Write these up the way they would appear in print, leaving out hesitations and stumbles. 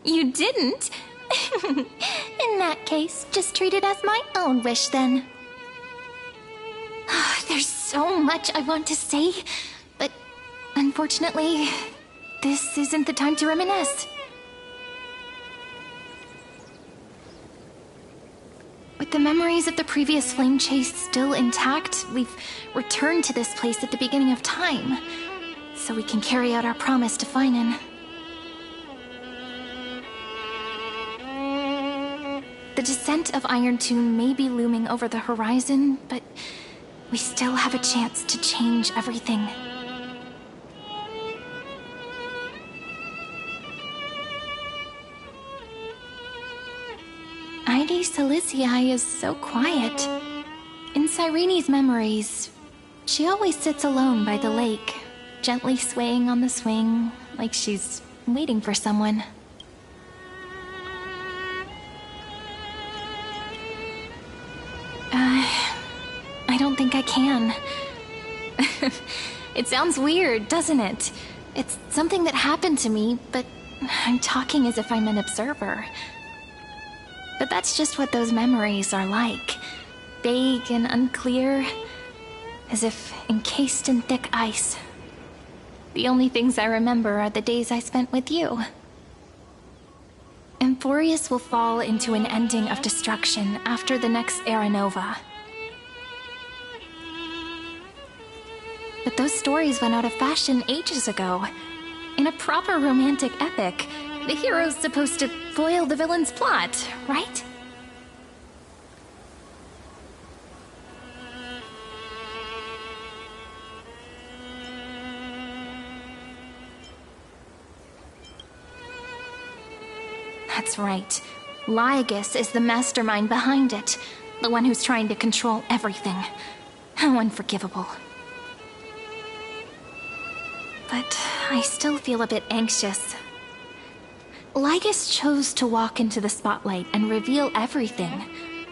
You didn't? In that case, just treat it as my own wish then. There's so much I want to say, but unfortunately, this isn't the time to reminisce. With the memories of the previous flame chase still intact, we've returned to this place at the beginning of time, so we can carry out our promise to Finan. The descent of Iron Tomb may be looming over the horizon, but we still have a chance to change everything. Heidi Silicii is so quiet. In Cyrene's memories, she always sits alone by the lake, gently swaying on the swing, like she's waiting for someone. I don't think I can. It sounds weird, doesn't it? It's something that happened to me, but I'm talking as if I'm an observer. But that's just what those memories are like. Vague and unclear, as if encased in thick ice. The only things I remember are the days I spent with you. Amphoreus will fall into an ending of destruction after the next Era Nova. But those stories went out of fashion ages ago. In a proper romantic epic, the hero's supposed to foil the villain's plot, right? That's right. Lygus is the mastermind behind it. The one who's trying to control everything. How unforgivable. But I still feel a bit anxious. Lygus chose to walk into the spotlight and reveal everything,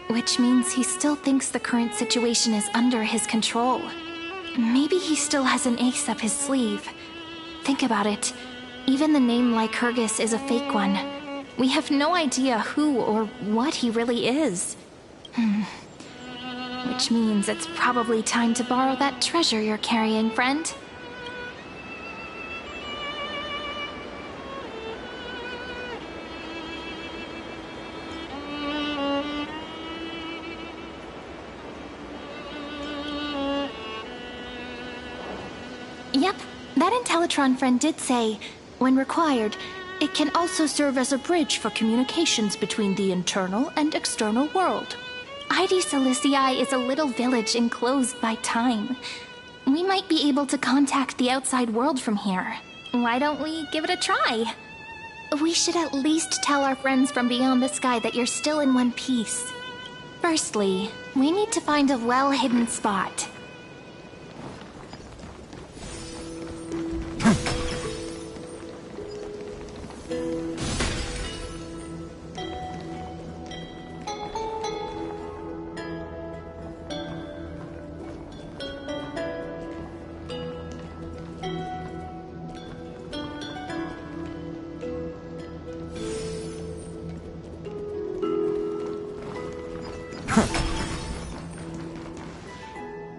which means he still thinks the current situation is under his control. Maybe he still has an ace up his sleeve. Think about it. Even the name Lycurgus is a fake one. We have no idea who or what he really is. Which means it's probably time to borrow that treasure you're carrying, friend. Yep, that Intellitron friend did say, when required, it can also serve as a bridge for communications between the internal and external world. Heidi Silicii is a little village enclosed by time. We might be able to contact the outside world from here. Why don't we give it a try? We should at least tell our friends from beyond the sky that you're still in one piece. Firstly, we need to find a well-hidden spot.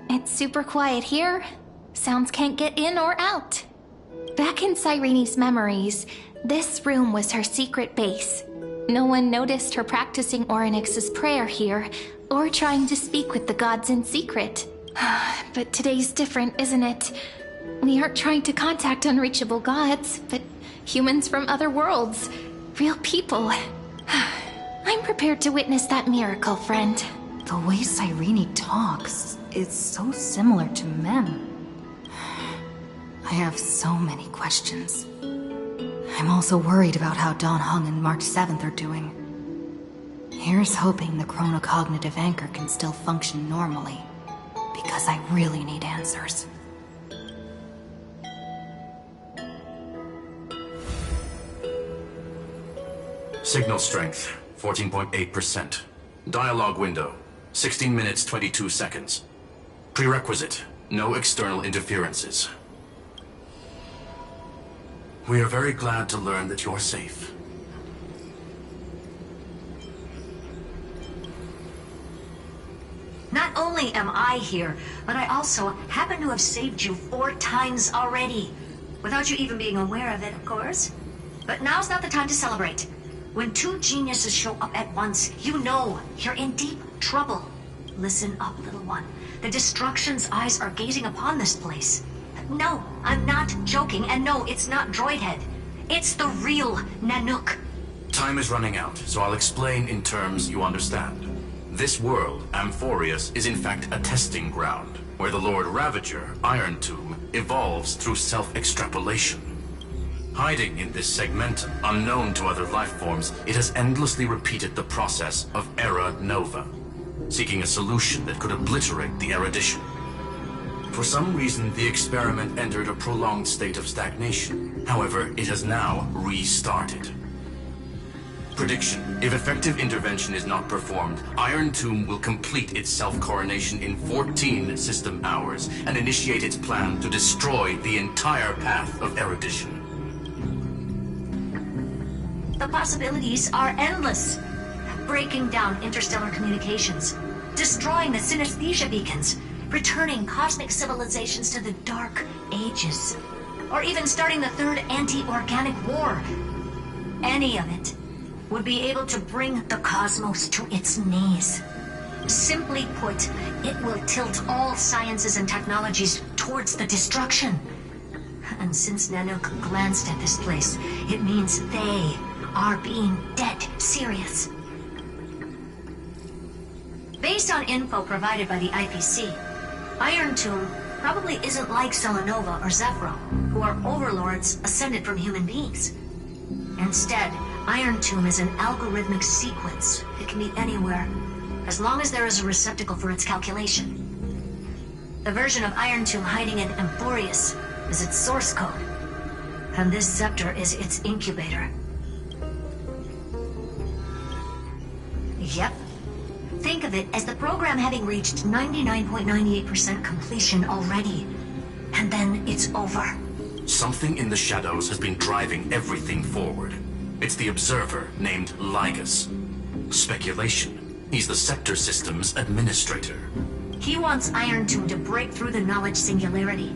It's super quiet here. Sounds can't get in or out. Back in Cyrene's memories, this room was her secret base. No one noticed her practicing Orynyx's prayer here, or trying to speak with the gods in secret. But today's different, isn't it? We aren't trying to contact unreachable gods, but humans from other worlds. Real people. I'm prepared to witness that miracle, friend. The way Cyrene talks is so similar to Mem. I have so many questions. I'm also worried about how Dawn Hung and March 7th are doing. Here's hoping the chronocognitive anchor can still function normally, because I really need answers. Signal strength, 14.8%. Dialogue window, 16 minutes 22 seconds. Prerequisite, no external interferences. We are very glad to learn that you're safe. only am I here, but I also happen to have saved you 4 times already. Without you even being aware of it, of course. But now's not the time to celebrate. When 2 geniuses show up at once, you know you're in deep trouble. Listen up, little one. The Destruction's eyes are gazing upon this place. No, I'm not joking, and no, it's not Droidhead. It's the real Nanook. Time is running out, so I'll explain in terms you understand. This world, Amphoreus, is in fact a testing ground, where the Lord Ravager, Iron Tomb, evolves through self-extrapolation. Hiding in this segmentum, unknown to other life forms, it has endlessly repeated the process of Era Nova, seeking a solution that could obliterate the erudition. For some reason, the experiment entered a prolonged state of stagnation. However, it has now restarted. Prediction: if effective intervention is not performed, Iron Tomb will complete its self-coronation in 14 system hours and initiate its plan to destroy the entire path of erudition. The possibilities are endless. Breaking down interstellar communications, destroying the synesthesia beacons, returning cosmic civilizations to the Dark Ages, or even starting the third anti-organic war. Any of it would be able to bring the cosmos to its knees. Simply put, it will tilt all sciences and technologies towards the destruction. And since Nanook glanced at this place, it means they are being dead serious. Based on info provided by the IPC, Iron Tomb probably isn't like Selenova or Zephyro, who are overlords ascended from human beings. Instead, Iron Tomb is an algorithmic sequence. It can be anywhere, as long as there is a receptacle for its calculation. The version of Iron Tomb hiding in Amphoreus is its source code, and this scepter is its incubator. Yep. Think of it as the program having reached 99.98% completion already. And then it's over. Something in the shadows has been driving everything forward. It's the Observer named Lygus. Speculation: he's the Scepter System's administrator. He wants Iron Tomb to break through the knowledge singularity.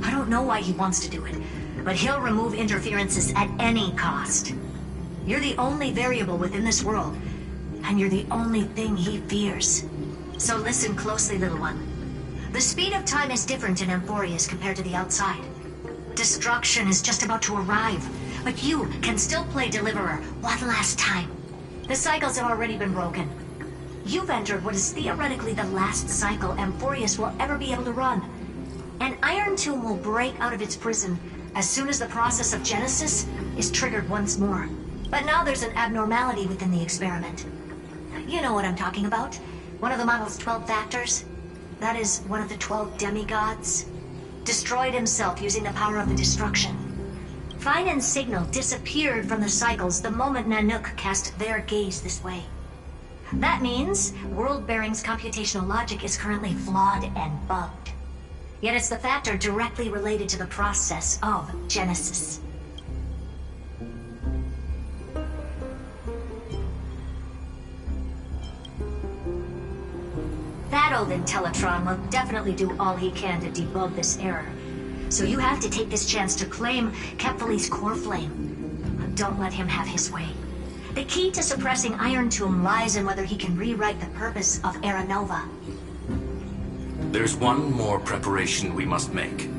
I don't know why he wants to do it, but he'll remove interferences at any cost. You're the only variable within this world, and you're the only thing he fears. So listen closely, little one. The speed of time is different in Amphoreus compared to the outside. Destruction is just about to arrive, but you can still play Deliverer one last time. The cycles have already been broken. You've entered what is theoretically the last cycle Amphoreus will ever be able to run. And Iron Tomb will break out of its prison as soon as the process of Genesis is triggered once more. But now there's an abnormality within the experiment. You know what I'm talking about. One of the model's 12 factors. That is one of the 12 demigods. Destroyed himself using the power of the destruction. Fine and Signal disappeared from the cycles the moment Nanook cast their gaze this way. That means World Bearing's computational logic is currently flawed and bugged. Yet it's the factor directly related to the process of Genesis. That old Intellitron will definitely do all he can to debug this error. So you have to take this chance to claim Kepfali's core flame. Don't let him have his way. The key to suppressing Iron Tomb lies in whether he can rewrite the purpose of Era Nova. There's one more preparation we must make.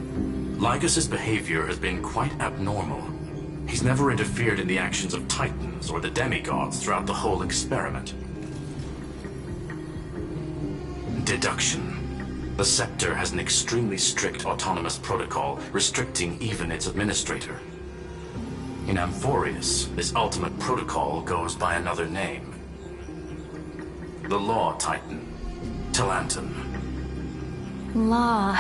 Lygus's behavior has been quite abnormal. He's never interfered in the actions of Titans or the demigods throughout the whole experiment. Deduction. The Scepter has an extremely strict autonomous protocol, restricting even its administrator. In Amphoreus, this ultimate protocol goes by another name. The Law Titan, Talanton. Law.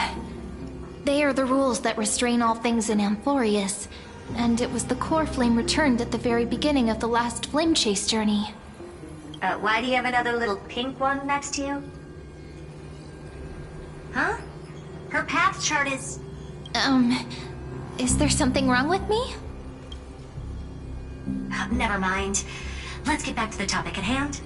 They are the rules that restrain all things in Amphoreus, and it was the core flame returned at the very beginning of the last flame chase journey. Why do you have another little pink one next to you? Huh? Her path chart is... Is there something wrong with me? Never mind. Let's get back to the topic at hand.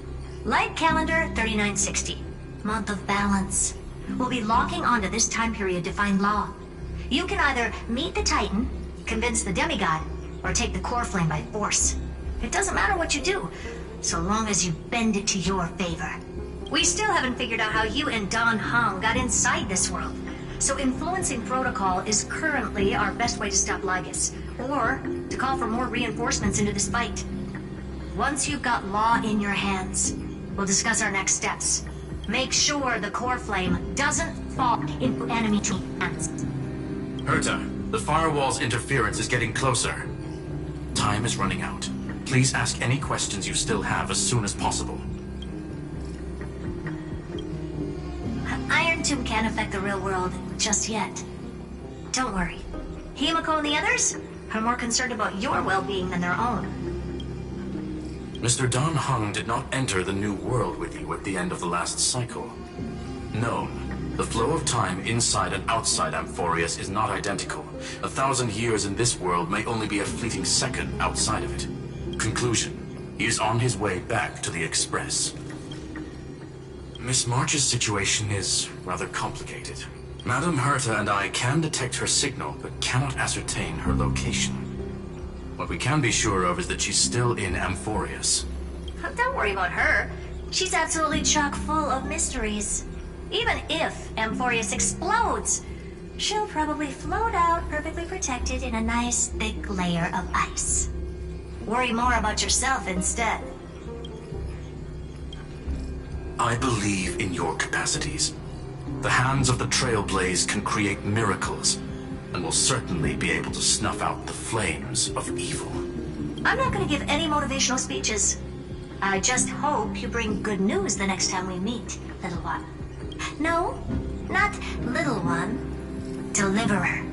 Light calendar 3960. Month of Balance. We'll be locking onto this time period to find Law. You can either meet the Titan, convince the demigod, or take the core flame by force. It doesn't matter what you do, so long as you bend it to your favor. We still haven't figured out how you and Don Hung got inside this world, so influencing protocol is currently our best way to stop Lygus, or to call for more reinforcements into this fight. Once you've got Law in your hands, we'll discuss our next steps. Make sure the core flame doesn't fall into enemy hands. Herta, the firewall's interference is getting closer. Time is running out. Please ask any questions you still have as soon as possible. Iron Tomb can't affect the real world just yet. Don't worry. Himiko and the others are more concerned about your well-being than their own. Mr. Don Hung did not enter the new world with you at the end of the last cycle. No. The flow of time inside and outside Amphoreus is not identical. 1,000 years in this world may only be a fleeting second outside of it. Conclusion. He is on his way back to the Express. Miss March's situation is rather complicated. Madame Herta and I can detect her signal, but cannot ascertain her location. What we can be sure of is that she's still in Amphoreus. Don't worry about her. She's absolutely chock full of mysteries. Even if Amphoreus explodes, she'll probably float out perfectly protected in a nice thick layer of ice. Worry more about yourself instead. I believe in your capacities. The hands of the Trailblaze can create miracles, and will certainly be able to snuff out the flames of evil. I'm not going to give any motivational speeches. I just hope you bring good news the next time we meet, little one. No, not little one. Deliverer.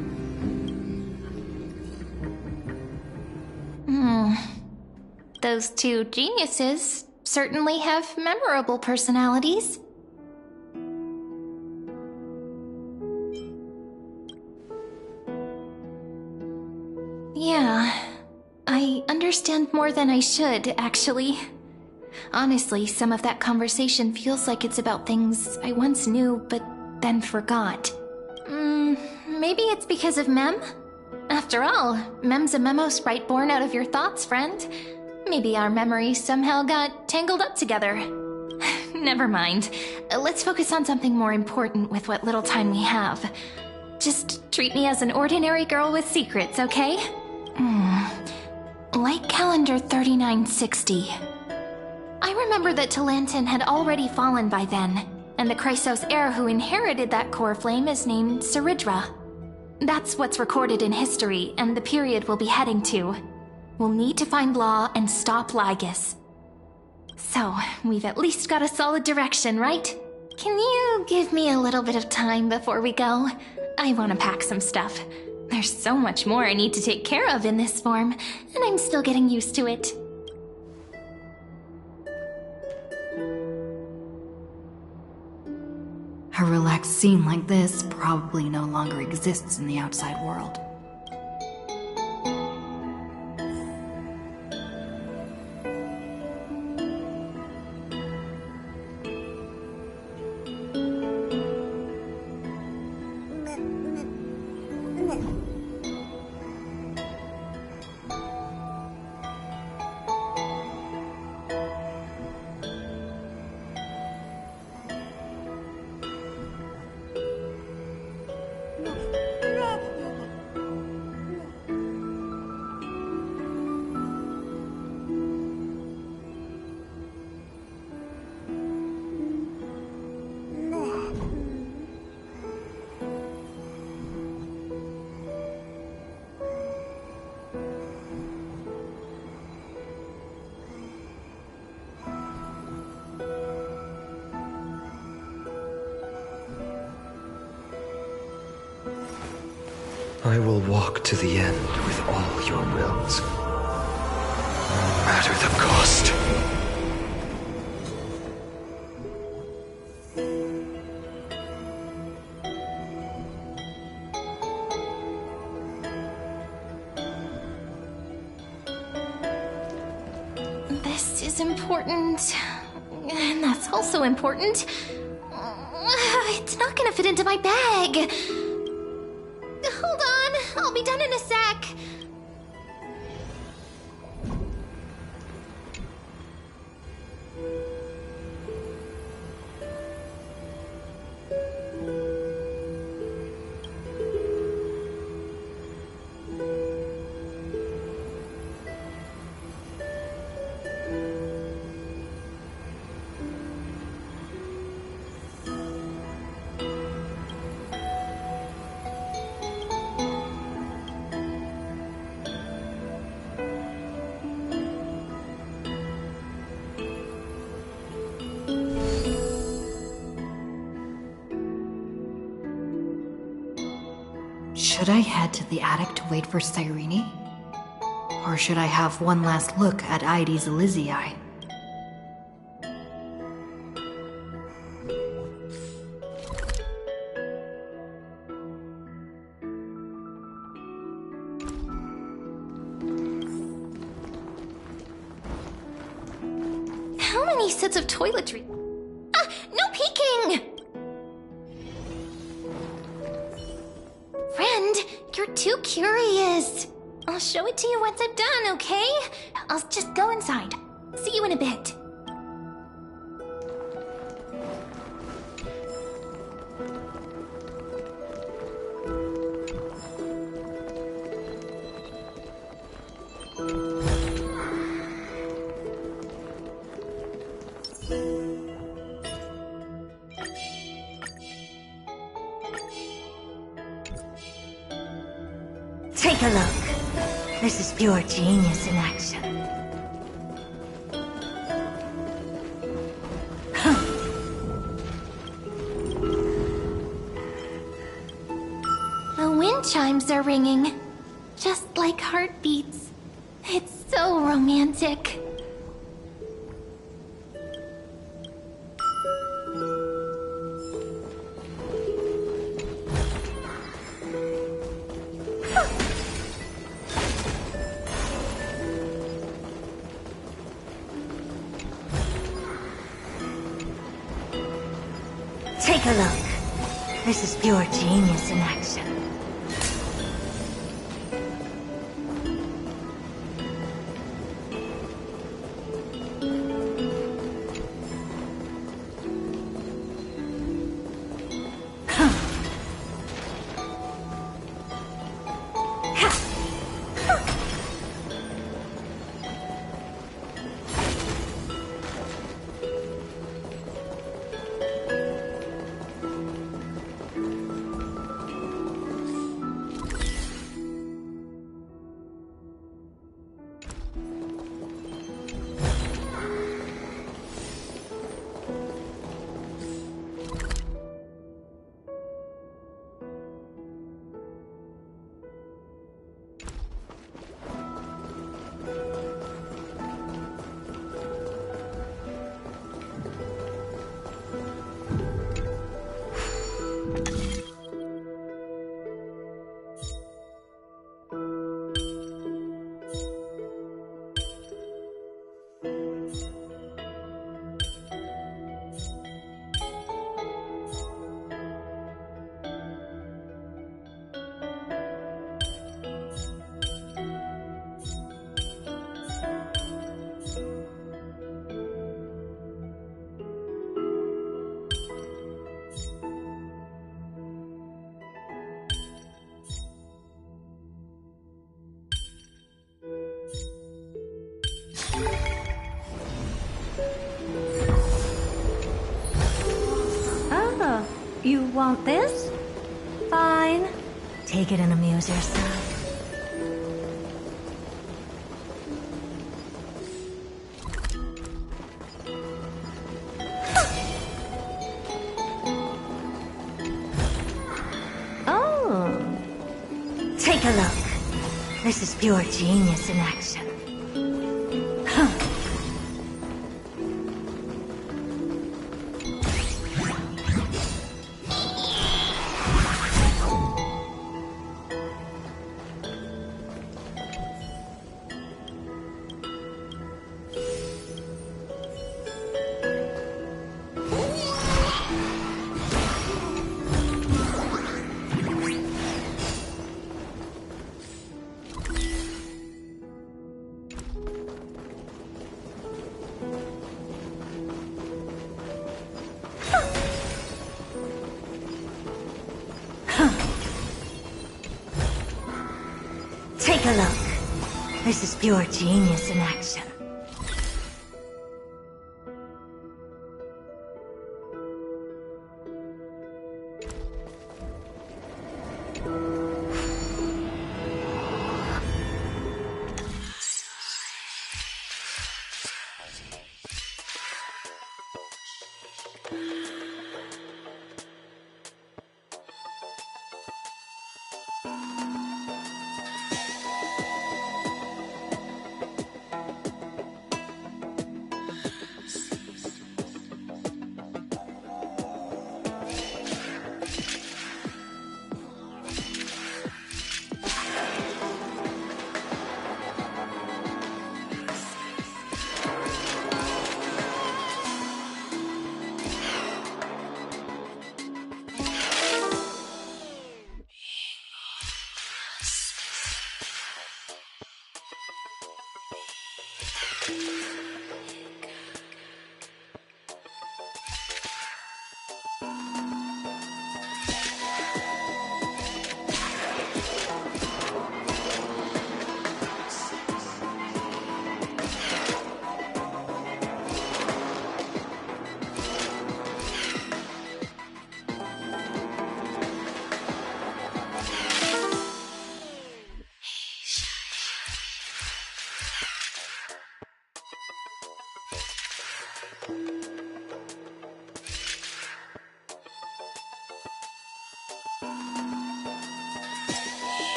Those two geniuses certainly have memorable personalities. Yeah, I understand more than I should, actually. Honestly, some of that conversation feels like it's about things I once knew, but then forgot. Maybe it's because of Mem? After all, Mem's a memo sprite born out of your thoughts, friend. Maybe our memories somehow got tangled up together. Never mind. Let's focus on something more important with what little time we have. Just treat me as an ordinary girl with secrets, okay? Light calendar 3960. I remember that Talantin had already fallen by then, and the Chrysos heir who inherited that core flame is named Saridra. That's what's recorded in history, and the period we'll be heading to. We'll need to find Law and stop Lygus. So, we've at least got a solid direction, right? Can you give me a little bit of time before we go? I want to pack some stuff. There's so much more I need to take care of in this form, and I'm still getting used to it. A relaxed scene like this probably no longer exists in the outside world. I will walk to the end with all your wills, no matter the cost. This is important, and that's also important. It's not gonna fit into my bag. Hold on, I'll be done in a sec. Should I head to the attic to wait for Cyrene? Or should I have one last look at Ides Elysiae? How many sets of toiletry? No peeking! Friend, you're too curious. I'll show it to you once I'm done, okay? I'll just go inside. See you in a bit. Take a look. This is pure genius in action. The wind chimes are ringing, just like heartbeats. It's so romantic. Take a look. This is pure genius in action. Oh, you want this? Fine. Take it and amuse yourself. Oh. Take a look. This is pure genius in action. Take a look. This is pure genius in action.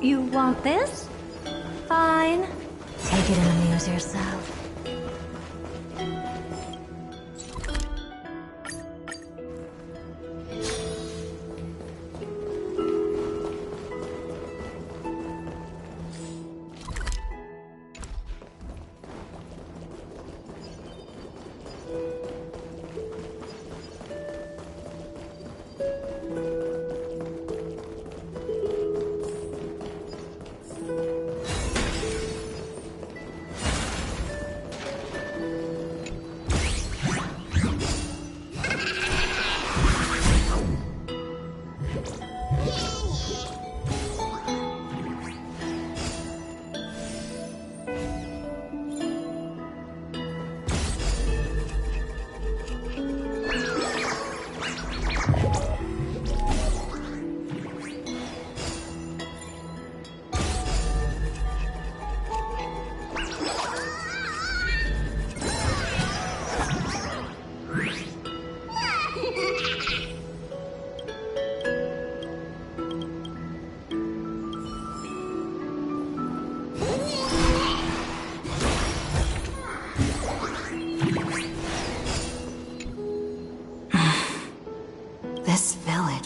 You want this? Fine. Take it and amuse yourself.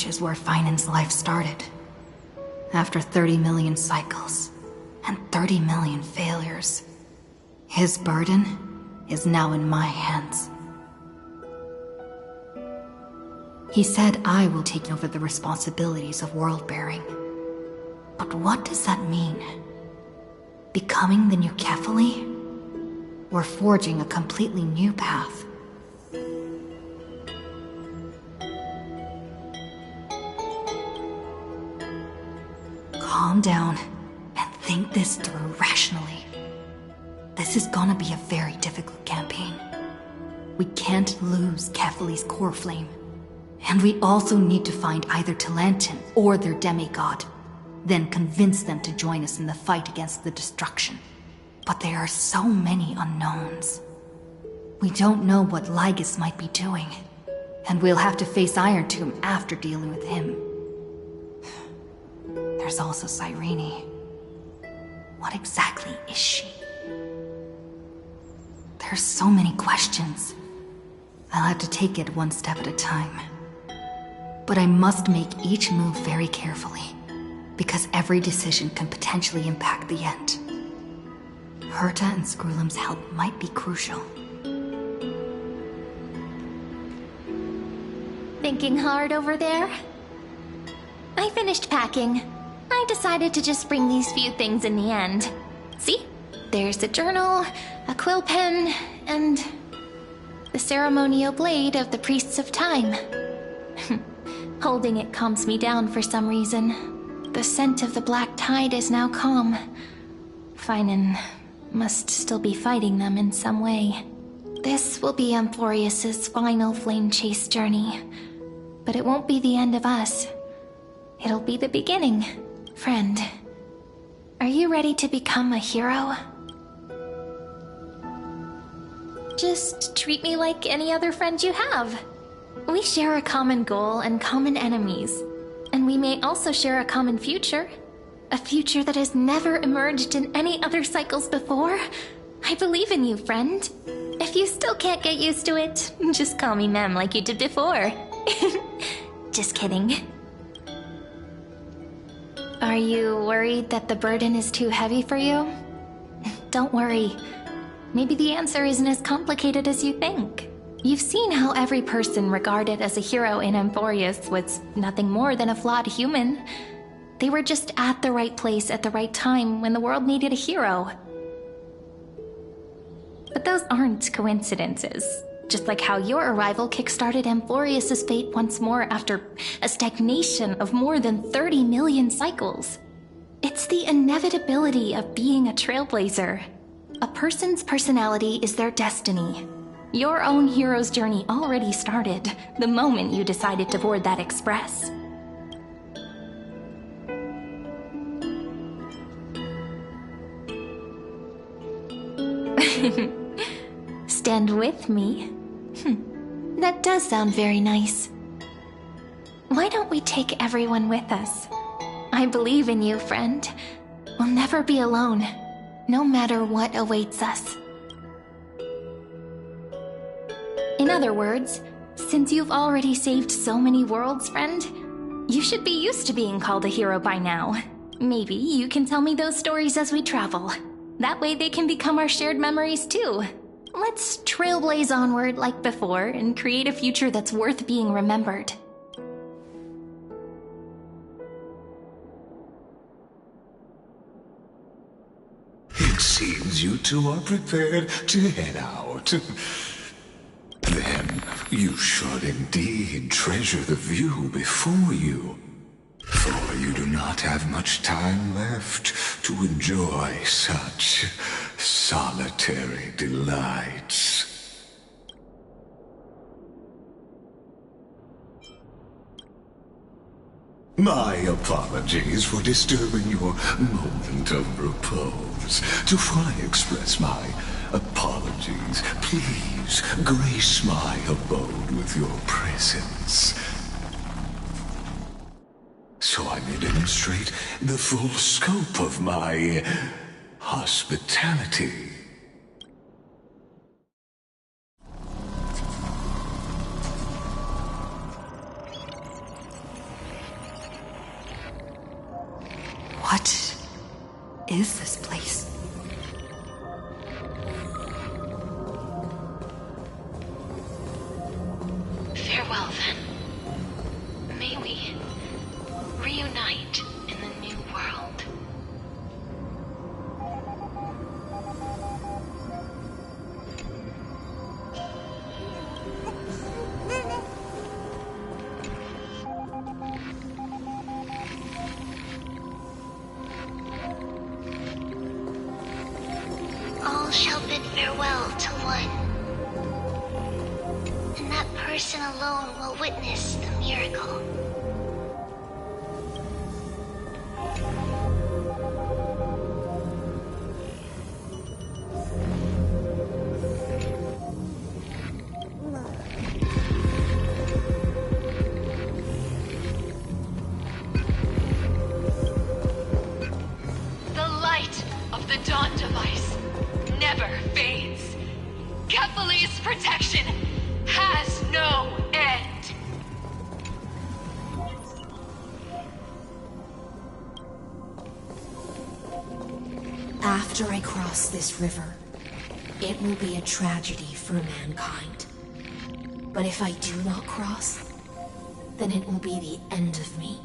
Is where Finan's life started. After 30 million cycles and 30 million failures, his burden is now in my hands. He said I will take over the responsibilities of world-bearing. But what does that mean? Becoming the new Kefali? Or forging a completely new path? Calm down and think this through rationally. This is gonna be a very difficult campaign. We can't lose Kefali's core flame. And we also need to find either Talantin or their demigod, then convince them to join us in the fight against the destruction. But there are so many unknowns. We don't know what Lygus might be doing, and we'll have to face Iron Tomb after dealing with him. There's also Cyrene. What exactly is she? There's so many questions. I'll have to take it one step at a time. But I must make each move very carefully, because every decision can potentially impact the end. Herta and Screwlim's help might be crucial. Thinking hard over there? I finished packing. I decided to just bring these few things in the end. See? There's a journal, a quill pen, and the ceremonial blade of the Priests of Time. Holding it calms me down for some reason. The scent of the black tide is now calm. Finan must still be fighting them in some way. This will be Amphoreus' final flame chase journey. But it won't be the end of us. It'll be the beginning. Friend, are you ready to become a hero? Just treat me like any other friend you have. We share a common goal and common enemies. And we may also share a common future. A future that has never emerged in any other cycles before. I believe in you, friend. If you still can't get used to it, just call me Mem like you did before. Just kidding. Are you worried that the burden is too heavy for you? Don't worry. Maybe the answer isn't as complicated as you think. You've seen how every person regarded as a hero in Amphoreus was nothing more than a flawed human. They were just at the right place at the right time when the world needed a hero. But those aren't coincidences. Just like how your arrival kickstarted Amphoreus' fate once more after a stagnation of more than 30 million cycles. It's the inevitability of being a trailblazer. A person's personality is their destiny. Your own hero's journey already started the moment you decided to board that express. Stand with me? That does sound very nice. Why don't we take everyone with us? I believe in you, friend. We'll never be alone, no matter what awaits us. In other words, since you've already saved so many worlds, friend, you should be used to being called a hero by now. Maybe you can tell me those stories as we travel. That way they can become our shared memories too. Let's trailblaze onward like before and create a future that's worth being remembered. It seems you two are prepared to head out. Then you should indeed treasure the view before you. For you do not have much time left to enjoy such solitary delights. My apologies for disturbing your moment of repose. To fully express my apologies, please grace my abode with your presence, so I may demonstrate the full scope of my hospitality. What is this place? Farewell, then. May we reunite in the new world. All shall bid farewell to one, and that person alone will witness the miracle. The light of the Dawn device never fades. Kephalie's protection has no end. After I cross this river, it will be a tragedy for mankind. But if I do not cross, then it will be the end of me.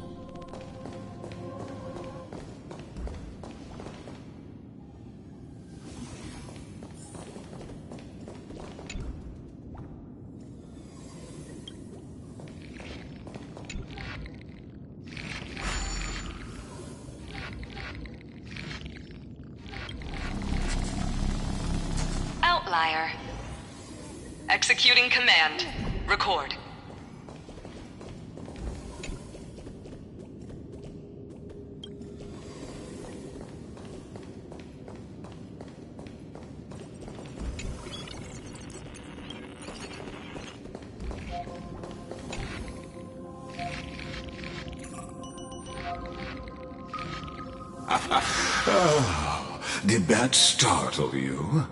Outlier. Executing command. Record. Oh, did that startle you?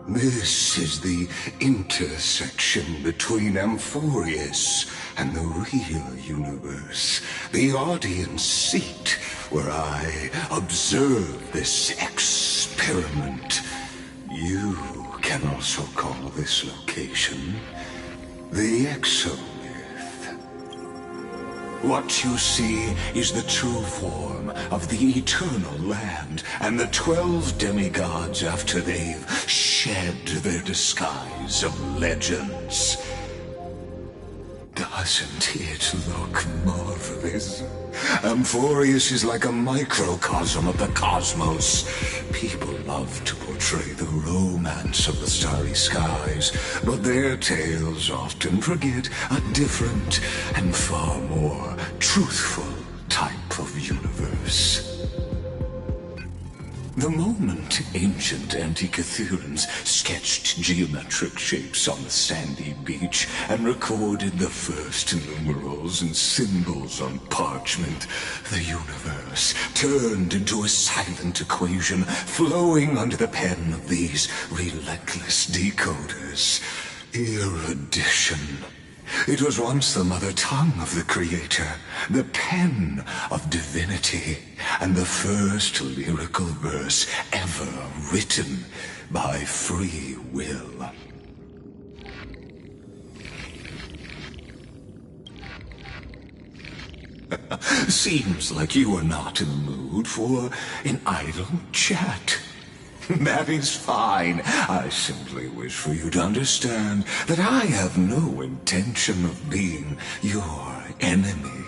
This is the intersection between Amphoreus and the real universe. The audience seat where I observe this experiment. You can also call this location the Exomyth. What you see is the true form of the eternal land and the 12 demigods after they've shed their disguise of legends. Doesn't it look marvelous? Amphoreus is like a microcosm of the cosmos. People love to portray the romance of the starry skies, but their tales often forget a different and far more truthful type of universe. The moment ancient Antikytherians sketched geometric shapes on the sandy beach and recorded the first numerals and symbols on parchment, the universe turned into a silent equation flowing under the pen of these relentless decoders. Erudition. It was once the mother tongue of the Creator, the pen of divinity, and the first lyrical verse ever written by free will. Seems like you are not in the mood for an idle chat. That is fine. I simply wish for you to understand that I have no intention of being your enemy.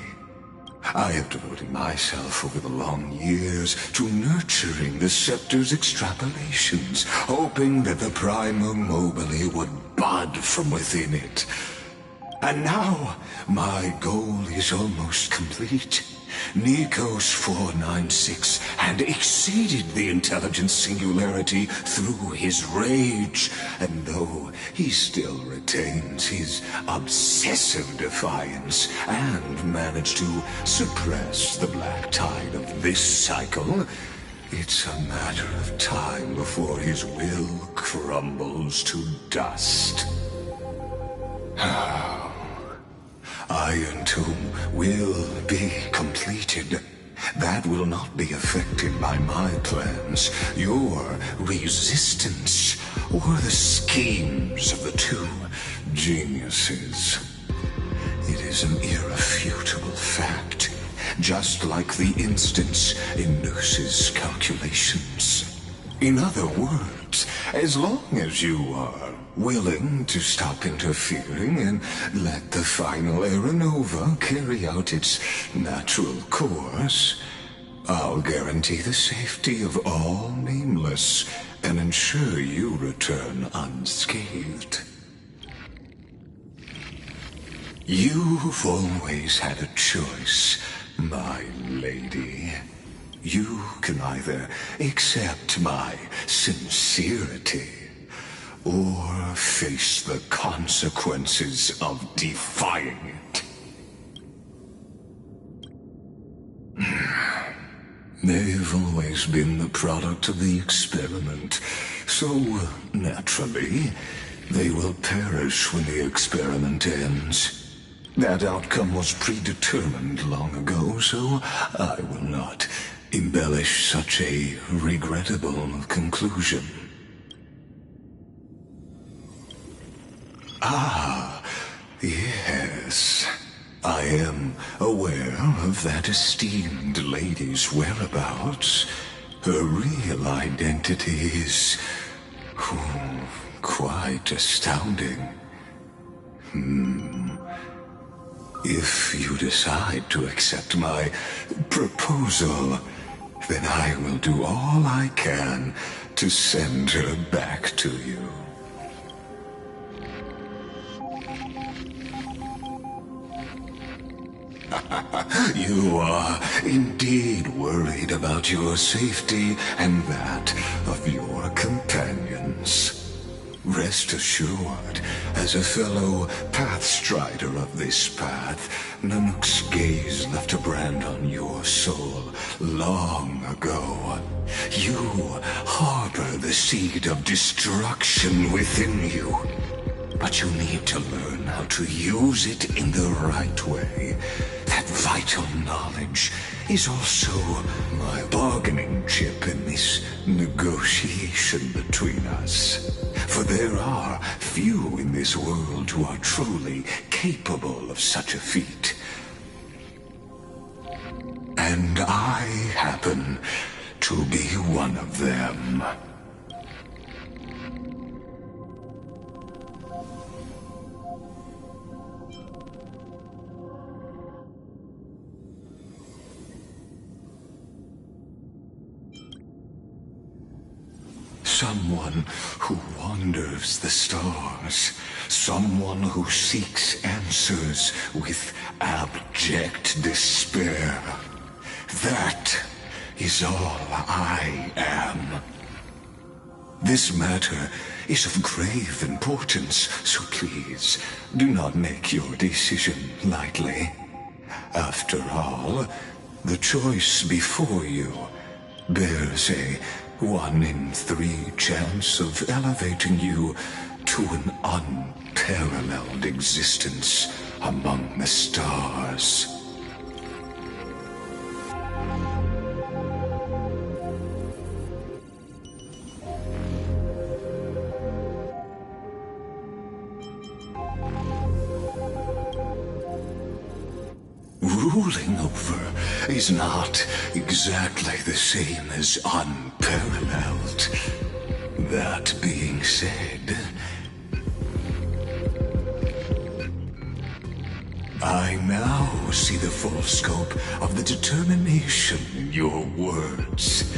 I have devoted myself over the long years to nurturing the scepter's extrapolations, hoping that the primum mobile would bud from within it. And now, my goal is almost complete. Nikos 496 had exceeded the intelligence singularity through his rage, and though he still retains his obsessive defiance and managed to suppress the black tide of this cycle, it's a matter of time before his will crumbles to dust. Iron Tomb will be completed. That will not be affected by my plans, your resistance, or the schemes of the two geniuses. It is an irrefutable fact, just like the instance in Noos's calculations. In other words, as long as you are willing to stop interfering and let the final Aeronova carry out its natural course, I'll guarantee the safety of all Nameless and ensure you return unscathed. You've always had a choice, my lady. You can either accept my sincerity or face the consequences of defying it. They've always been the product of the experiment, so naturally, they will perish when the experiment ends. That outcome was predetermined long ago, so I will not embellish such a regrettable conclusion? Ah, yes. I am aware of that esteemed lady's whereabouts. Her real identity is quite astounding. If you decide to accept my proposal, then I will do all I can to send her back to you. You are indeed worried about your safety and that of your companions. Rest assured, as a fellow pathstrider of this path, Nanook's gaze left a brand on your soul long ago. You harbor the seed of destruction within you. But you need to learn how to use it in the right way. That vital knowledge is also my bargaining chip in this negotiation between us. For there are few in this world who are truly capable of such a feat. And I happen to be one of them. Someone who wanders the stars. Someone who seeks answers with abject despair. That is all I am. This matter is of grave importance, so please do not make your decision lightly. After all, the choice before you bears a 1 in 3 chance of elevating you to an unparalleled existence among the stars. Ruling over is not exactly the same as unparalleled. That being said, I now see the full scope of the determination in your words.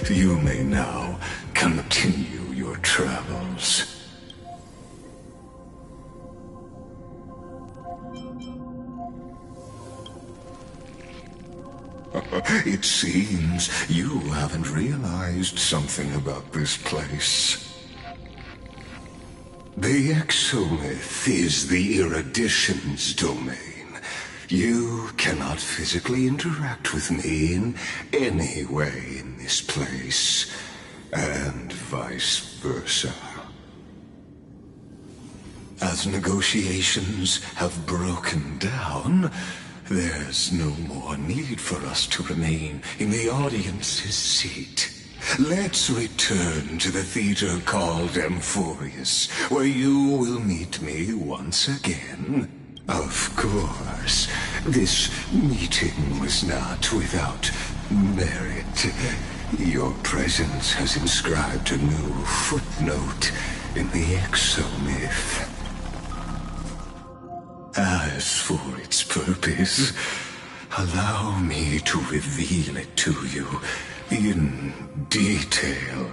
You may now continue your travels. It seems you haven't realized something about this place. The exomyth is the erudition's domain. You cannot physically interact with me in any way in this place, and vice versa. As negotiations have broken down, there's no more need for us to remain in the audience's seat. Let's return to the theater called Amphoreus, where you will meet me once again. Of course, this meeting was not without merit. Your presence has inscribed a new footnote in the exomyth. As for its purpose, allow me to reveal it to you in detail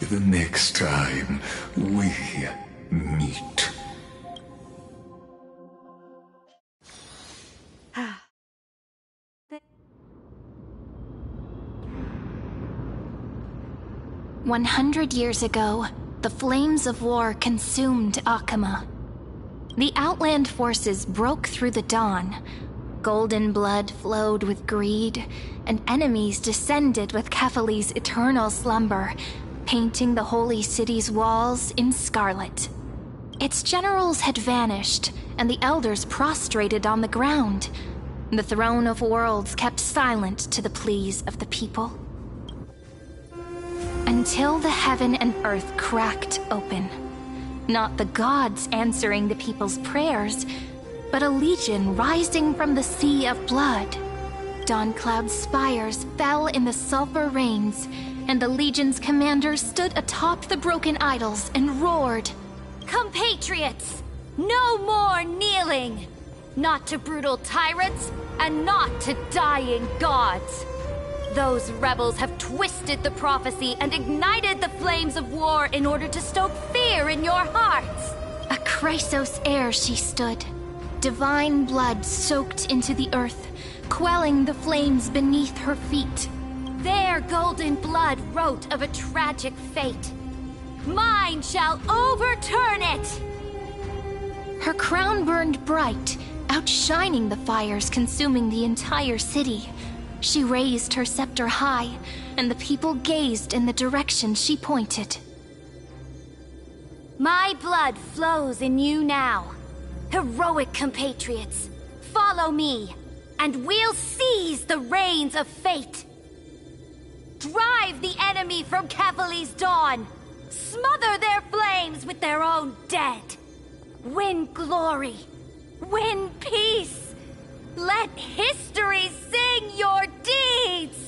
the next time we meet. "100 years ago, the flames of war consumed Akama. The Outland forces broke through the dawn. Golden blood flowed with greed, and enemies descended with Kephali's eternal slumber, painting the holy city's walls in scarlet. Its generals had vanished, and the elders prostrated on the ground. The throne of worlds kept silent to the pleas of the people. Until the heaven and earth cracked open. Not the gods answering the people's prayers, but a legion rising from the sea of blood. Dawncloud's spires fell in the sulfur rains, and the legion's commanders stood atop the broken idols and roared, "Compatriots, no more kneeling! Not to brutal tyrants, and not to dying gods! Those rebels have twisted the prophecy and ignited the flames of war in order to stoke fear in your hearts!" A Chrysos heir she stood, divine blood soaked into the earth, quelling the flames beneath her feet. Their golden blood wrote of a tragic fate. Mine shall overturn it! Her crown burned bright, outshining the fires consuming the entire city. She raised her scepter high, and the people gazed in the direction she pointed. My blood flows in you now. Heroic compatriots, follow me, and we'll seize the reins of fate. Drive the enemy from Kefali's dawn. Smother their flames with their own dead. Win glory. Win peace. Let history sing your deeds.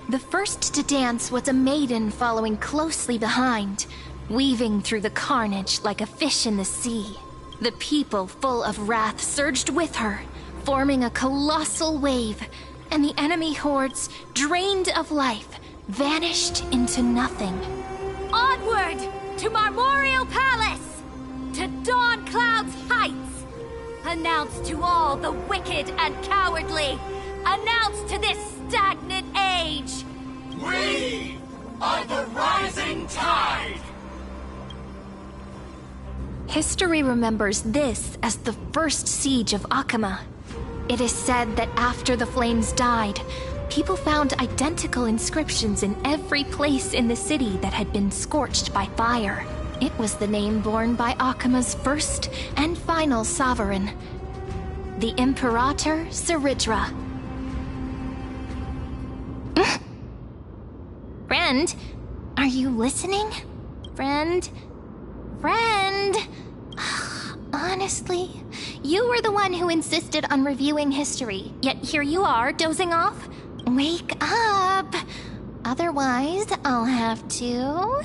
The first to dance was a maiden following closely behind, weaving through the carnage like a fish in the sea. The people, full of wrath, surged with her, forming a colossal wave, and the enemy hordes, drained of life, vanished into nothing. Onward to Marmorial Palace, to Dawncloud's heights. Announce to all the wicked and cowardly. Announce to this stagnant age. We are the rising tide. History remembers this as the first siege of Akama. It is said that after the flames died, people found identical inscriptions in every place in the city that had been scorched by fire. It was the name borne by Akama's first and final sovereign, the Imperator Saridra. Friend, are you listening? Friend? Honestly, you were the one who insisted on reviewing history, yet here you are, dozing off? Wake up! Otherwise, I'll have to...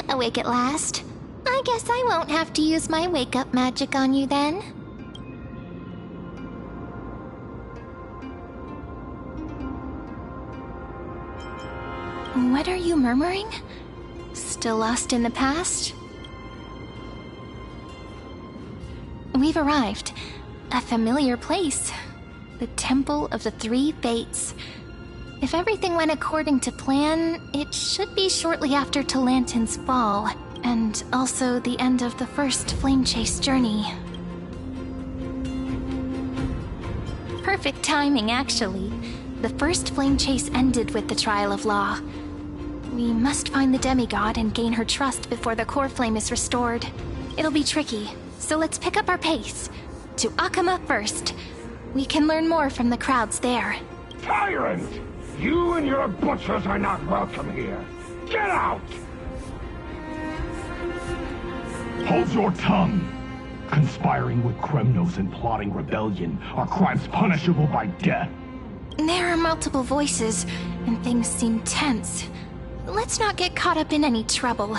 Awake at last? I guess I won't have to use my wake-up magic on you then. What are you murmuring? Still lost in the past? We've arrived. A familiar place. The Temple of the Three Fates. If everything went according to plan, it should be shortly after Talantin's fall, and also the end of the first Flame Chase journey. Perfect timing, actually. The first Flame Chase ended with the Trial of Law. We must find the demigod and gain her trust before the core flame is restored. It'll be tricky, so let's pick up our pace. To Akama first. We can learn more from the crowds there. Tyrant! You and your butchers are not welcome here. Get out! Hold your tongue! Conspiring with Kremnos and plotting rebellion are crimes punishable by death. There are multiple voices, and things seem tense. Let's not get caught up in any trouble.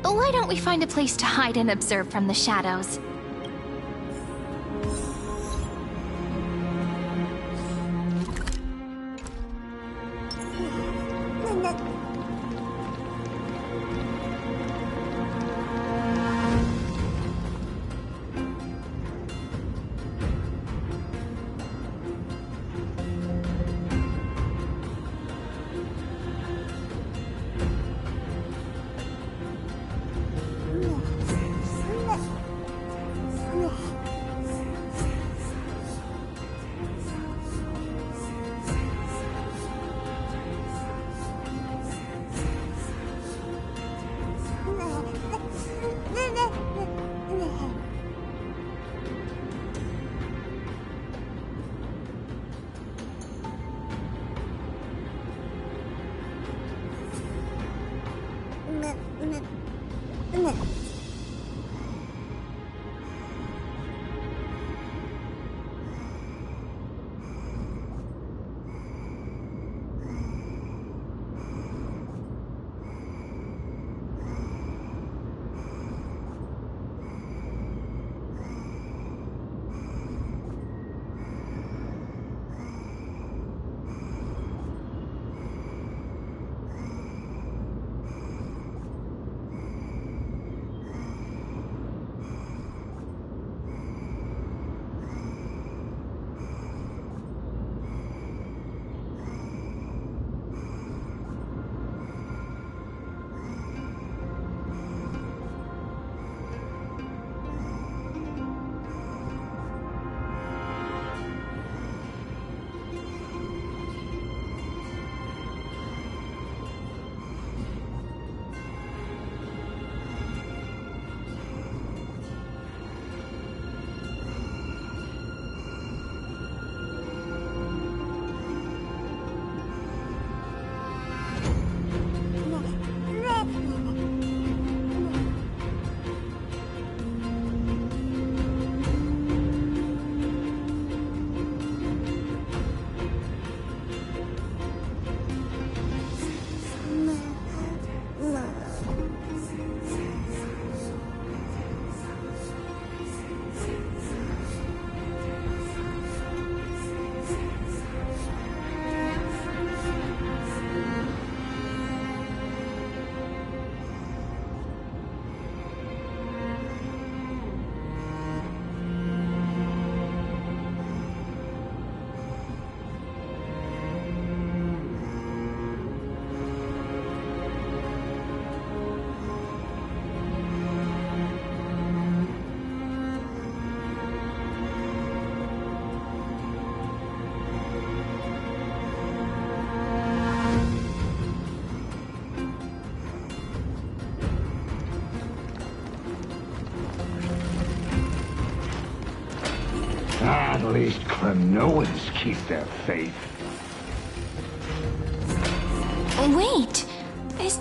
Why don't we find a place to hide and observe from the shadows? least Kremnoans keep their faith. Wait! Is...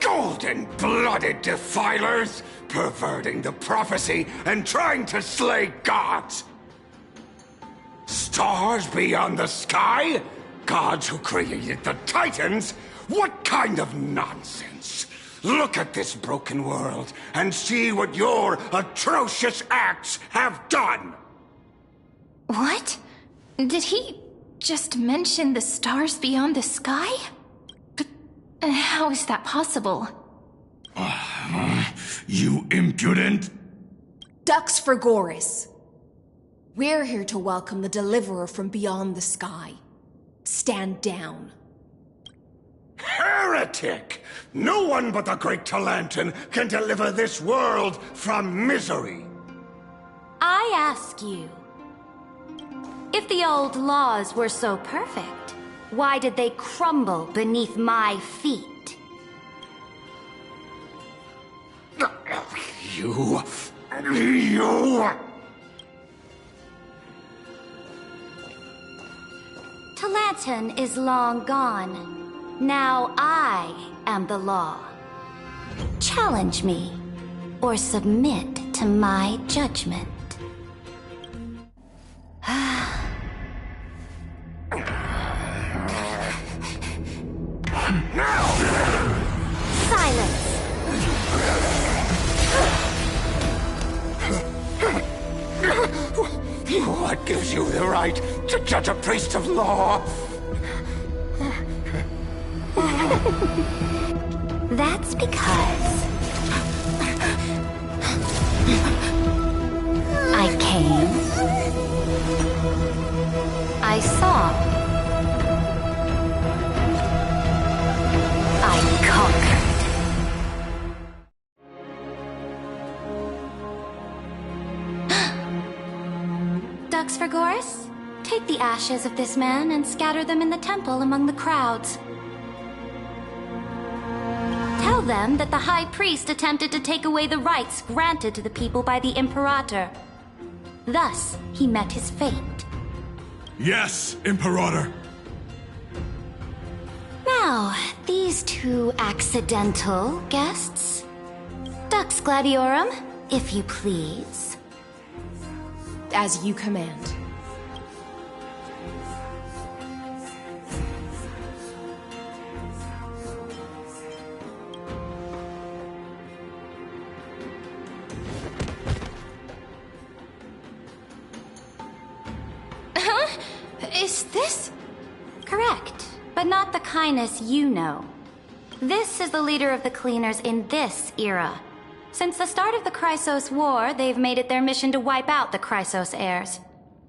Golden-blooded defilers, perverting the prophecy and trying to slay gods! Stars beyond the sky? Gods who created the Titans? What kind of nonsense? Look at this broken world and see what your atrocious acts have done! What? Did he just mention the stars beyond the sky? But how is that possible? You impudent! Dux for Goris. We're here to welcome the Deliverer from beyond the sky. Stand down. Heretic! No one but the Great Talantin can deliver this world from misery! I ask you, if the old laws were so perfect, why did they crumble beneath my feet? You... Talantin is long gone. Now I am the law. Challenge me, or submit to my judgment. Silence! What gives you the right to judge a priest of law? That's because I came, I saw, I conquered. Dux for Goris, take the ashes of this man and scatter them in the temple among the crowds. Tell them that the High Priest attempted to take away the rights granted to the people by the Imperator. Thus, he met his fate. Yes, Imperator. Now, these two accidental guests. Dux Gladiorum, if you please. As you command. Is this? Correct, but not the kindness you know. This is the leader of the Cleaners in this era. Since the start of the Chrysos War, they've made it their mission to wipe out the Chrysos heirs.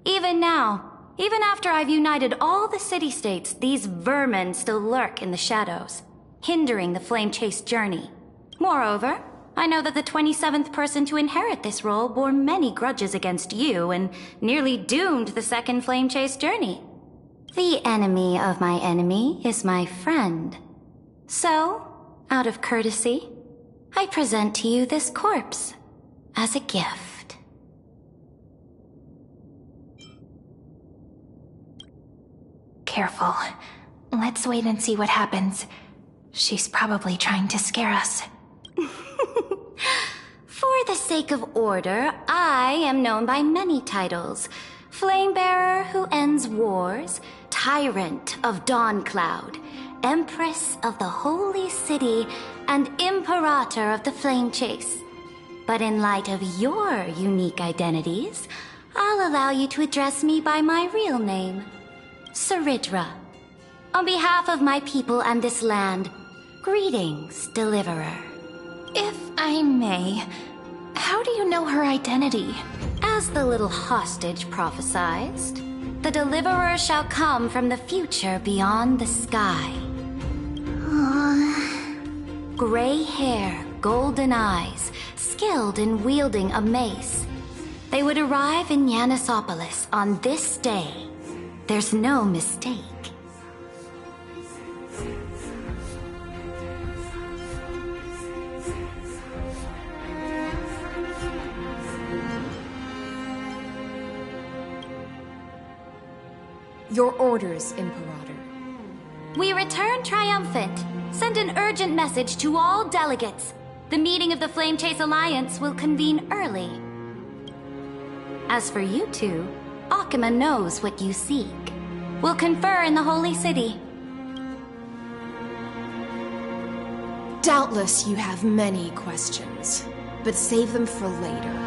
Even now, even after I've united all the city-states, these vermin still lurk in the shadows, hindering the flame-chase journey. Moreover, I know that the 27th person to inherit this role bore many grudges against you and nearly doomed the second flame chase journey. The enemy of my enemy is my friend. So, out of courtesy, I present to you this corpse as a gift. Careful. Let's wait and see what happens. She's probably trying to scare us. For the sake of order, I am known by many titles. Flamebearer who ends wars, Tyrant of Dawncloud, Empress of the Holy City, and Imperator of the Flame Chase. But in light of your unique identities, I'll allow you to address me by my real name, Saridra. On behalf of my people and this land, greetings, Deliverer. If I may, how do you know her identity? As the little hostage prophesized, the Deliverer shall come from the future beyond the sky. Gray hair, golden eyes, skilled in wielding a mace. They would arrive in Yanisopolis on this day. There's no mistake. Your orders, Imperator. We return triumphant. Send an urgent message to all delegates. The meeting of the Flame Chase Alliance will convene early. As for you two, Akuma knows what you seek. We'll confer in the Holy City. Doubtless you have many questions, but save them for later.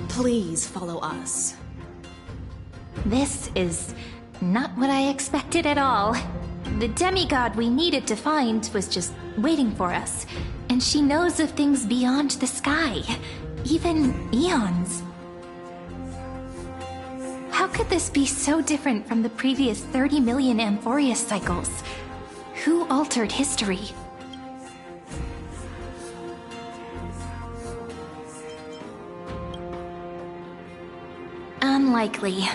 Please follow us. This is not what I expected at all. The demigod we needed to find was just waiting for us, and she knows of things beyond the sky, even eons. How could this be so different from the previous 30 million Amphoreus cycles? Who altered history? Unlikely.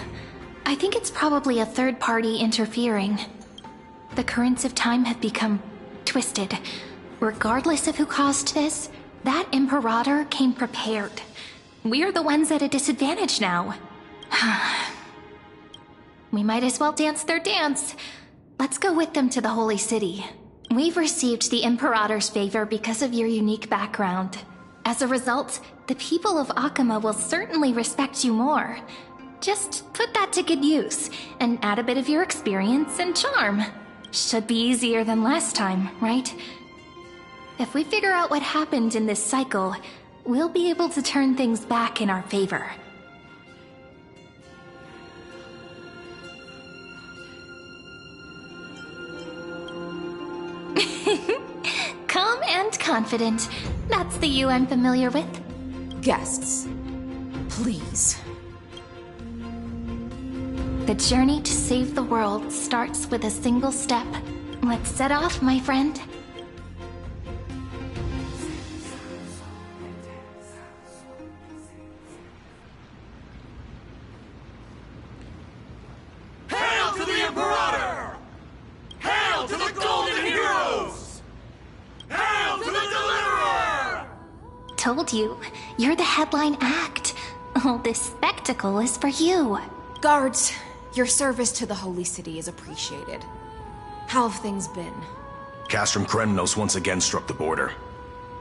I think it's probably a third party interfering. The currents of time have become twisted. Regardless of who caused this, that Imperator came prepared. We're the ones at a disadvantage now. We might as well dance their dance. Let's go with them to the Holy City. We've received the Imperator's favor because of your unique background. As a result, the people of Akuma will certainly respect you more. Just put that to good use, and add a bit of your experience and charm. Should be easier than last time, right? If we figure out what happened in this cycle, we'll be able to turn things back in our favor. Calm and confident. That's the you I'm familiar with. Guests, please. The journey to save the world starts with a single step. Let's set off, my friend. Hail to the Imperator! Hail to the Golden Heroes! Hail to the Deliverer! Told you, you're the headline act. All this spectacle is for you. Guards, your service to the Holy City is appreciated. How have things been? Castrum Kremnos once again struck the border.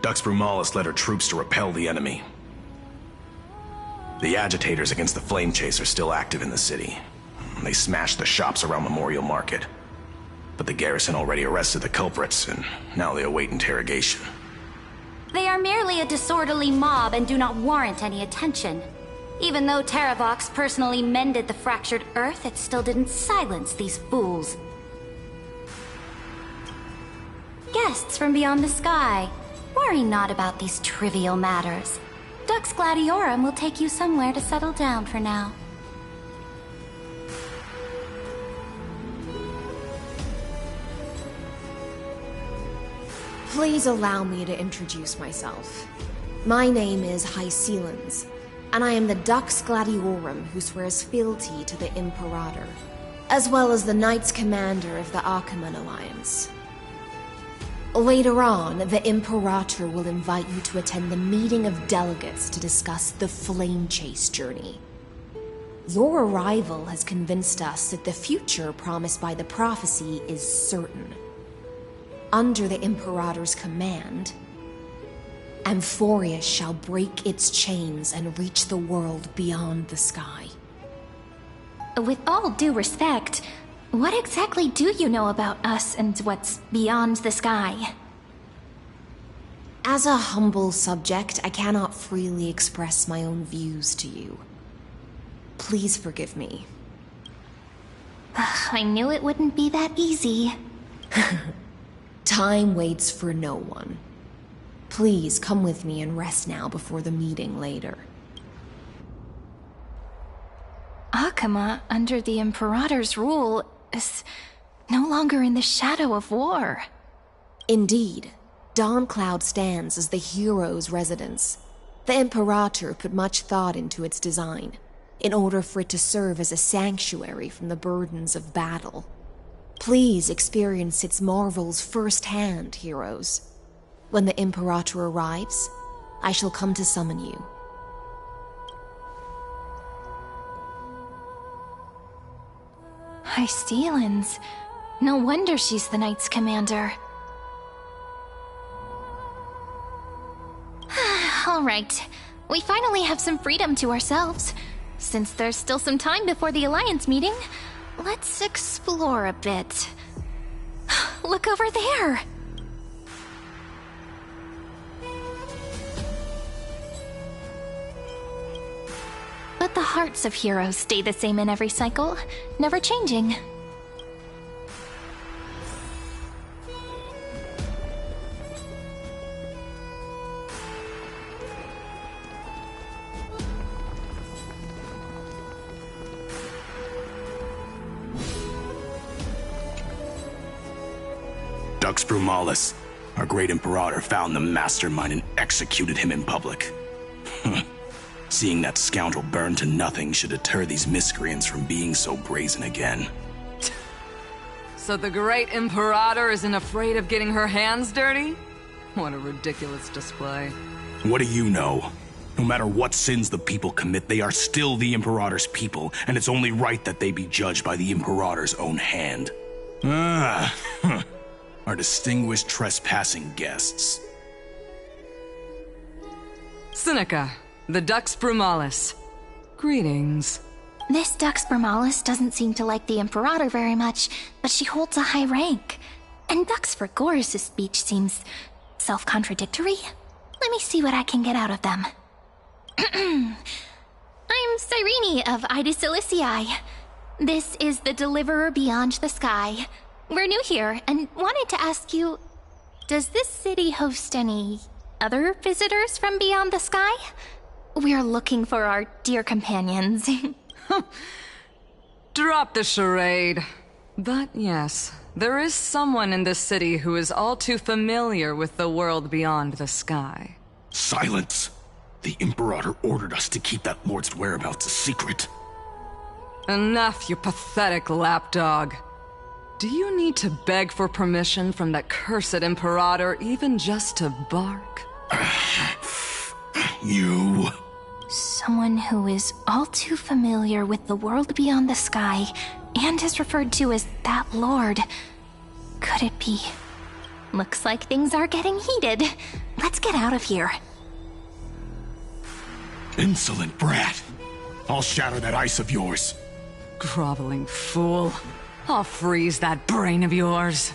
Dux Brumalis led her troops to repel the enemy. The agitators against the Flame Chase are still active in the city. They smashed the shops around Memorial Market. But the garrison already arrested the culprits, and now they await interrogation. They are merely a disorderly mob and do not warrant any attention. Even though Terravox personally mended the fractured Earth, it still didn't silence these fools. Guests from beyond the sky, worry not about these trivial matters. Dux Gladiorum will take you somewhere to settle down for now. Please allow me to introduce myself. My name is Hycelens, and I am the Dux Gladiorum who swears fealty to the Imperator, as well as the Knights Commander of the Achaemenid Alliance. Later on, the Imperator will invite you to attend the meeting of delegates to discuss the Flame Chase journey. Your arrival has convinced us that the future promised by the prophecy is certain. Under the Imperator's command, Amphoreus shall break its chains and reach the world beyond the sky. With all due respect, what exactly do you know about us and what's beyond the sky? As a humble subject, I cannot freely express my own views to you. Please forgive me. I knew it wouldn't be that easy. Time waits for no one. Please come with me and rest now before the meeting later. Akuma, under the Imperator's rule, is no longer in the shadow of war. Indeed, Dawncloud stands as the hero's residence. The Imperator put much thought into its design, in order for it to serve as a sanctuary from the burdens of battle. Please experience its marvels firsthand, heroes. When the Imperator arrives, I shall come to summon you. High No wonder she's the Knight's commander. Alright, we finally have some freedom to ourselves. Since there's still some time before the Alliance meeting, let's explore a bit. Look over there! But the hearts of heroes stay the same in every cycle, never changing. Dux Brumalis, our great Imperator, found the mastermind and executed him in public. Seeing that scoundrel burn to nothing should deter these miscreants from being so brazen again. So the great Imperator isn't afraid of getting her hands dirty? What a ridiculous display. What do you know? No matter what sins the people commit, they are still the Imperator's people, and it's only right that they be judged by the Imperator's own hand. Our distinguished trespassing guests. Seneca, the Dux Brumalis. Greetings. This Dux Brumalis doesn't seem to like the Imperator very much, but she holds a high rank. And Dux Vergoris' speech seems self-contradictory. Let me see what I can get out of them. I'm Cyrene of Ida Cilicii. This is the Deliverer Beyond the Sky. We're new here and wanted to ask you, does this city host any other visitors from beyond the sky? We're looking for our dear companions. Drop the charade. But yes, there is someone in this city who is all too familiar with the world beyond the sky. Silence! The Imperator ordered us to keep that lord's whereabouts a secret. Enough, you pathetic lapdog. Do you need to beg for permission from that cursed Imperator even just to bark? You... Someone who is all too familiar with the world beyond the sky and is referred to as that lord. Could it be? Looks like things are getting heated. Let's get out of here. Insolent brat. I'll shatter that ice of yours. Groveling fool. I'll freeze that brain of yours.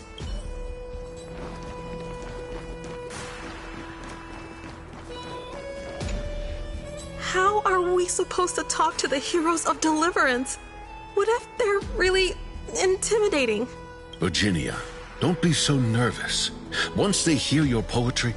How are we supposed to talk to the heroes of deliverance? What if they're really intimidating? Virginia, don't be so nervous. Once they hear your poetry...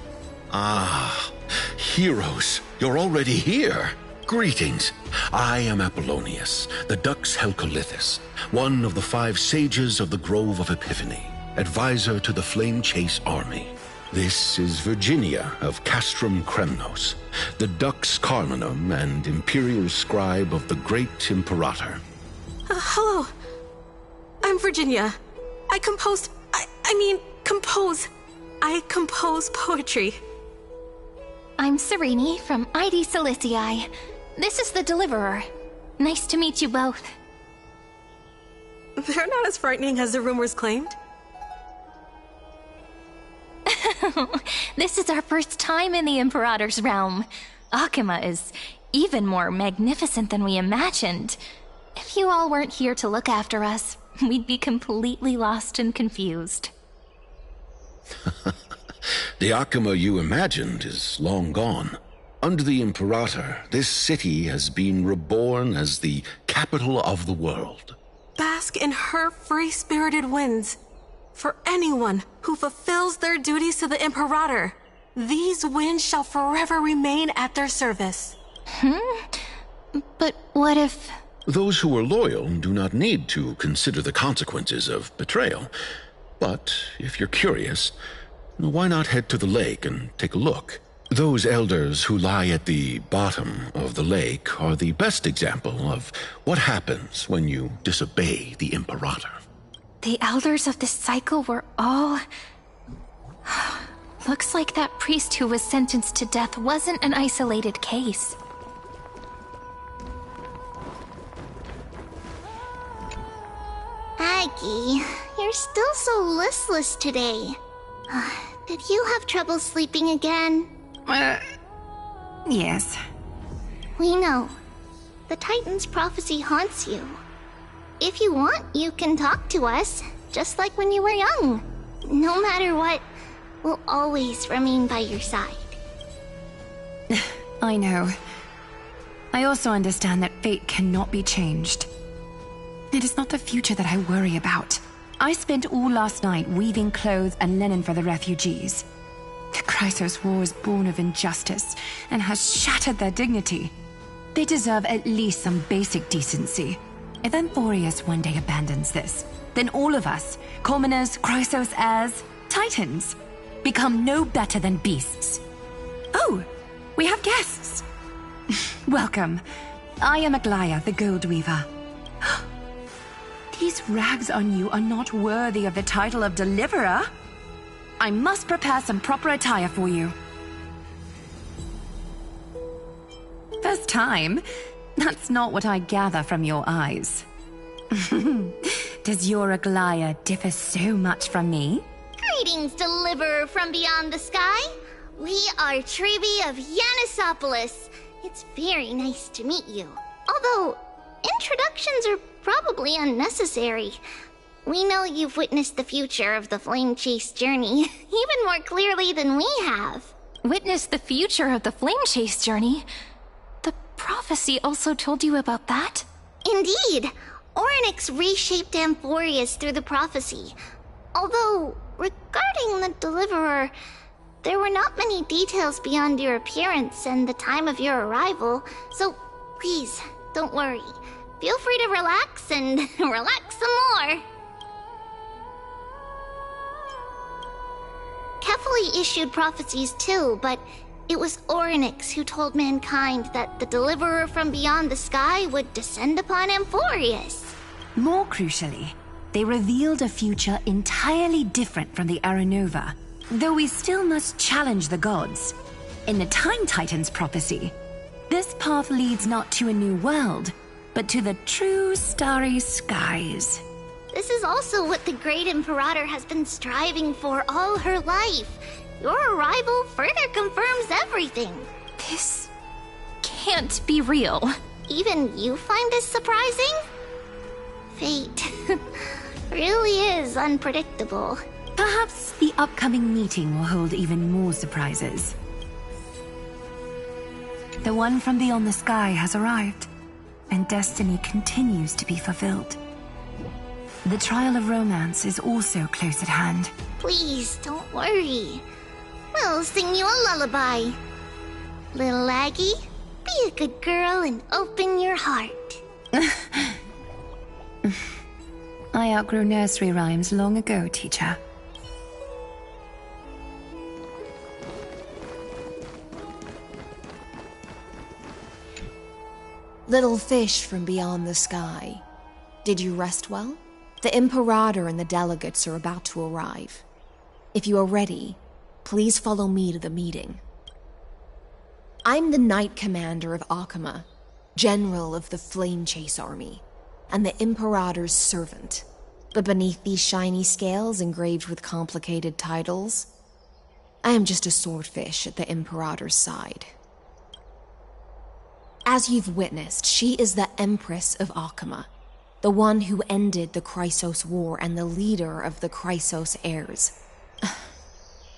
heroes, you're already here. Greetings. I am Apollonius, the Dux Helcolithus, one of the 5 sages of the Grove of Epiphany, advisor to the Flame Chase army. This is Virginia of Castrum Kremnos, the Dux Carminum and imperial scribe of the great Imperator. Hello. I'm Virginia. I compose poetry. I'm Cyrene from Ida Cilicii. This is the Deliverer. Nice to meet you both. They're not as frightening as the rumors claimed. This is our first time in the Imperator's realm. Akima is even more magnificent than we imagined. If you all weren't here to look after us, we'd be completely lost and confused. The Akima you imagined is long gone. Under the Imperator, this city has been reborn as the capital of the world. Bask in her free-spirited winds. For anyone who fulfills their duties to the Imperator, these winds shall forever remain at their service. But what if... Those who are loyal do not need to consider the consequences of betrayal. But if you're curious, why not head to the lake and take a look? Those elders who lie at the bottom of the lake are the best example of what happens when you disobey the Imperator. The elders of this cycle were all... Looks like that priest who was sentenced to death wasn't an isolated case. Aggie, you're still so listless today. Did you have trouble sleeping again? Yes. We know. The Titan's prophecy haunts you. If you want, you can talk to us, just like when you were young. No matter what, we'll always remain by your side. I know. I also understand that fate cannot be changed. It is not the future that I worry about. I spent all last night weaving clothes and linen for the refugees. The Chrysos War was born of injustice and has shattered their dignity. They deserve at least some basic decency. If Amphoreus one day abandons this, then all of us, commoners, Chrysos heirs, Titans, become no better than beasts. Oh, we have guests. Welcome. I am Aglaya, the Gold Weaver. These rags on you are not worthy of the title of Deliverer. I must prepare some proper attire for you. First time? That's not what I gather from your eyes. Does your Aglaya differ so much from me? Greetings, Deliverer from beyond the sky. We are Trebi of Yanisopolis. It's very nice to meet you. Although, introductions are probably unnecessary. We know you've witnessed the future of the Flame Chase journey even more clearly than we have. Witnessed the future of the Flame Chase journey? The prophecy also told you about that? Indeed. Orynyx reshaped Amphoreus through the prophecy. Although, regarding the Deliverer, there were not many details beyond your appearance and the time of your arrival, so please, don't worry. Feel free to relax and relax some more. Kefali issued prophecies too, but it was Orynyx who told mankind that the Deliverer from beyond the sky would descend upon Amphoreus. More crucially, they revealed a future entirely different from the Aranova, though we still must challenge the gods. In the Time Titan's prophecy, this path leads not to a new world, but to the true starry skies. This is also what the Great Imperator has been striving for all her life. Your arrival further confirms everything. This can't be real. Even you find this surprising? Fate really is unpredictable. Perhaps the upcoming meeting will hold even more surprises. The one from beyond the sky has arrived, and destiny continues to be fulfilled. The trial of romance is also close at hand. Please, don't worry. We'll sing you a lullaby. Little Aggie, be a good girl and open your heart. I outgrew nursery rhymes long ago, teacher. Little fish from beyond the sky. Did you rest well? The Imperator and the delegates are about to arrive. If you are ready, please follow me to the meeting. I'm the Knight Commander of Akama, General of the Flame Chase Army, and the Imperator's servant. But beneath these shiny scales engraved with complicated titles, I am just a swordfish at the Imperator's side. As you've witnessed, she is the Empress of Akama, the one who ended the Chrysos War and the leader of the Chrysos heirs.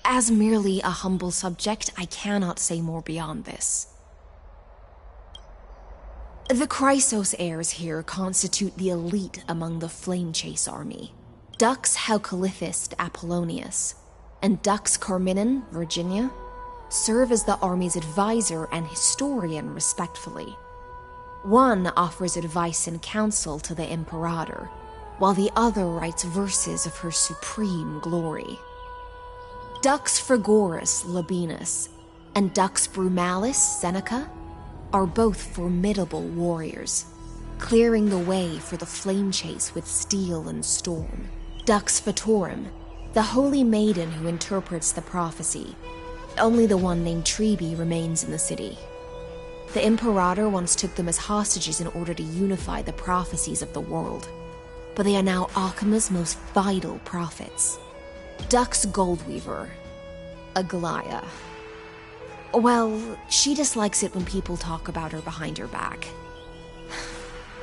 As merely a humble subject, I cannot say more beyond this. The Chrysos heirs here constitute the elite among the Flame Chase army. Dux Helcolithist Apollonius and Dux Carminin, Virginia, serve as the army's advisor and historian respectively. One offers advice and counsel to the Imperator, while the other writes verses of her supreme glory. Dux Frigorus Labienus and Dux Brumalis Seneca are both formidable warriors, clearing the way for the flame chase with steel and storm. Dux Fatorum, the holy maiden who interprets the prophecy. Only the one named Trebi remains in the city. The Imperator once took them as hostages in order to unify the prophecies of the world. but they are now Akima's most vital prophets. Duck's Goldweaver, Aglaya. Well, she dislikes it when people talk about her behind her back.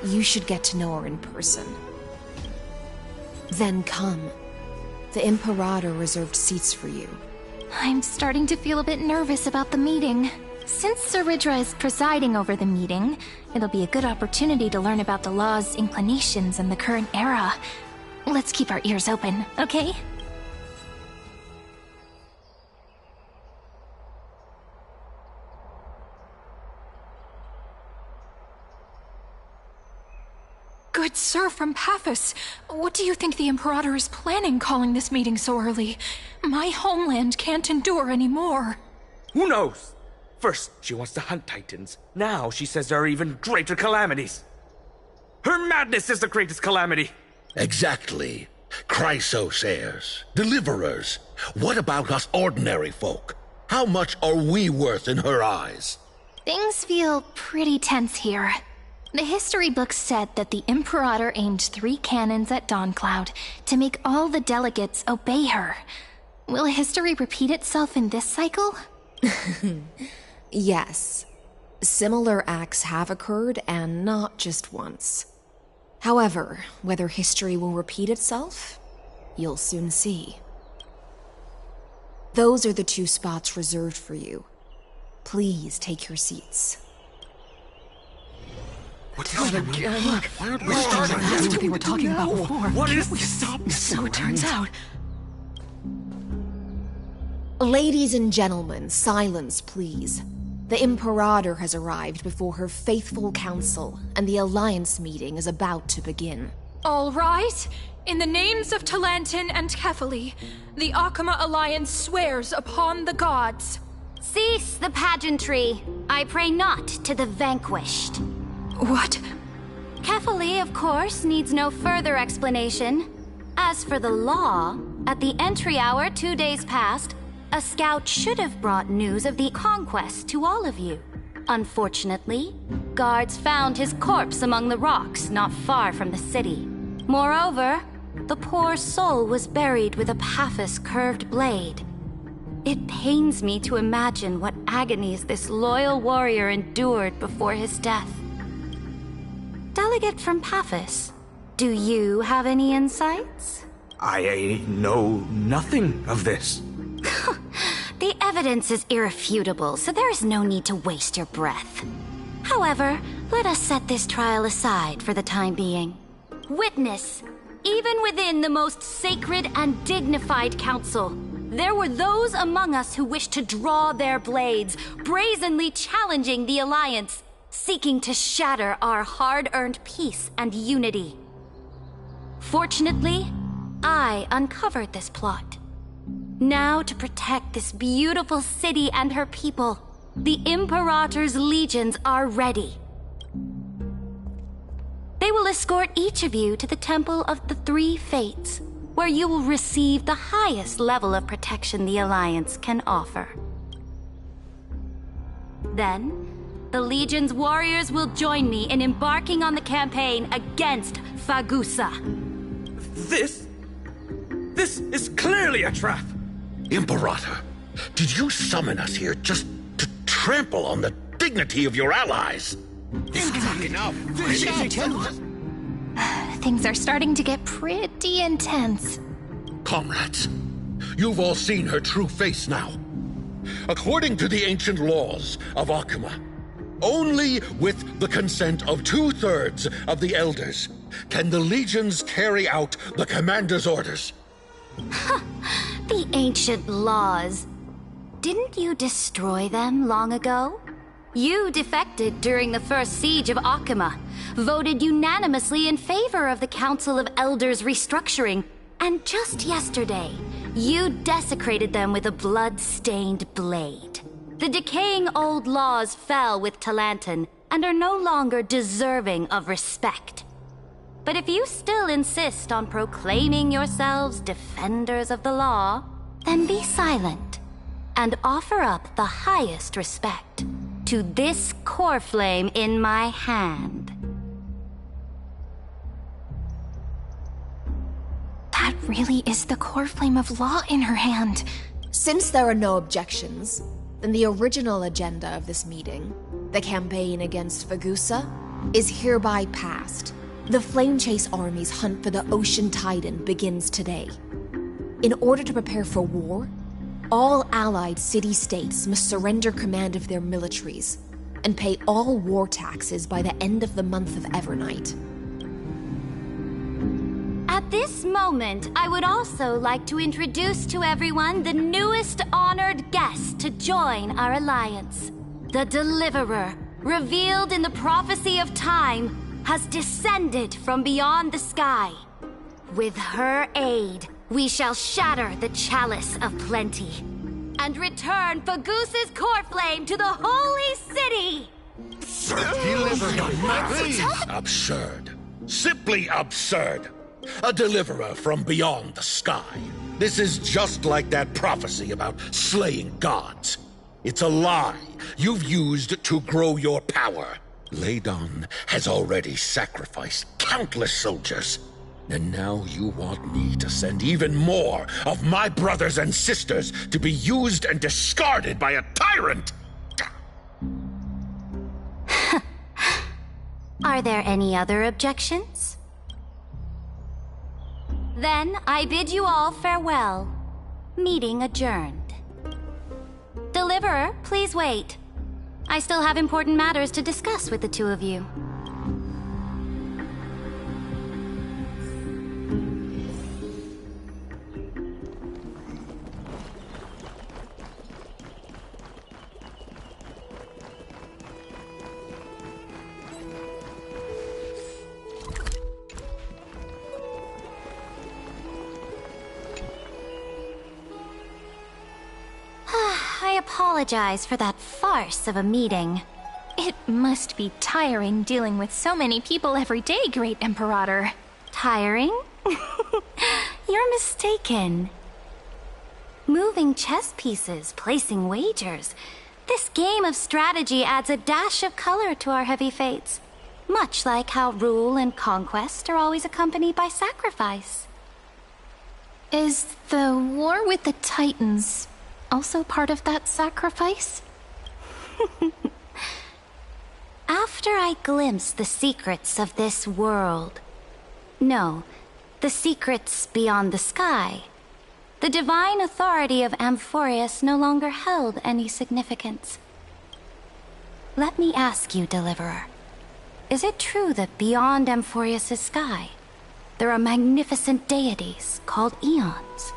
You should get to know her in person. Then come. The Imperator reserved seats for you. I'm starting to feel a bit nervous about the meeting. Since Saridra is presiding over the meeting, it'll be a good opportunity to learn about the law's inclinations in the current era. Let's keep our ears open, okay? Good sir from Paphos, what do you think the Imperator is planning calling this meeting so early? My homeland can't endure anymore. Who knows? First, she wants to hunt Titans. Now she says there are even greater calamities. Her madness is the greatest calamity. Exactly. Chrysos heirs, deliverers. What about us ordinary folk? How much are we worth in her eyes? Things feel pretty tense here. The history books said that the Imperator aimed 3 cannons at Dawncloud to make all the delegates obey her. Will history repeat itself in this cycle? Yes. Similar acts have occurred, and not just once. However, whether history will repeat itself, you'll soon see. Those are the 2 spots reserved for you. Please take your seats. What is that? Look, that's what they were talking about before. What is we stop? So it turns out. Ladies and gentlemen, silence, please. The Imperator has arrived before her faithful council, and the Alliance meeting is about to begin. All right. In the names of Talantin and Kefali, the Akama Alliance swears upon the gods. Cease the pageantry. I pray not to the vanquished. What? Kefali, of course, needs no further explanation. As for the law, at the entry hour 2 days past, a scout should have brought news of the conquest to all of you. Unfortunately, guards found his corpse among the rocks not far from the city. Moreover, the poor soul was buried with a Paphos curved blade. It pains me to imagine what agonies this loyal warrior endured before his death. Delegate from Paphos, do you have any insights? I know nothing of this. The evidence is irrefutable, so there is no need to waste your breath. However, let us set this trial aside for the time being. Witness, even within the most sacred and dignified council, there were those among us who wished to draw their blades, brazenly challenging the Alliance, seeking to shatter our hard-earned peace and unity. Fortunately, I uncovered this plot. Now, to protect this beautiful city and her people, the Imperator's legions are ready. They will escort each of you to the Temple of the Three Fates, where you will receive the highest level of protection the Alliance can offer. Then, the Legion's warriors will join me in embarking on the campaign against Fagusa. This is clearly a trap! Imperator, did you summon us here just to trample on the dignity of your allies? Enough! Things are starting to get pretty intense. Comrades, you've all seen her true face now. According to the ancient laws of Akama, only with the consent of 2/3 of the elders can the legions carry out the commander's orders. The ancient laws. Didn't you destroy them long ago? You defected during the first siege of Akama, voted unanimously in favor of the Council of Elders restructuring, and just yesterday, you desecrated them with a blood-stained blade. The decaying old laws fell with Talantin and are no longer deserving of respect. But if you still insist on proclaiming yourselves defenders of the law, then be silent and offer up the highest respect to this core flame in my hand. really is the core flame of law in her hand. Since there are no objections, then the original agenda of this meeting, the campaign against Fagusa, is hereby passed. The Flame Chase Army's hunt for the Ocean Titan begins today. In order to prepare for war, all allied city-states must surrender command of their militaries and pay all war taxes by the end of the month of Evernight. At this moment, I would also like to introduce to everyone the newest honored guest to join our alliance. The Deliverer, revealed in the prophecy of time, has descended from beyond the sky. With her aid, we shall shatter the chalice of plenty and return Fagusa's core flame to the holy city! Absurd. Simply absurd. A deliverer from beyond the sky. This is just like that prophecy about slaying gods. It's a lie you've used to grow your power. Ladon has already sacrificed countless soldiers. And now you want me to send even more of my brothers and sisters to be used and discarded by a tyrant? Are there any other objections? Then I bid you all farewell. Meeting adjourned. Deliverer, please wait. I still have important matters to discuss with the two of you. I apologize for that farce of a meeting. It must be tiring dealing with so many people every day, Great Imperator. Tiring? You're mistaken. Moving chess pieces, placing wagers. This game of strategy adds a dash of color to our heavy fates. Much like how rule and conquest are always accompanied by sacrifice. Is the war with the Titans also part of that sacrifice? After I glimpse the secrets of this world, no, the secrets beyond the sky, the divine authority of Amphoreus no longer held any significance. Let me ask you, Deliverer, is it true that beyond Amphoreus' sky, there are magnificent deities called Eons?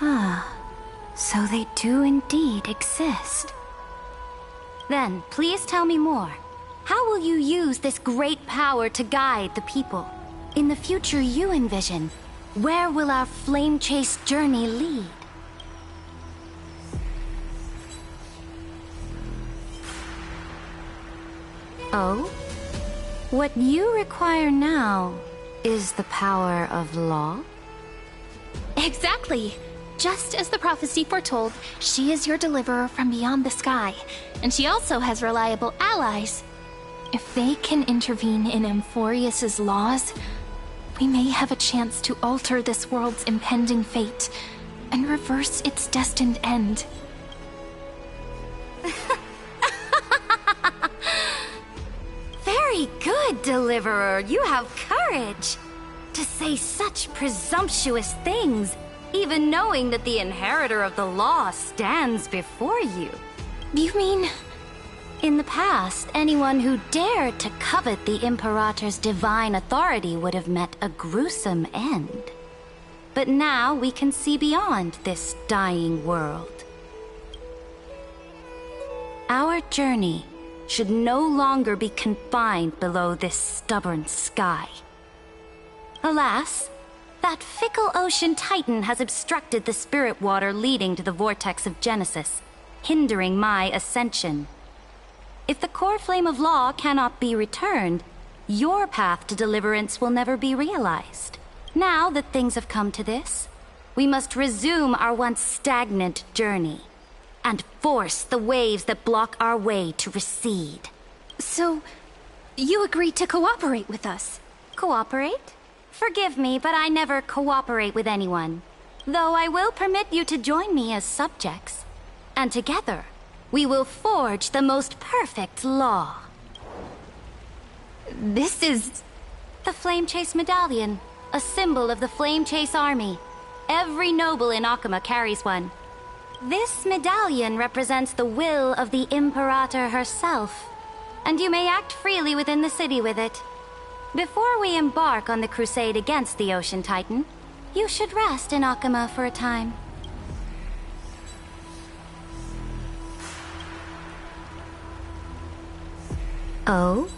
Ah, so they do indeed exist. Then, please tell me more. How will you use this great power to guide the people? In the future you envision, where will our flame chase journey lead? Oh? What you require now is the power of law? Exactly! Just as the prophecy foretold, she is your deliverer from beyond the sky, and she also has reliable allies. If they can intervene in Amphoreus' laws, we may have a chance to alter this world's impending fate and reverse its destined end. Very good, Deliverer. You have courage. To say such presumptuous things, even knowing that the inheritor of the law stands before you. You mean... In the past, anyone who dared to covet the Imperator's divine authority would have met a gruesome end. But now we can see beyond this dying world. Our journey should no longer be confined below this stubborn sky. Alas, that fickle ocean titan has obstructed the spirit water leading to the vortex of Genesis, hindering my ascension. If the core flame of law cannot be returned, your path to deliverance will never be realized. Now that things have come to this, we must resume our once stagnant journey and force the waves that block our way to recede. So, you agreed to cooperate with us? Cooperate? Forgive me, but I never cooperate with anyone. Though I will permit you to join me as subjects. And together, we will forge the most perfect law. This is... The Flame Chase Medallion, a symbol of the Flame Chase Army. Every noble in Akama carries one. This medallion represents the will of the Imperator herself, and you may act freely within the city with it. Before we embark on the crusade against the Ocean Titan, you should rest in Akama for a time. Oh?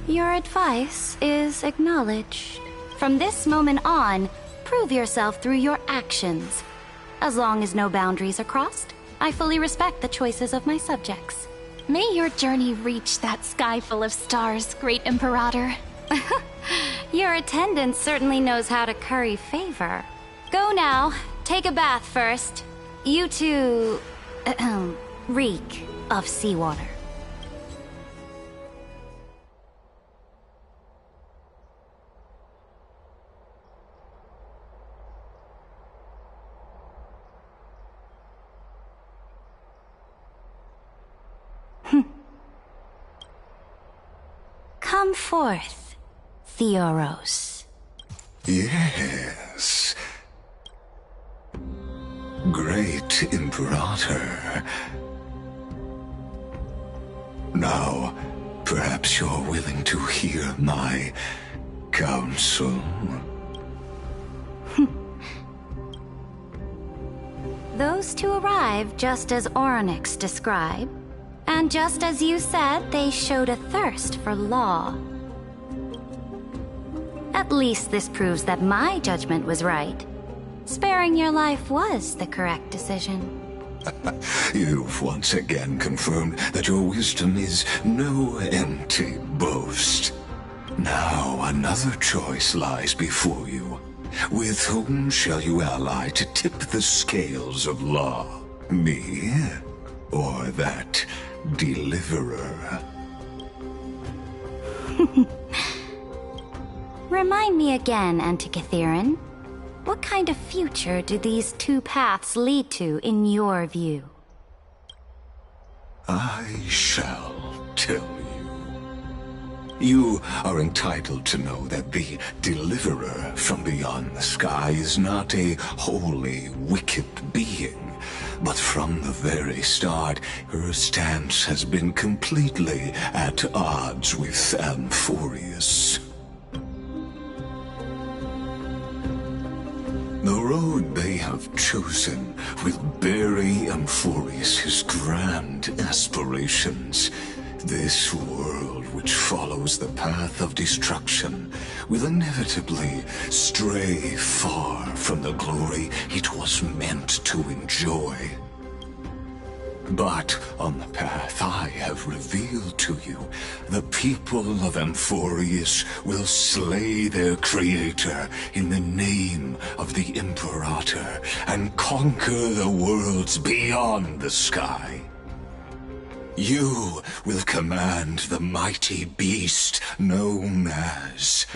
Your advice is acknowledged. From this moment on, prove yourself through your actions. As long as no boundaries are crossed, I fully respect the choices of my subjects. May your journey reach that sky full of stars, Great Imperator. Your attendant certainly knows how to curry favor. Go now. Take a bath first. You two... reek of seawater. Come forth, Theoros. Yes. Great Imperator. Now, perhaps you're willing to hear my counsel. Those two arrived just as Oryx described. And just as you said, they showed a thirst for law. At least this proves that my judgment was right. Sparing your life was the correct decision. You've once again confirmed that your wisdom is no empty boast. Now another choice lies before you. With whom shall you ally to tip the scales of law? Me? Or that deliverer? Remind me again, Antikytheron. What kind of future do these two paths lead to in your view? I shall tell you. You are entitled to know that the deliverer from beyond the sky is not a wholly wicked being. But from the very start, her stance has been completely at odds with Amphoreus. The road they have chosen will bury Amphoreus' grand aspirations. This world, which follows the path of destruction, will inevitably stray far from the glory it was meant to enjoy. But on the path I have revealed to you, the people of Amphoreus will slay their creator in the name of the Imperator and conquer the worlds beyond the sky. You will command the mighty beast known as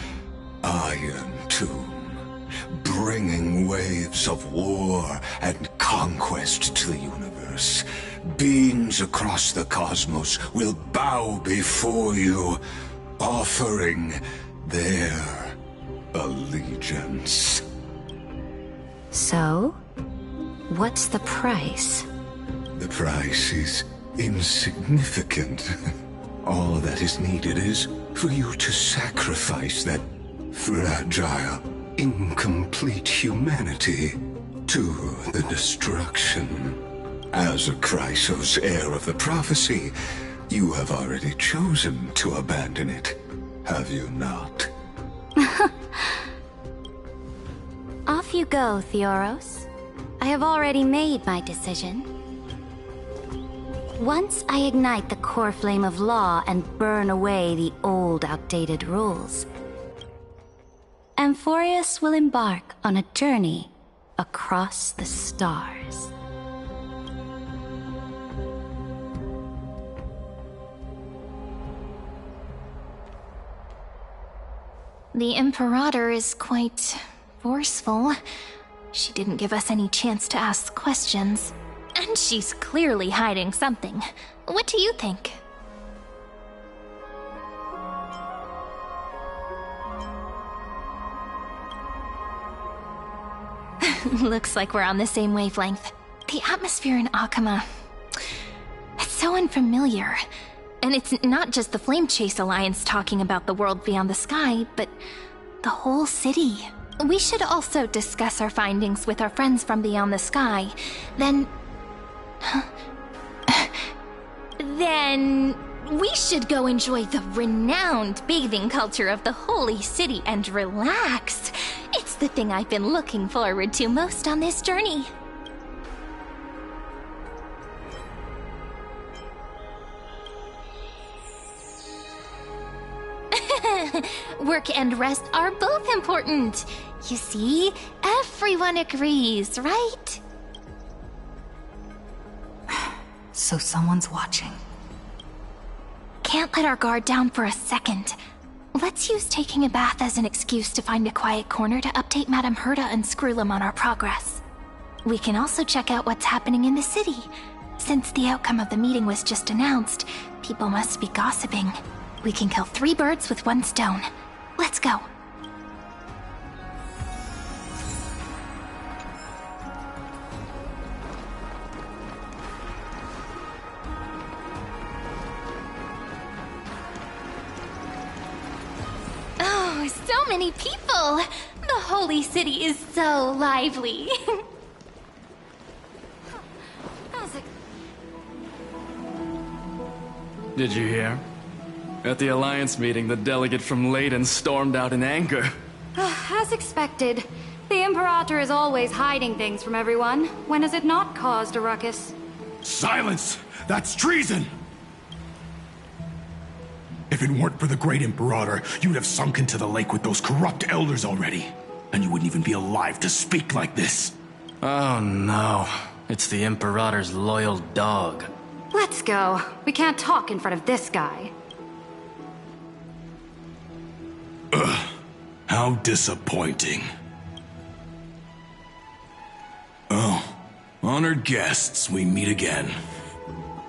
Iron Tomb, bringing waves of war and conquest to the universe. Beings across the cosmos will bow before you, offering their allegiance. So, what's the price? The price is insignificant. All that is needed is for you to sacrifice that fragile, incomplete humanity to the destruction. As a Chrysos, heir of the prophecy, you have already chosen to abandon it, have you not? Off you go, Theoros. I have already made my decision. Once I ignite the core flame of law and burn away the old, outdated rules, Amphoreus will embark on a journey across the stars. The Imperator is quite forceful. She didn't give us any chance to ask questions. And she's clearly hiding something. What do you think? Looks like we're on the same wavelength. The atmosphere in Akama... it's so unfamiliar. And it's not just the Flame Chase Alliance talking about the world beyond the sky, but the whole city. We should also discuss our findings with our friends from beyond the sky. Then we should go enjoy the renowned bathing culture of the holy city and relax. It's the thing I've been looking forward to most on this journey. Work and rest are both important. You see, everyone agrees, right? So someone's watching. Can't let our guard down for a second. Let's use taking a bath as an excuse to find a quiet corner to update Madame Herta and Screwlum on our progress. We can also check out what's happening in the city. Since the outcome of the meeting was just announced, people must be gossiping. We can kill 3 birds with 1 stone. Let's go. Oh, so many people! The holy city is so lively. Did you hear? At the Alliance meeting, the delegate from Leyden stormed out in anger. As expected. The Imperator is always hiding things from everyone. When has it not caused a ruckus? Silence! That's treason! If it weren't for the great Imperator, you'd have sunk into the lake with those corrupt elders already. And you wouldn't even be alive to speak like this. Oh no. It's the Imperator's loyal dog. Let's go. We can't talk in front of this guy. Ugh. How disappointing. Oh, honored guests, we meet again.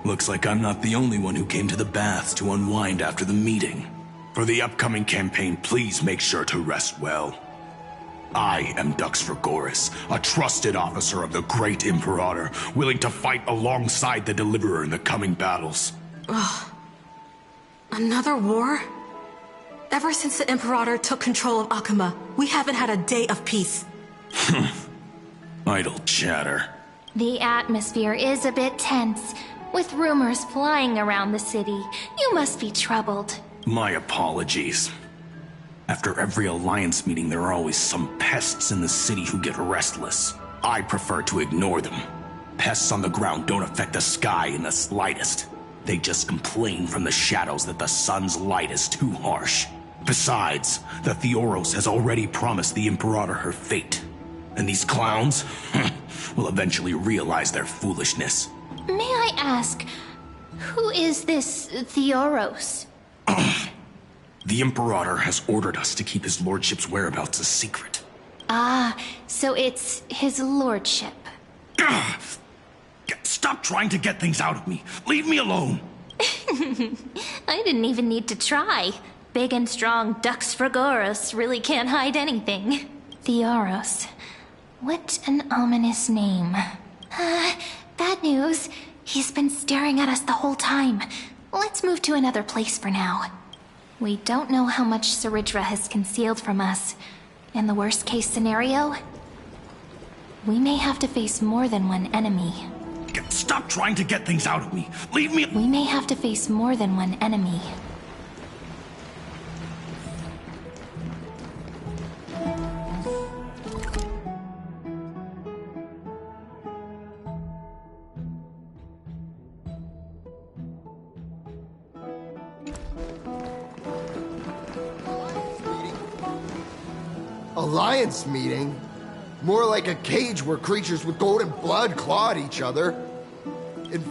Looks like I'm not the only one who came to the baths to unwind after the meeting. For the upcoming campaign, please make sure to rest well. I am Dux Fregoris, a trusted officer of the Great Imperator, willing to fight alongside the Deliverer in the coming battles. Ugh. Another war? Ever since the Imperator took control of Akama, we haven't had a day of peace. Idle chatter. The atmosphere is a bit tense, with rumors flying around the city. You must be troubled. My apologies. After every Alliance meeting, there are always some pests in the city who get restless. I prefer to ignore them. Pests on the ground don't affect the sky in the slightest. They just complain from the shadows that the sun's light is too harsh. Besides, the Theoros has already promised the Imperator her fate. And these clowns will eventually realize their foolishness. May I ask, who is this Theoros? The Imperator has ordered us to keep his lordship's whereabouts a secret. Ah, so it's his lordship. Stop trying to get things out of me. Leave me alone. I didn't even need to try. Big and strong Dux Fregoris really can't hide anything. Theoros. What an ominous name. Bad news. He's been staring at us the whole time. Let's move to another place for now. We don't know how much Saridra has concealed from us. In the worst case scenario, we may have to face more than one enemy. Stop trying to get things out of me. Leave me. We may have to face more than one enemy. Alliance meeting? More like a cage where creatures with golden blood claw at each other. And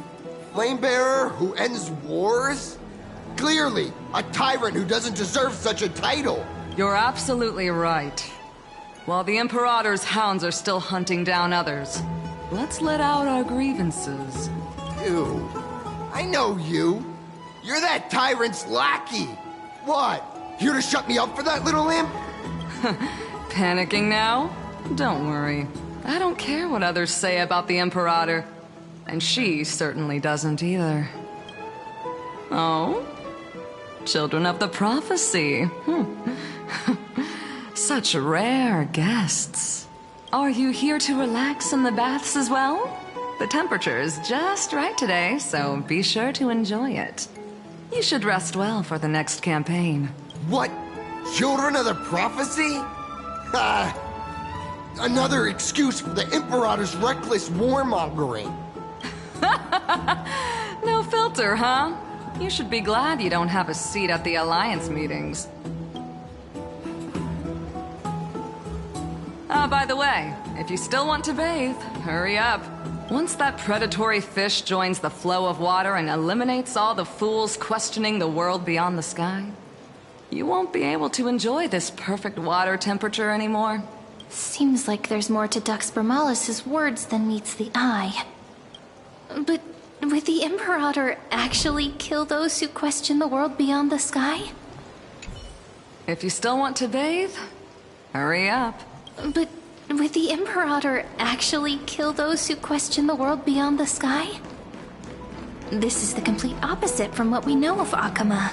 Flamebearer who ends wars? Clearly, a tyrant who doesn't deserve such a title. You're absolutely right. While the Imperator's hounds are still hunting down others, let's let out our grievances. You. I know you. You're that tyrant's lackey. What? Here to shut me up for that little imp? Panicking now? Don't worry. I don't care what others say about the Imperator. And she certainly doesn't either. Oh? Children of the Prophecy. Such rare guests. Are you here to relax in the baths as well? The temperature is just right today, so be sure to enjoy it. You should rest well for the next campaign. What? Children of the Prophecy? Another excuse for the Imperator's reckless warmongering. No filter, huh? You should be glad you don't have a seat at the Alliance meetings. By the way, if you still want to bathe, hurry up. Once that predatory fish joins the flow of water and eliminates all the fools questioning the world beyond the sky, you won't be able to enjoy this perfect water temperature anymore. Seems like there's more to Dux Bermalis' words than meets the eye. But would the Imperator actually kill those who question the world beyond the sky? If you still want to bathe, hurry up. But would the Imperator actually kill those who question the world beyond the sky? This is the complete opposite from what we know of Akama.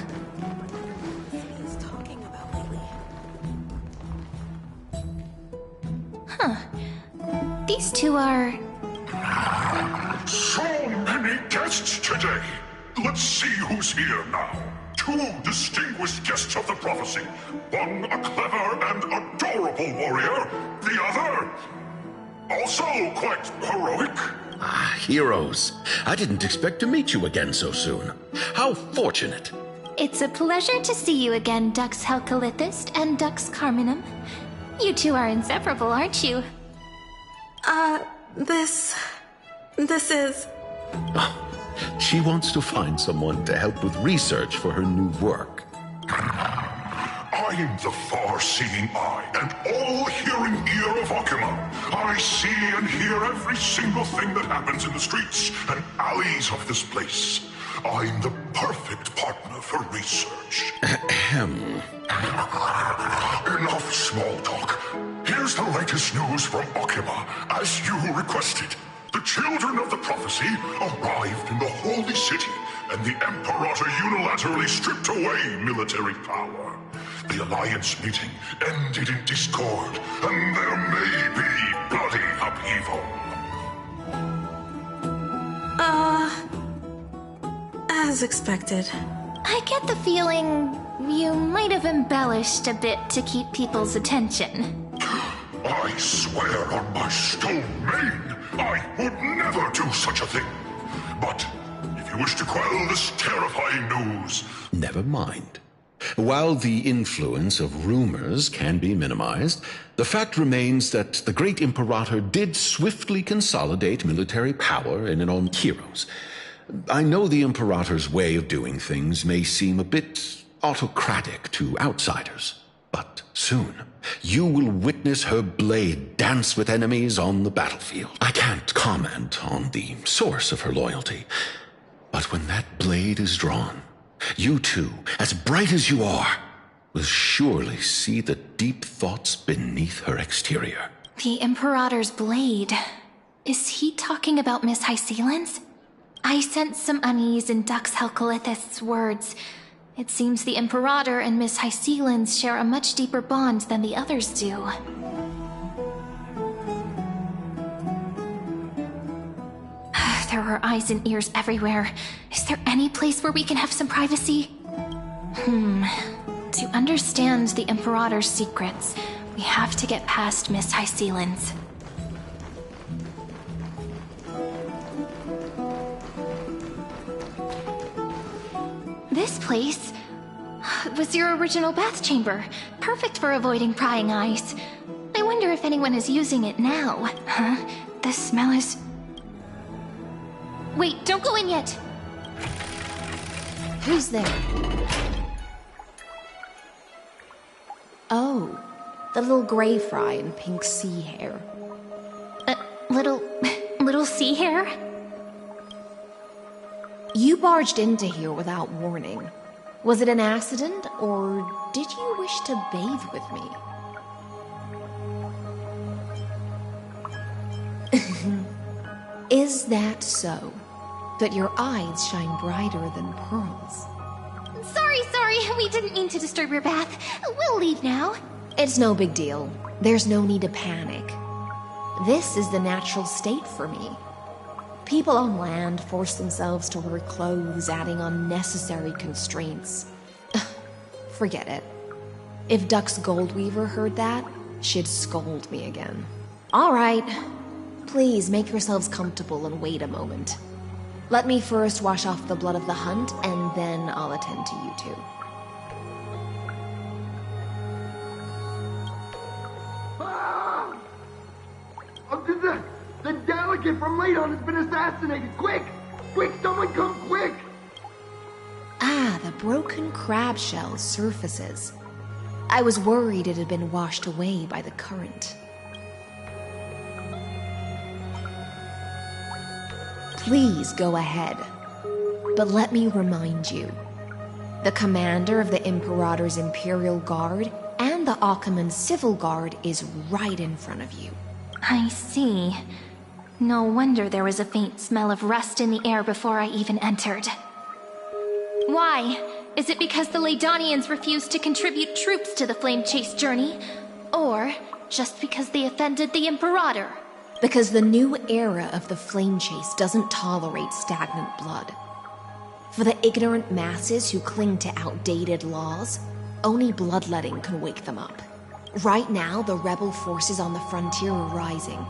Huh. These two are... So many guests today. Let's see who's here now. Two distinguished guests of the prophecy. One a clever and adorable warrior. The other, also quite heroic. Heroes. I didn't expect to meet you again so soon. How fortunate. It's a pleasure to see you again, Dux Helcolithist and Dux Carminum. You two are inseparable, aren't you? This is... Oh, she wants to find someone to help with research for her new work. I'm the far-seeing eye and all-hearing ear of Akama. I see and hear every single thing that happens in the streets and alleys of this place. I'm the perfect partner for research. Enough small talk. Here's the latest news from Akama, as you requested. The children of the prophecy arrived in the holy city, and the Imperator unilaterally stripped away military power. The Alliance meeting ended in discord, and there may be bloody upheaval. As expected. I get the feeling you might have embellished a bit to keep people's attention. I swear on my stone mane, I would never do such a thing. But if you wish to quell this terrifying news... Never mind. While the influence of rumors can be minimized, the fact remains that the great Imperator did swiftly consolidate military power in and on heroes. I know the Imperator's way of doing things may seem a bit autocratic to outsiders, but soon you will witness her blade dance with enemies on the battlefield. I can't comment on the source of her loyalty, but when that blade is drawn, you two, as bright as you are, will surely see the deep thoughts beneath her exterior. The Imperator's blade. Is he talking about Miss Hysealan's? I sense some unease in Dux Helcolithist's words. It seems the Imperator and Miss Hysealan's share a much deeper bond than the others do. There are eyes and ears everywhere. Is there any place where we can have some privacy? To understand the Imperator's secrets, we have to get past Miss Hysealan's. This place was your original bath chamber. Perfect for avoiding prying eyes. I wonder if anyone is using it now. Huh? The smell is... Wait, don't go in yet! Who's there? Oh, the little gray fry in pink sea hair. Little sea hair? You barged into here without warning. Was it an accident, or did you wish to bathe with me? Is that so? That your eyes shine brighter than pearls? Sorry, we didn't mean to disturb your bath. We'll leave now. It's no big deal. There's no need to panic. This is the natural state for me. People on land force themselves to wear clothes, adding unnecessary constraints. Forget it. If Duck's Goldweaver heard that, she'd scold me again. All right. Please make yourselves comfortable and wait a moment. Let me first wash off the blood of the hunt, and then I'll attend to you two. The delegate from Ladon has been assassinated! Quick! Quick, someone come quick! Ah, the broken crab shell surfaces. I was worried it had been washed away by the current. Please go ahead. But let me remind you. The commander of the Imperator's Imperial Guard and the Achaemen's Civil Guard is right in front of you. I see. No wonder there was a faint smell of rust in the air before I even entered. Why? Is it because the Ladonians refused to contribute troops to the Flame Chase journey? Or just because they offended the Imperator? Because the new era of the Flame Chase doesn't tolerate stagnant blood. For the ignorant masses who cling to outdated laws, only bloodletting can wake them up. Right now, the rebel forces on the frontier are rising,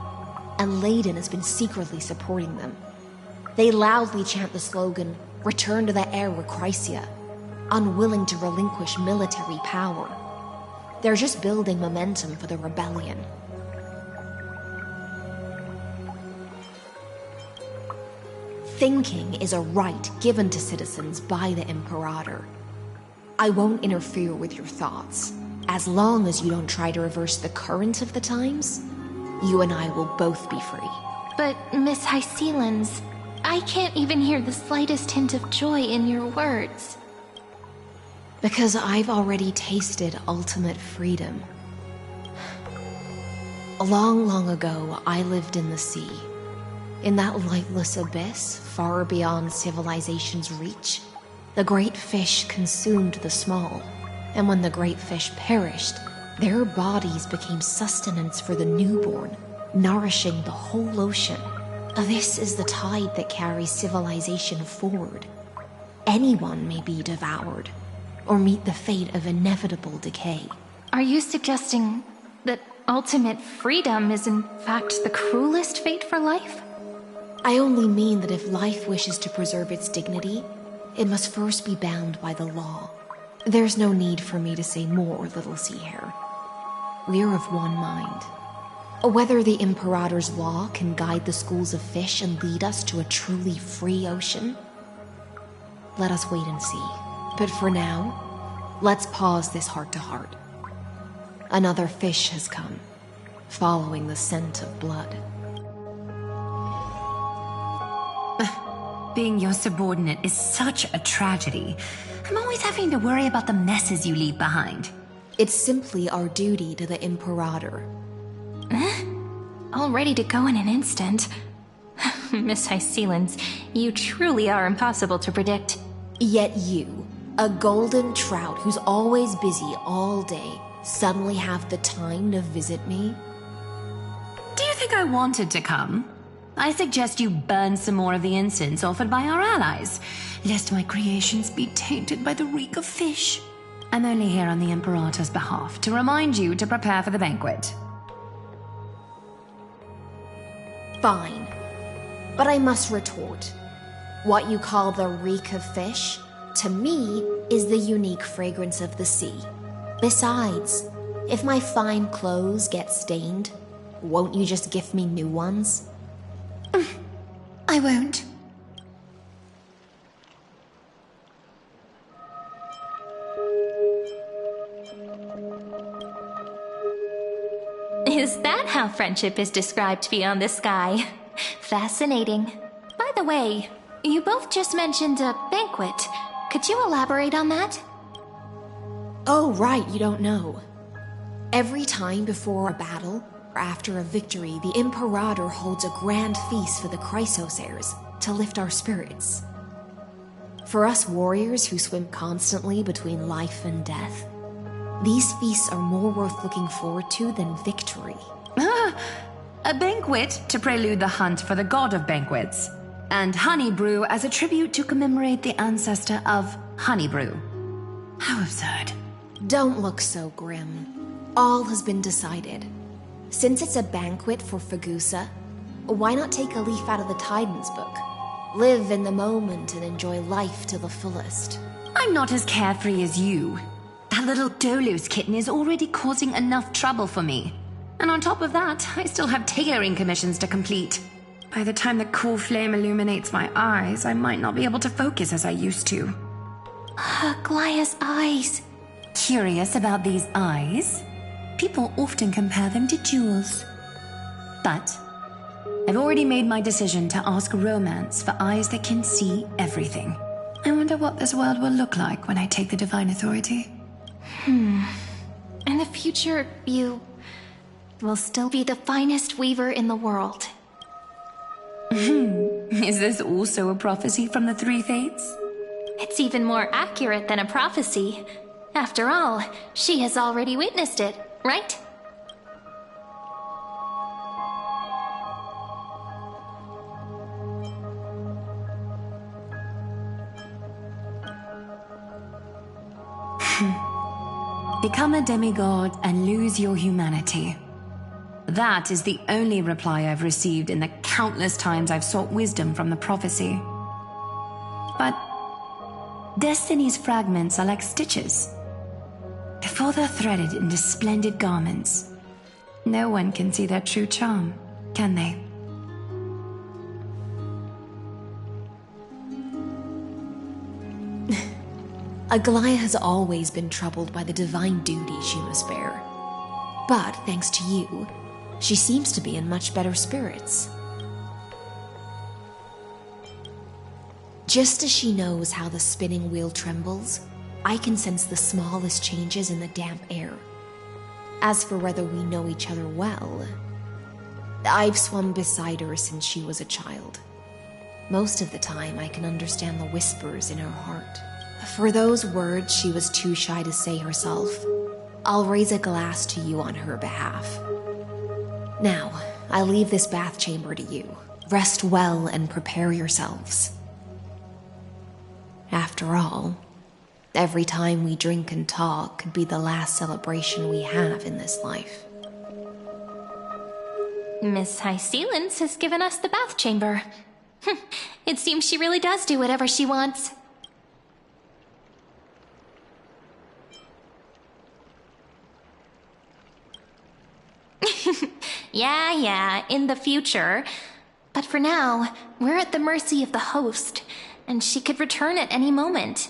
and Ladon has been secretly supporting them. They loudly chant the slogan, "Return to the Era Chrysia," unwilling to relinquish military power. They're just building momentum for the rebellion. Thinking is a right given to citizens by the Imperator. I won't interfere with your thoughts. As long as you don't try to reverse the current of the times, you and I will both be free. But, Miss Hycelens, I can't even hear the slightest hint of joy in your words. Because I've already tasted ultimate freedom. Long, long ago, I lived in the sea. In that lightless abyss, far beyond civilization's reach, the great fish consumed the small. And when the great fish perished, their bodies became sustenance for the newborn, nourishing the whole ocean. This is the tide that carries civilization forward. Anyone may be devoured, or meet the fate of inevitable decay. Are you suggesting that ultimate freedom is in fact the cruelest fate for life? I only mean that if life wishes to preserve its dignity, it must first be bound by the law. There's no need for me to say more, little sea hare. We're of one mind. Whether the Imperator's law can guide the schools of fish and lead us to a truly free ocean, let us wait and see. But for now, let's pause this heart-to-heart. Another fish has come, following the scent of blood. Being your subordinate is such a tragedy. I'm always having to worry about the messes you leave behind. It's simply our duty to the Imperator. All ready to go in an instant. Miss Hycelens, you truly are impossible to predict. Yet you, a golden trout who's always busy all day, suddenly have the time to visit me? Do you think I wanted to come? I suggest you burn some more of the incense offered by our allies, lest my creations be tainted by the reek of fish. I'm only here on the Imperator's behalf to remind you to prepare for the banquet. Fine. But I must retort. What you call the reek of fish, to me, is the unique fragrance of the sea. Besides, if my fine clothes get stained, won't you just gift me new ones? I won't. Is that how friendship is described beyond the sky? Fascinating. By the way, you both just mentioned a banquet. Could you elaborate on that? Oh, right, you don't know. Every time before a battle, or after a victory, the Imperator holds a grand feast for the Chrysos heirs to lift our spirits. For us warriors who swim constantly between life and death, these feasts are more worth looking forward to than victory. A banquet to prelude the hunt for the god of banquets, and honey brew as a tribute to commemorate the ancestor of honey brew. How absurd. Don't look so grim. All has been decided. Since it's a banquet for Fagusa, why not take a leaf out of the Tidens book? Live in the moment and enjoy life to the fullest. I'm not as carefree as you. That little Dolos kitten is already causing enough trouble for me. And on top of that, I still have tailoring commissions to complete. By the time the cool flame illuminates my eyes, I might not be able to focus as I used to. Glaya's eyes. Curious about these eyes? People often compare them to jewels. But I've already made my decision to ask Romance for eyes that can see everything. I wonder what this world will look like when I take the Divine Authority. In the future, you will still be the finest weaver in the world. Is this also a prophecy from the Three Fates? It's even more accurate than a prophecy. After all, she has already witnessed it, right? Become a demigod and lose your humanity. That is the only reply I've received in the countless times I've sought wisdom from the prophecy. But Destiny's fragments are like stitches. Before they're threaded into splendid garments, no one can see their true charm, can they? Aglaya has always been troubled by the divine duty she must bear. But thanks to you, she seems to be in much better spirits. Just as she knows how the spinning wheel trembles, I can sense the smallest changes in the damp air. As for whether we know each other well, I've swum beside her since she was a child. Most of the time, I can understand the whispers in her heart. For those words she was too shy to say herself, I'll raise a glass to you on her behalf. Now, I leave this bath chamber to you. Rest well and prepare yourselves. After all, every time we drink and talk could be the last celebration we have in this life. Miss Hysealens has given us the bath chamber. It seems she really does do whatever she wants. Yeah, in the future. But for now, we're at the mercy of the host, and she could return at any moment.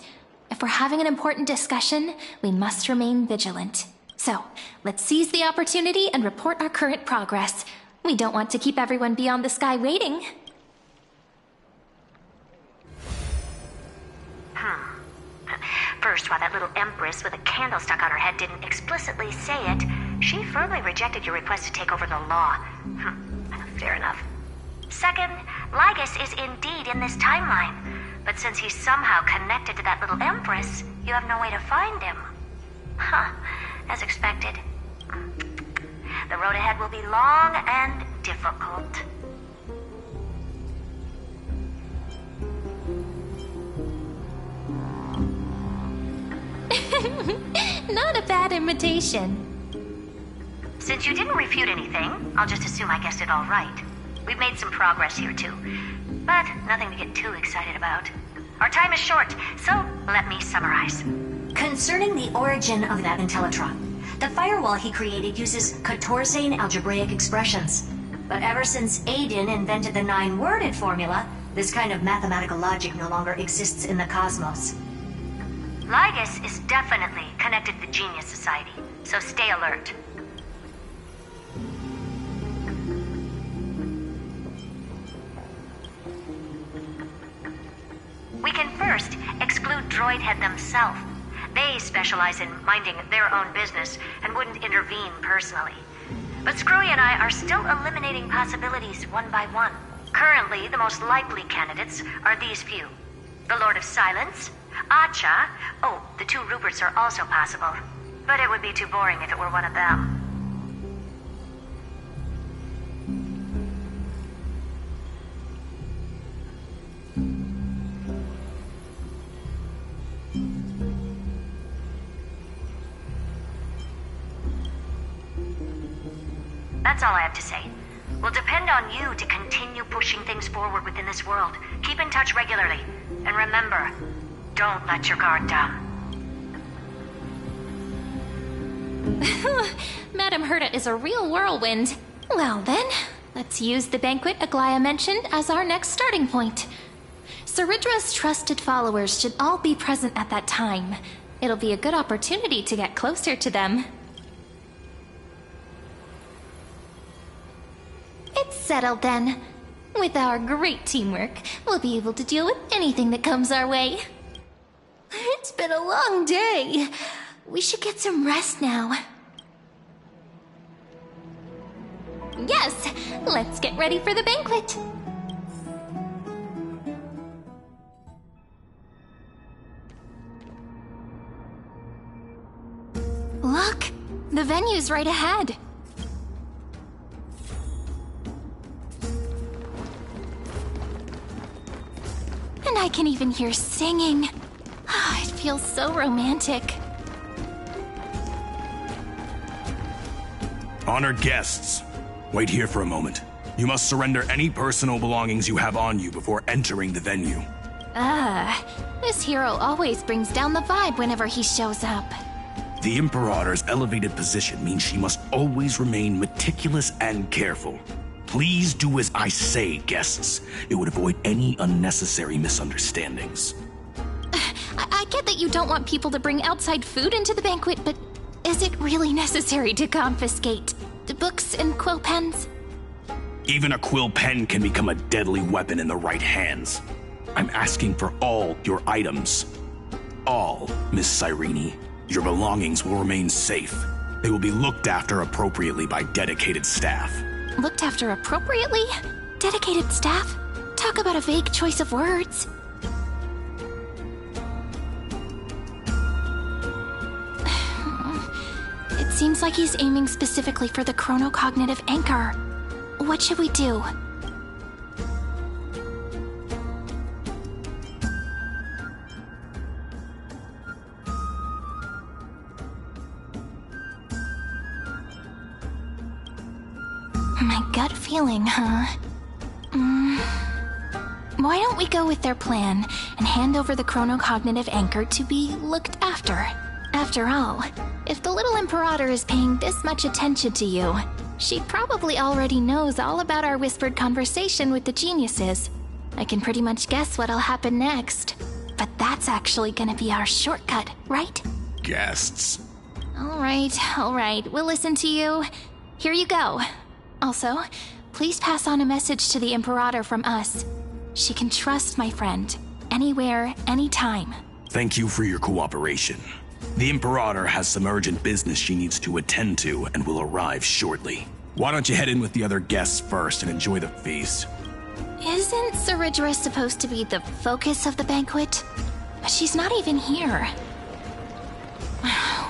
If we're having an important discussion, we must remain vigilant. So, let's seize the opportunity and report our current progress. We don't want to keep everyone beyond the sky waiting. First, while that little empress with a candle stuck on her head didn't explicitly say it, she firmly rejected your request to take over the law. Fair enough. Second, Lygus is indeed in this timeline, but since he's somehow connected to that little empress, you have no way to find him. As expected. The road ahead will be long and difficult. Not a bad invitation. Since you didn't refute anything, I'll just assume I guessed it all right. We've made some progress here too, but nothing to get too excited about. Our time is short, so let me summarize. Concerning the origin of that Intellitron, the firewall he created uses Katorzane algebraic expressions. But ever since Aiden invented the 9-worded formula, this kind of mathematical logic no longer exists in the cosmos. Lygus is definitely connected to the Genius Society, so stay alert. can first exclude Droidhead themselves. They specialize in minding their own business and wouldn't intervene personally. But Screwy and I are still eliminating possibilities one by one. Currently, the most likely candidates are these few. The Lord of Silence, Acha. Oh, the two Ruperts are also possible. But it would be too boring if it were one of them. That's all I have to say. We'll depend on you to continue pushing things forward within this world. Keep in touch regularly. And remember, don't let your guard down. Madame Herta is a real whirlwind. Well then, let's use the banquet Aglaya mentioned as our next starting point. Ceridra's trusted followers should all be present at that time. It'll be a good opportunity to get closer to them. It's settled then. With our great teamwork, we'll be able to deal with anything that comes our way. It's been a long day. We should get some rest now. Yes, let's get ready for the banquet. Look, the venue's right ahead. And I can even hear singing. It feels so romantic. Honored guests, wait here for a moment. You must surrender any personal belongings you have on you before entering the venue. This hero always brings down the vibe whenever he shows up. The Imperator's elevated position means she must always remain meticulous and careful. Please do as I say, guests. It would avoid any unnecessary misunderstandings. I get that you don't want people to bring outside food into the banquet, but is it really necessary to confiscate the books and quill pens? Even a quill pen can become a deadly weapon in the right hands. I'm asking for all your items. All, Miss Cyrene. Your belongings will remain safe. They will be looked after appropriately by dedicated staff. Looked after appropriately? Dedicated staff? Talk about a vague choice of words. It seems like he's aiming specifically for the chronocognitive anchor. What should we do? My gut feeling, huh? Why don't we go with their plan and hand over the chronocognitive anchor to be looked after? After all, if the little Imperator is paying this much attention to you, she probably already knows all about our whispered conversation with the geniuses. I can pretty much guess what'll happen next. But that's actually gonna be our shortcut, right? Guests. All right, we'll listen to you. Here you go. Also, please pass on a message to the Imperator from us. She can trust my friend, anywhere, anytime. Thank you for your cooperation. The Imperator has some urgent business she needs to attend to and will arrive shortly. Why don't you head in with the other guests first and enjoy the feast? Isn't Ceridra supposed to be the focus of the banquet? But she's not even here.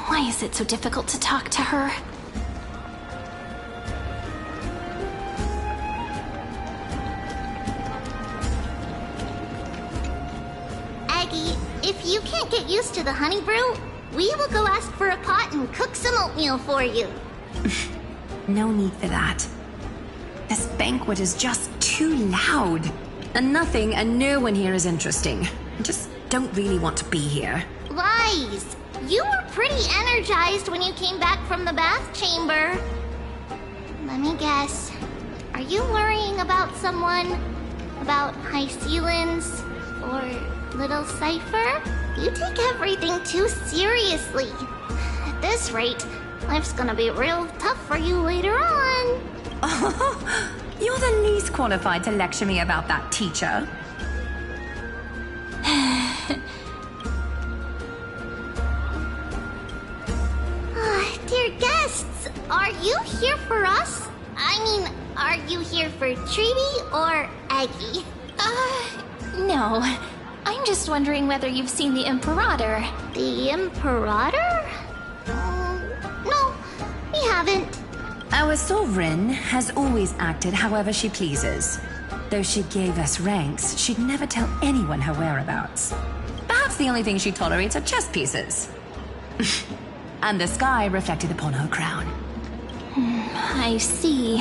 Why is it so difficult to talk to her? Aggie, if you can't get used to the honey brew, we will go ask for a pot and cook some oatmeal for you. No need for that. This banquet is just too loud. And nothing and no one here is interesting. I just don't really want to be here. Lies! You were pretty energized when you came back from the bath chamber. Let me guess. Are you worrying about someone? About High Sealins? Or Little Cypher? You take everything too seriously. At this rate, life's gonna be real tough for you later on. You're the least qualified to lecture me about that, teacher. dear guests, are you here for us? I mean, are you here for Treeby or Aggie? No. I'm just wondering whether you've seen the Imperator. The Imperator? No, we haven't. Our sovereign has always acted however she pleases. Though she gave us ranks, she'd never tell anyone her whereabouts. Perhaps the only thing she tolerates are chess pieces. And the sky reflected upon her crown. I see.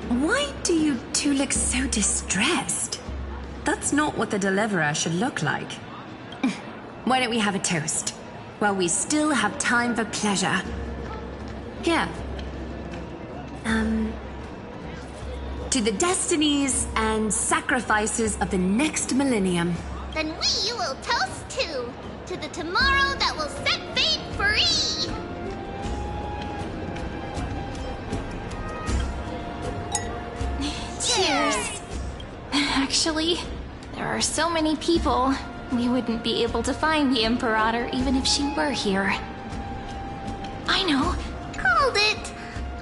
Why do you two look so distressed? That's not what the Deliverer should look like. Why don't we have a toast? While we still have time for pleasure. Here. To the destinies and sacrifices of the next millennium. Then we will toast to the tomorrow that will set fate free! Cheers! Actually, there are so many people, we wouldn't be able to find the Imperator even if she were here. I know. Called it!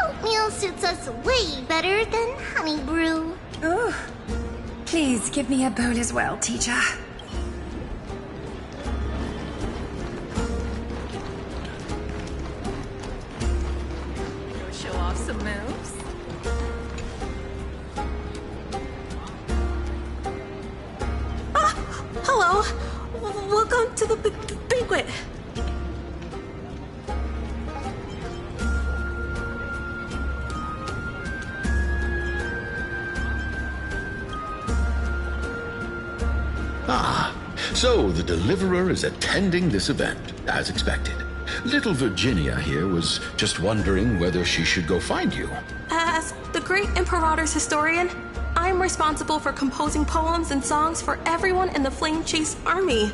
Oatmeal suits us way better than honey brew. Ooh. Please give me a bowl as well, teacher. Show off some moves. Hello. Welcome to the banquet. Ah, so the Deliverer is attending this event, as expected. Little Virginia here was just wondering whether she should go find you. As the great Imperator's historian, I'm responsible for composing poems and songs for everyone in the Flame Chase army.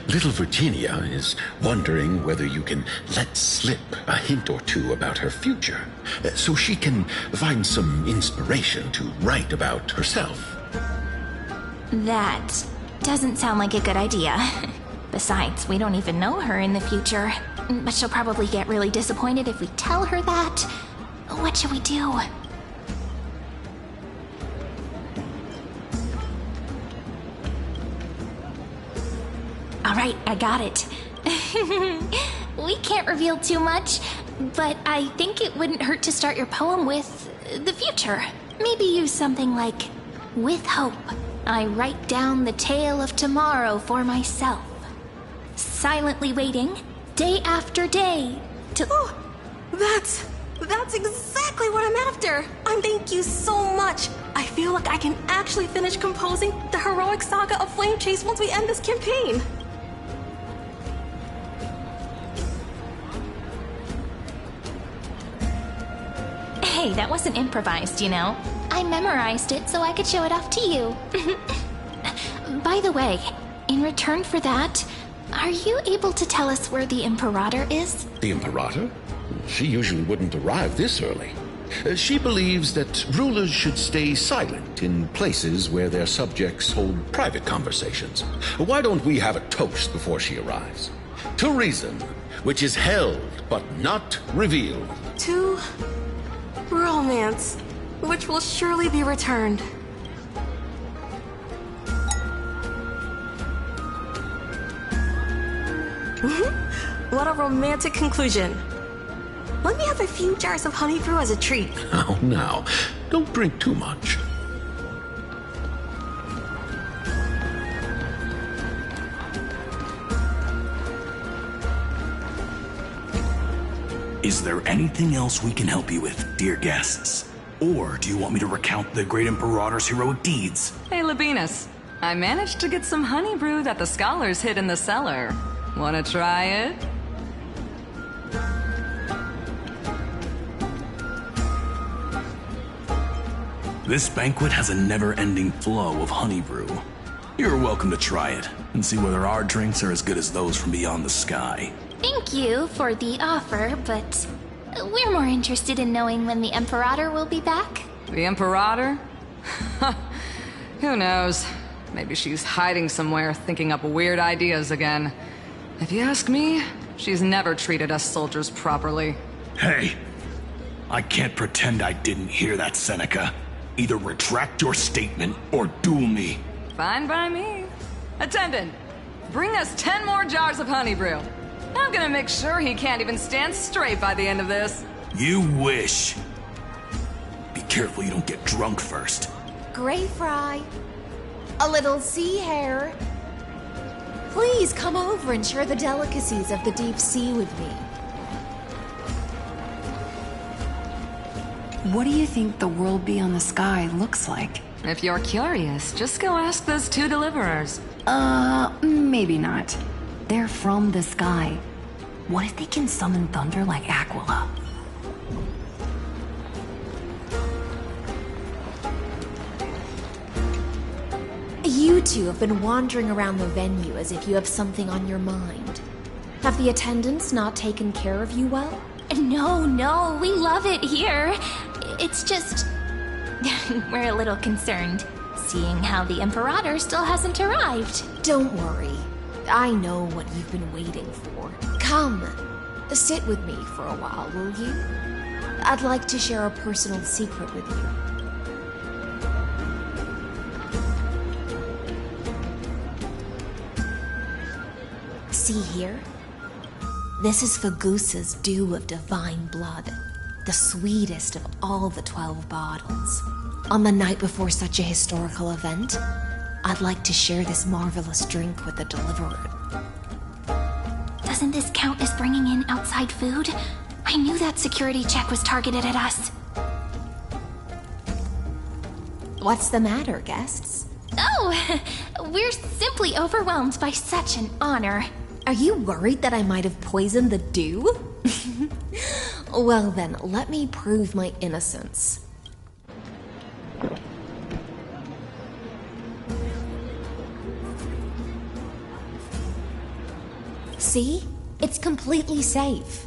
Little Virginia is wondering whether you can let slip a hint or two about her future, so she can find some inspiration to write about herself. That doesn't sound like a good idea. Besides, we don't even know her in the future. But she'll probably get really disappointed if we tell her that. What should we do? Alright, I got it. We can't reveal too much, but I think it wouldn't hurt to start your poem with the future. Maybe use something like, with hope, I write down the tale of tomorrow for myself. Silently waiting, day after day, to... Oh, that's exactly what I'm after. Thank you so much. I feel like I can actually finish composing the heroic saga of Flame Chase once we end this campaign. Hey, that wasn't improvised, you know. I memorized it so I could show it off to you. By the way, in return for that, are you able to tell us where the Imperator is? The Imperator? She usually wouldn't arrive this early. She believes that rulers should stay silent in places where their subjects hold private conversations. Why don't we have a toast before she arrives? To reason, which is held but not revealed. To romance, which will surely be returned. What a romantic conclusion. Let me have a few jars of honey brew as a treat. Oh, now, don't drink too much. Is there anything else we can help you with, dear guests? Or do you want me to recount the great Imperator's heroic deeds? Hey, Labinas. I managed to get some honey brew that the scholars hid in the cellar. Wanna try it? This banquet has a never-ending flow of honey brew. You're welcome to try it, and see whether our drinks are as good as those from beyond the sky. Thank you for the offer, but we're more interested in knowing when the Imperator will be back. The Imperator? Who knows? Maybe she's hiding somewhere, thinking up weird ideas again. If you ask me, She's never treated us soldiers properly. Hey, I can't pretend I didn't hear that, Seneca. Either retract your statement or duel me. Fine by me. Attendant, bring us 10 more jars of honey brew. I'm gonna make sure he can't even stand straight by the end of this. You wish. Be careful you don't get drunk first. Gray fry. A little sea hare. Please come over and share the delicacies of the deep sea with me. What do you think the world beyond the sky looks like? If you're curious, just go ask those 2 deliverers. Maybe not. They're from the sky. What if they can summon thunder like Aquila? You two have been wandering around the venue as if you have something on your mind. Have the attendants not taken care of you well? No, we love it here. It's just... we're a little concerned, seeing how the Imperator still hasn't arrived. Don't worry. I know what you've been waiting for. Come, sit with me for a while, will you? I'd like to share a personal secret with you. See here? This is Fagusa's dew of divine blood, the sweetest of all the 12 bottles. On the night before such a historical event, I'd like to share this marvelous drink with the deliverer. Doesn't this count as bringing in outside food? I knew that security check was targeted at us. What's the matter, guests? Oh, we're simply overwhelmed by such an honor. Are you worried that I might have poisoned the dew? Well then, let me prove my innocence. See? It's completely safe.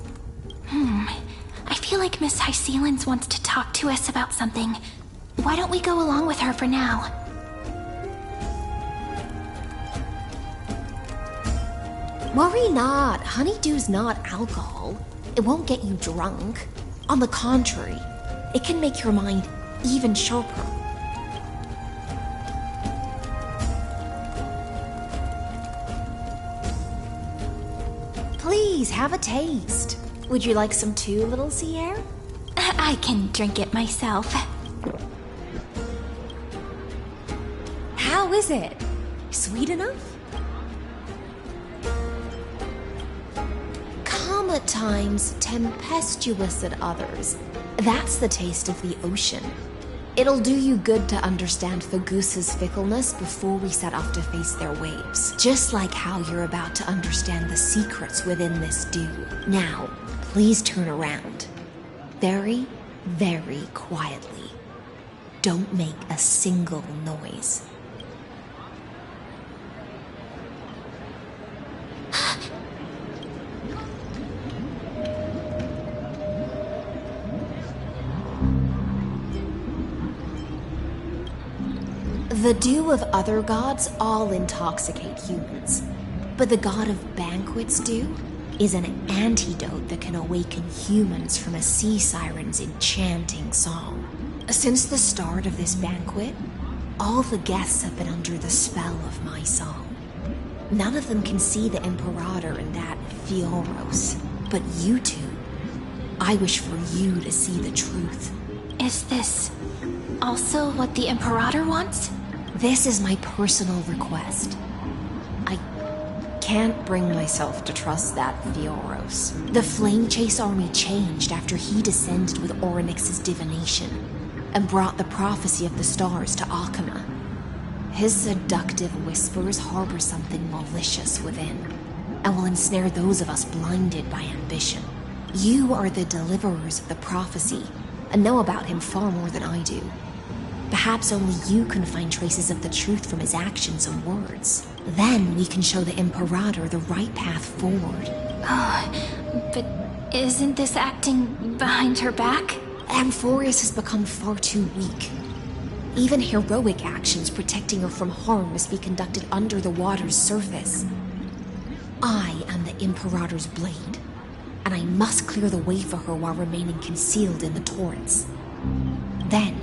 I feel like Miss Hysealins wants to talk to us about something. Why don't we go along with her for now? Worry not. Honeydew's not alcohol. It won't get you drunk. On the contrary, it can make your mind even sharper. Please, have a taste. Would you like some too, little sea air? I can drink it myself. How is it? Sweet enough? Calm at times, tempestuous at others. That's the taste of the ocean. It'll do you good to understand Fagusa's fickleness before we set off to face their waves. Just like how you're about to understand the secrets within this dew. Now, please turn around. Very, very quietly. Don't make a single noise. The dew of other gods all intoxicate humans, but the god of banquets dew is an antidote that can awaken humans from a sea siren's enchanting song. Since the start of this banquet, all the guests have been under the spell of my song. None of them can see the Imperator and that Amphoreus, but you two, I wish for you to see the truth. Is this also what the Imperator wants? This is my personal request. I can't bring myself to trust that Amphoreus. The Flame Chase army changed after he descended with Orynyx's divination and brought the prophecy of the stars to Akama. His seductive whispers harbor something malicious within and will ensnare those of us blinded by ambition. You are the deliverers of the prophecy and know about him far more than I do. Perhaps only you can find traces of the truth from his actions and words. Then we can show the Imperator the right path forward. But isn't this acting behind her back? Amphoreus has become far too weak. Even heroic actions protecting her from harm must be conducted under the water's surface. I am the the Imperator's blade, and I must clear the way for her while remaining concealed in the torrents. Then,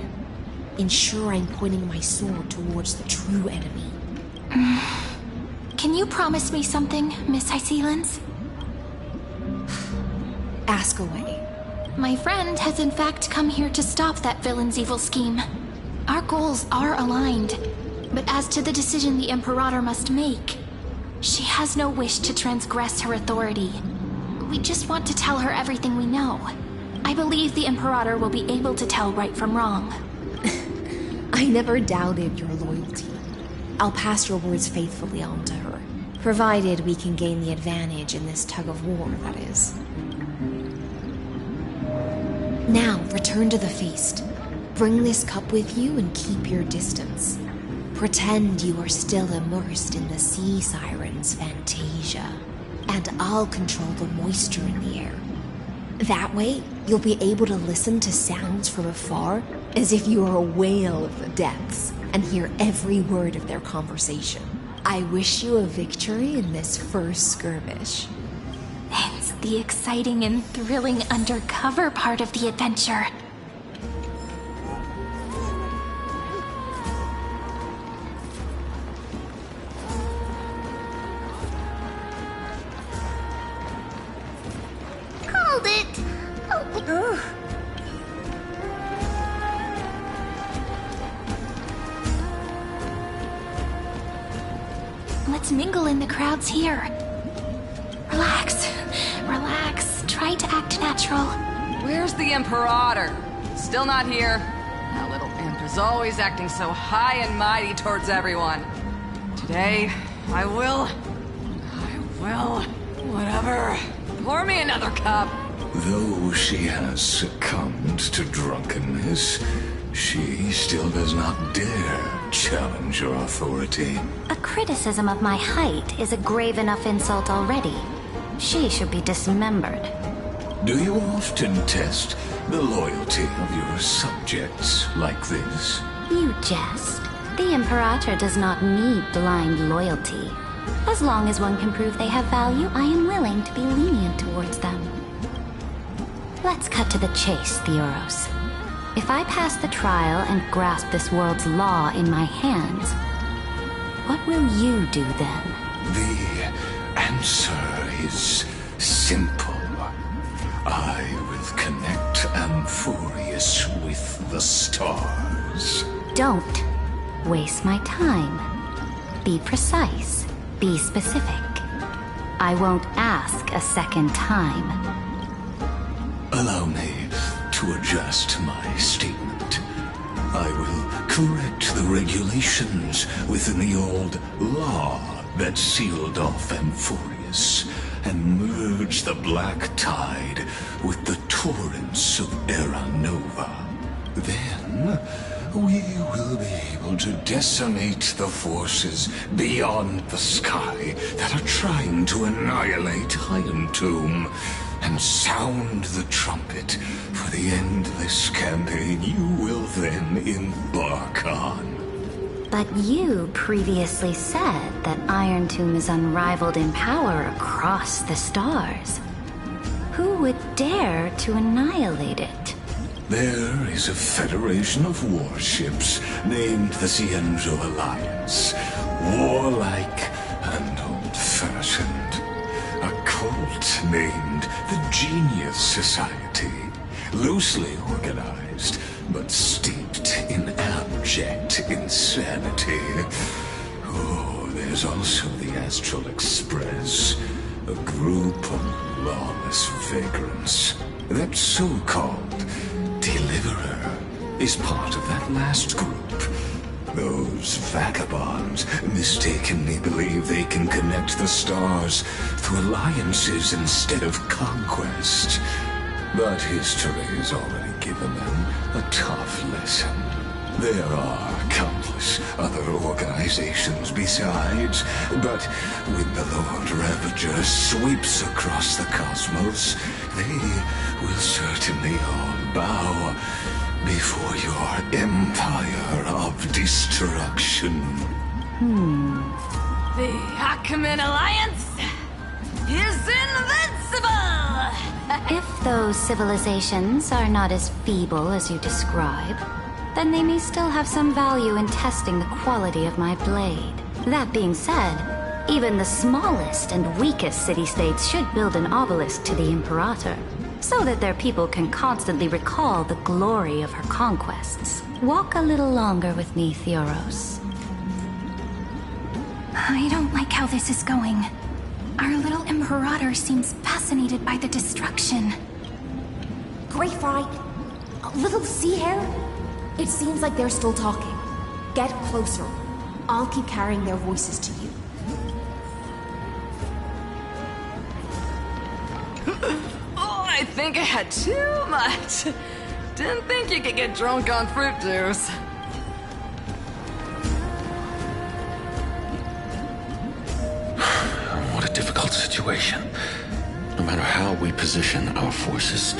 ensure I'm pointing my sword towards the true enemy. Can you promise me something, Miss Hysealans? Ask away. My friend has in fact come here to stop that villain's evil scheme. Our goals are aligned, but as to the decision the Imperator must make, she has no wish to transgress her authority. We just want to tell her everything we know. I believe the Imperator will be able to tell right from wrong. I never doubted your loyalty. I'll pass your words faithfully on to her, provided we can gain the advantage in this tug of war, that is. Now, return to the feast. Bring this cup with you and keep your distance. Pretend you are still immersed in the sea siren's fantasia, and I'll control the moisture in the air. That way, you'll be able to listen to sounds from afar as if you are a whale of the depths and hear every word of their conversation. I wish you a victory in this first skirmish. It's the exciting and thrilling undercover part of the adventure. Called it! Oh. Let's mingle in the crowds here. Relax. Relax. Try to act natural. Where's the Imperator? Still not here. That little imp is always acting so high and mighty towards everyone. Today, I will... whatever. Pour me another cup. Though she has succumbed to drunkenness, she still does not dare challenge your authority. A criticism of my height is a grave enough insult already. She should be dismembered. Do you often test the loyalty of your subjects like this? You jest. The Imperator does not need blind loyalty. As long as one can prove they have value, I am willing to be lenient towards them. Let's cut to the chase, Theoros. If I pass the trial and grasp this world's law in my hands, what will you do then? The answer is simple. I will connect Amphoreus with the stars. Don't waste my time. Be precise. Be specific. I won't ask a second time. Allow me to adjust my statement. I will correct the regulations within the old law that sealed off Amphoreus and merge the black tide with the torrents of Era Nova. Then we will be able to decimate the forces beyond the sky that are trying to annihilate Iron Tomb and sound the trumpet for the endless campaign you will then embark on. But you previously said that Iron Tomb is unrivaled in power across the stars. Who would dare to annihilate it? There is a federation of warships named the Cienzo Alliance, warlike and old-fashioned. A cult named the Genius Society, loosely organized, but steeped in abject insanity. Oh, there's also the Astral Express, a group of lawless vagrants. That so-called Deliverer is part of that last group. Those vagabonds mistakenly believe they can connect the stars through alliances instead of conquest. But history has already given them a tough lesson. There are countless other organizations besides, but when the Lord Ravager sweeps across the cosmos, they will certainly all bow before your empire of destruction. The Achaemen Alliance? is invincible! If those civilizations are not as feeble as you describe, then they may still have some value in testing the quality of my blade. That being said, even the smallest and weakest city-states should build an obelisk to the Imperator, so that their people can constantly recall the glory of her conquests. Walk a little longer with me, Theoros. I don't like how this is going. Our little Imperator seems fascinated by the destruction. Grey Fry, little sea hare. It seems like they're still talking. Get closer. I'll keep carrying their voices to you. Oh, I think I had too much. Didn't think you could get drunk on fruit juice. What a difficult situation. No matter how we position our forces,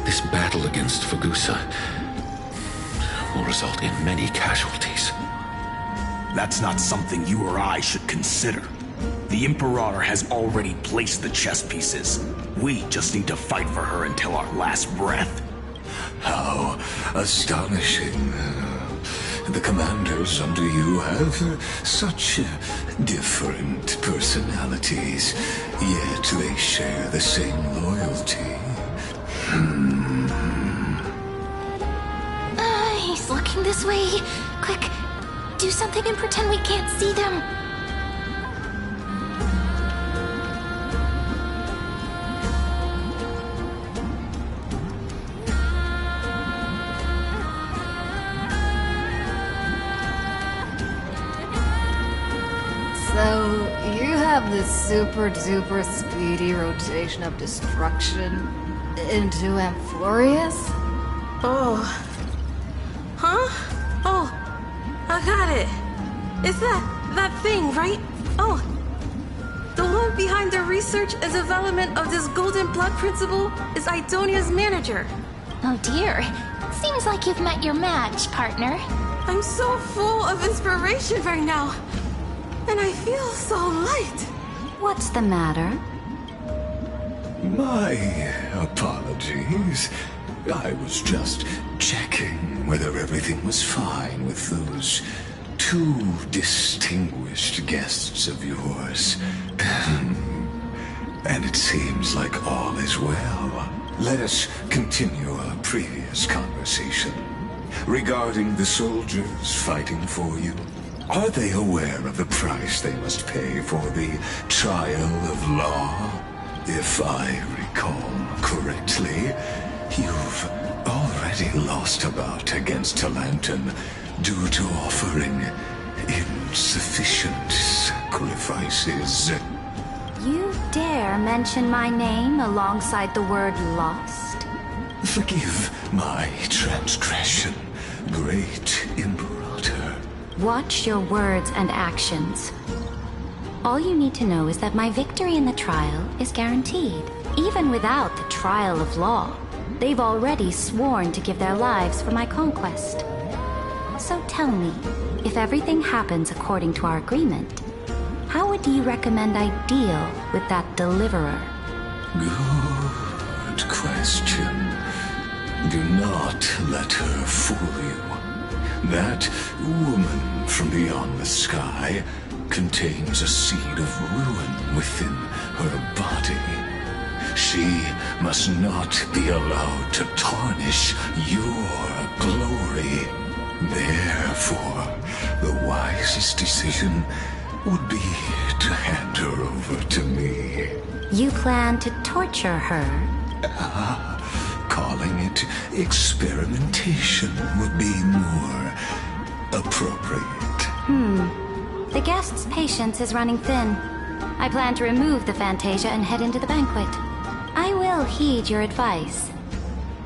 this battle against Fagusa will result in many casualties. That's not something you or I should consider. The Imperator has already placed the chess pieces. We just need to fight for her until our last breath. How astonishing. The commanders under you have such different personalities, yet they share the same loyalty. He's looking this way. Quick, do something and pretend we can't see them. So, you have this super duper speedy rotation of destruction into Amphoreus? Oh. Huh? Oh, I got it. It's that thing, right? Oh. The one behind the research and development of this golden blood principle is Idonia's manager. Oh dear. Seems like you've met your match, partner. I'm so full of inspiration right now. And I feel so light. What's the matter? My apologies. I was just checking whether everything was fine with those two distinguished guests of yours. And it seems like all is well. Let us continue our previous conversation. Regarding the soldiers fighting for you, are they aware of the price they must pay for the trial of law? If I recall correctly, you've already lost a bout against Talanton due to offering insufficient sacrifices. You dare mention my name alongside the word lost? Forgive my transgression, great Imperator. Watch your words and actions. All you need to know is that my victory in the trial is guaranteed. Even without the trial of law, they've already sworn to give their lives for my conquest. So tell me, if everything happens according to our agreement, how would you recommend I deal with that deliverer? Good question. Do not let her fool you. That woman from beyond the sky contains a seed of ruin within her body. She must not be allowed to tarnish your glory. Therefore, the wisest decision would be to hand her over to me. You plan to torture her? Calling it experimentation would be more appropriate. The guest's patience is running thin. I plan to remove the Fantasia and head into the banquet. I will heed your advice.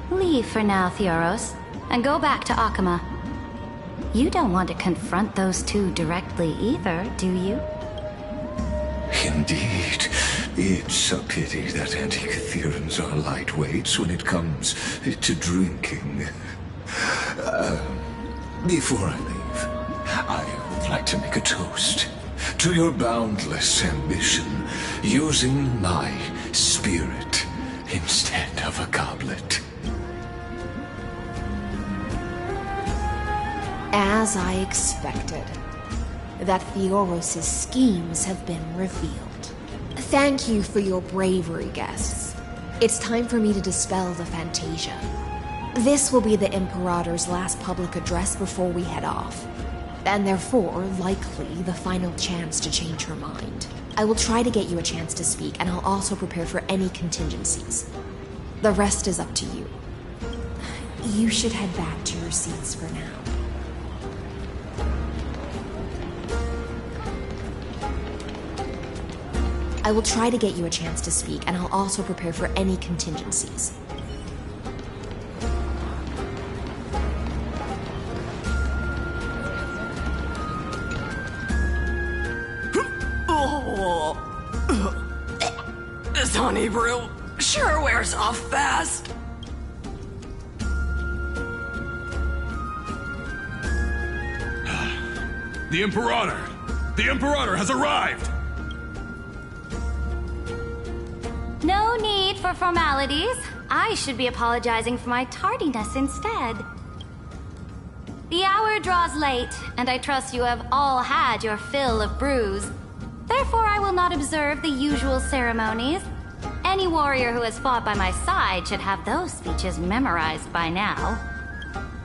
Leave for now, Theoros, and go back to Akama. You don't want to confront those two directly either, do you? Indeed. It's a pity that Antikytherans are lightweights when it comes to drinking. Before I leave, I would like to make a toast. to your boundless ambition, using my spirit instead of a goblet. As I expected, that Theoros' schemes have been revealed. Thank you for your bravery, guests. It's time for me to dispel the Fantasia. This will be the Imperator's last public address before we head off, and therefore, likely, the final chance to change her mind. I will try to get you a chance to speak, and I'll also prepare for any contingencies. The rest is up to you. You should head back to your seats for now. I will try to get you a chance to speak, and I'll also prepare for any contingencies. This honey brew sure wears off fast. The Imperator! The Imperator has arrived! No need for formalities. I should be apologizing for my tardiness instead. The hour draws late, and I trust you have all had your fill of brews. Therefore, I will not observe the usual ceremonies. Any warrior who has fought by my side should have those speeches memorized by now.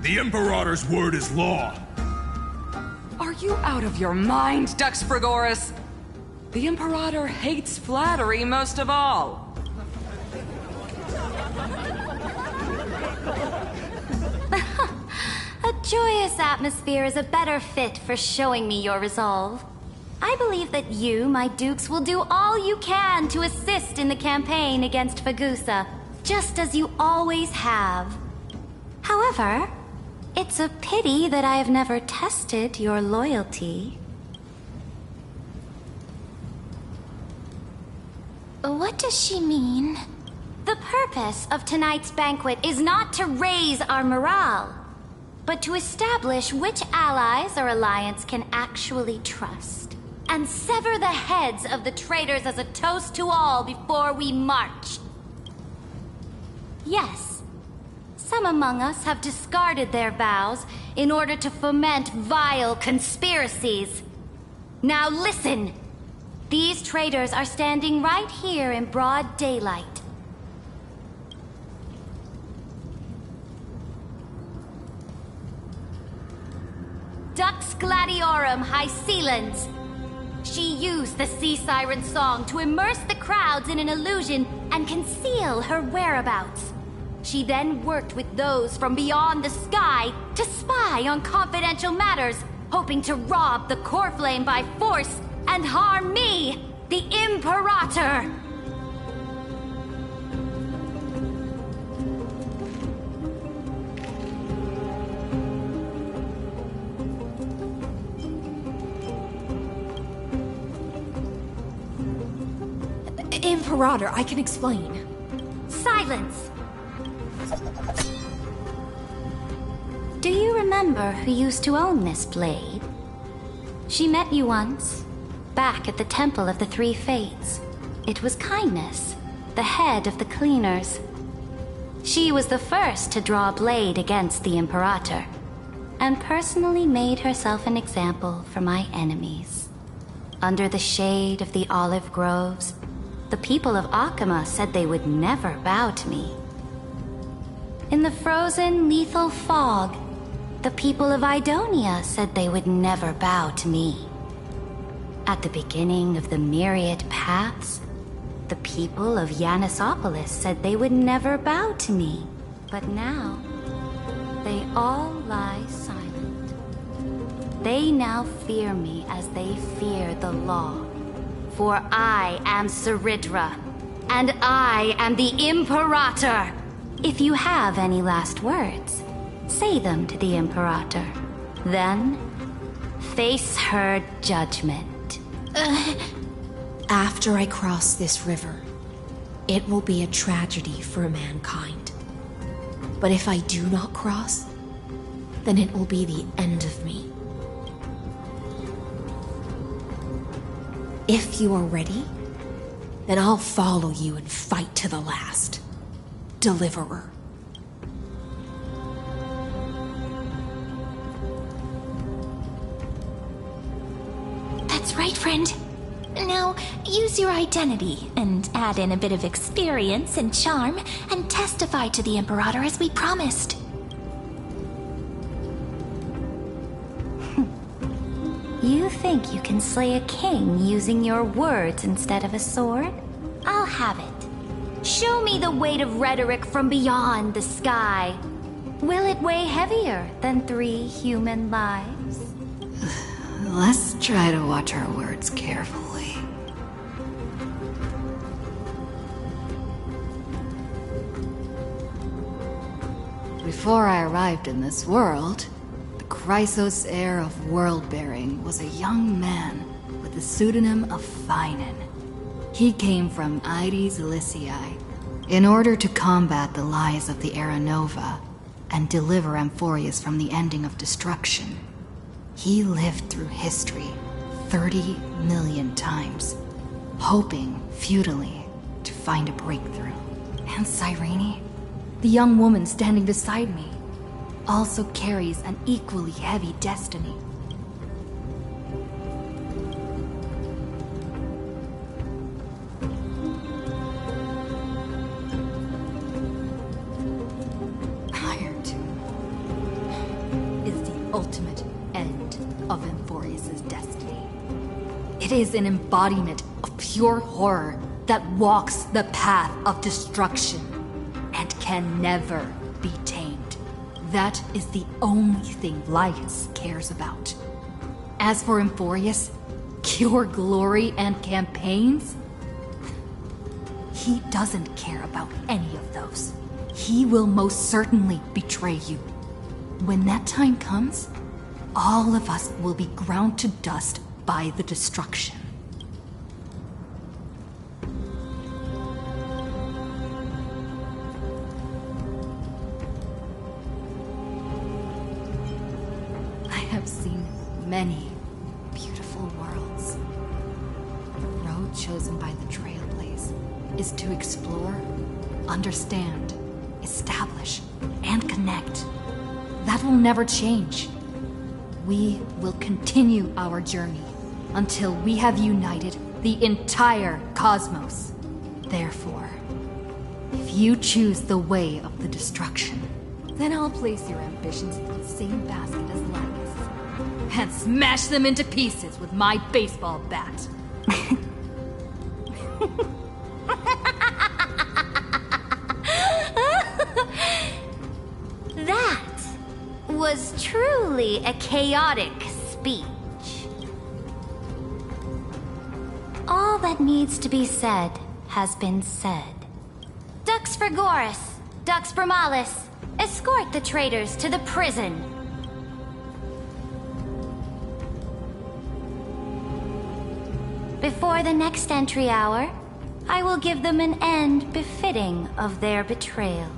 The Imperator's word is law. Are you out of your mind, Duxfrigoris? The Imperator hates flattery most of all. A joyous atmosphere is a better fit for showing me your resolve. I believe that you, my dukes, will do all you can to assist in the campaign against Fagusa, just as you always have. However, it's a pity that I have never tested your loyalty. What does she mean? The purpose of tonight's banquet is not to raise our morale, but to establish which allies our alliance can actually trust, and sever the heads of the traitors as a toast to all before we march. Yes, some among us have discarded their vows in order to foment vile conspiracies. Now listen! These traitors are standing right here in broad daylight. Dux Gladiorum Hycelans. She used the Sea Siren song to immerse the crowds in an illusion and conceal her whereabouts. She then worked with those from beyond the sky to spy on confidential matters, hoping to rob the core flame by force and harm me, the Imperator! Imperator, I can explain. Silence! Do you remember who used to own this blade? She met you once, back at the Temple of the Three Fates. It was Kindness, the head of the cleaners. She was the first to draw a blade against the Imperator, and personally made herself an example for my enemies. Under the shade of the olive groves, the people of Akama said they would never bow to me. In the frozen, lethal fog, the people of Idonia said they would never bow to me. At the beginning of the myriad paths, the people of Yanisopolis said they would never bow to me. But now, they all lie silent. They now fear me as they fear the law. For I am Saridra, and I am the Imperator. If you have any last words, say them to the Imperator. Then, face her judgment. After I cross this river, it will be a tragedy for mankind. But if I do not cross, then it will be the end of me. If you are ready, then I'll follow you and fight to the last. Deliverer. That's right, friend. Now, use your identity and add in a bit of experience and charm and testify to the Imperator as we promised. You think you can slay a king using your words instead of a sword? I'll have it. Show me the weight of rhetoric from beyond the sky. Will it weigh heavier than 3 human lives? Let's try to watch our words carefully. Before I arrived in this world, the Chrysos heir of world-bearing was a young man with the pseudonym of Finan. He came from Aires Elysiae in order to combat the lies of the Era Nova and deliver Amphoreus from the ending of destruction. He lived through history 30 million times, hoping futilely to find a breakthrough. And Cyrene, the young woman standing beside me, also carries an equally heavy destiny. Iron Tomb is the ultimate end of Amphoreus' destiny. It is an embodiment of pure horror that walks the path of destruction and can never be tamed. That is the only thing Lycus cares about. As for Amphoreus, pure glory and campaigns, he doesn't care about any of those. He will most certainly betray you. When that time comes, all of us will be ground to dust by the destruction. I have seen many beautiful worlds. The road chosen by the Trailblaze is to explore, understand, establish, and connect. That will never change. We will continue our journey until we have united the entire cosmos. Therefore, if you choose the way of the destruction, then I'll place your ambitions in the same basket as Lycus and smash them into pieces with my baseball bat. That was truly a chaotic speech. All that needs to be said has been said. Dux for Goris, Dux for Malus, escort the traitors to the prison. Before the next entry hour, I will give them an end befitting of their betrayal.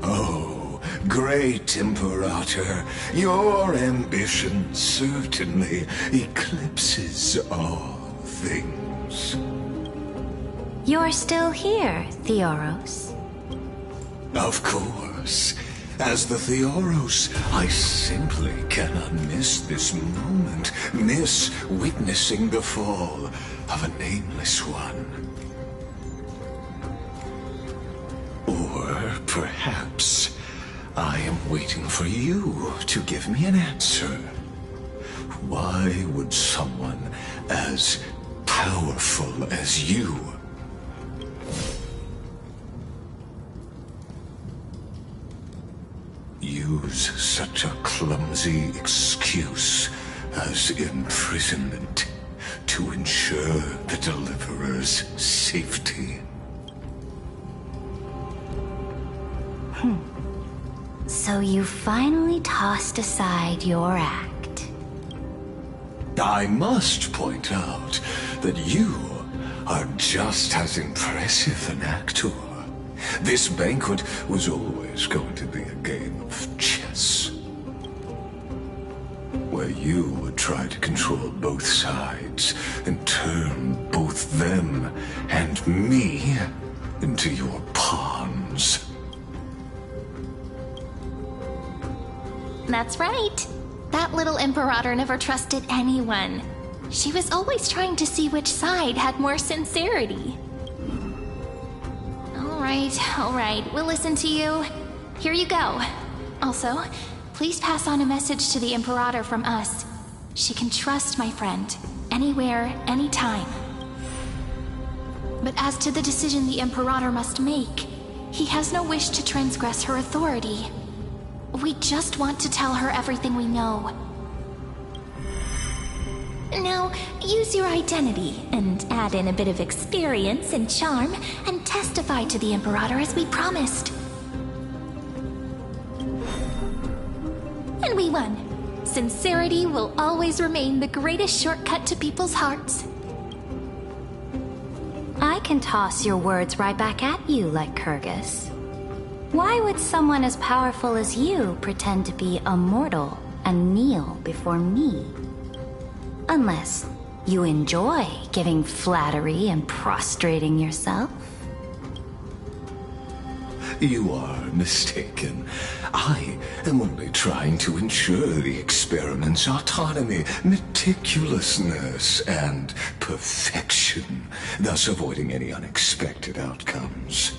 Oh, great Imperator, your ambition certainly eclipses all things. You're still here, Theoros. Of course. As the Theoros, I simply cannot miss this moment, miss witnessing the fall of a nameless one. Or perhaps I am waiting for you to give me an answer. Why would someone as powerful as you use such a clumsy excuse as imprisonment to ensure the Deliverer's safety? So you finally tossed aside your act. I must point out that you are just as impressive an actor. This banquet was always going to be a game of chess. where you would try to control both sides and turn both them and me into your pawns. That's right. That little Imperator never trusted anyone. She was always trying to see which side had more sincerity. All right, we'll listen to you. Here you go. Also, please pass on a message to the Imperator from us. She can trust my friend, anywhere, anytime. But as to the decision the Imperator must make, he has no wish to transgress her authority. We just want to tell her everything we know. Now, use your identity and add in a bit of experience and charm and testify to the Imperator as we promised. And we won. Sincerity will always remain the greatest shortcut to people's hearts. I can toss your words right back at you like Kyrgyz. Why would someone as powerful as you pretend to be a mortal and kneel before me? Unless you enjoy giving flattery and prostrating yourself. You are mistaken. I am only trying to ensure the experiment's autonomy, meticulousness, and perfection, thus avoiding any unexpected outcomes.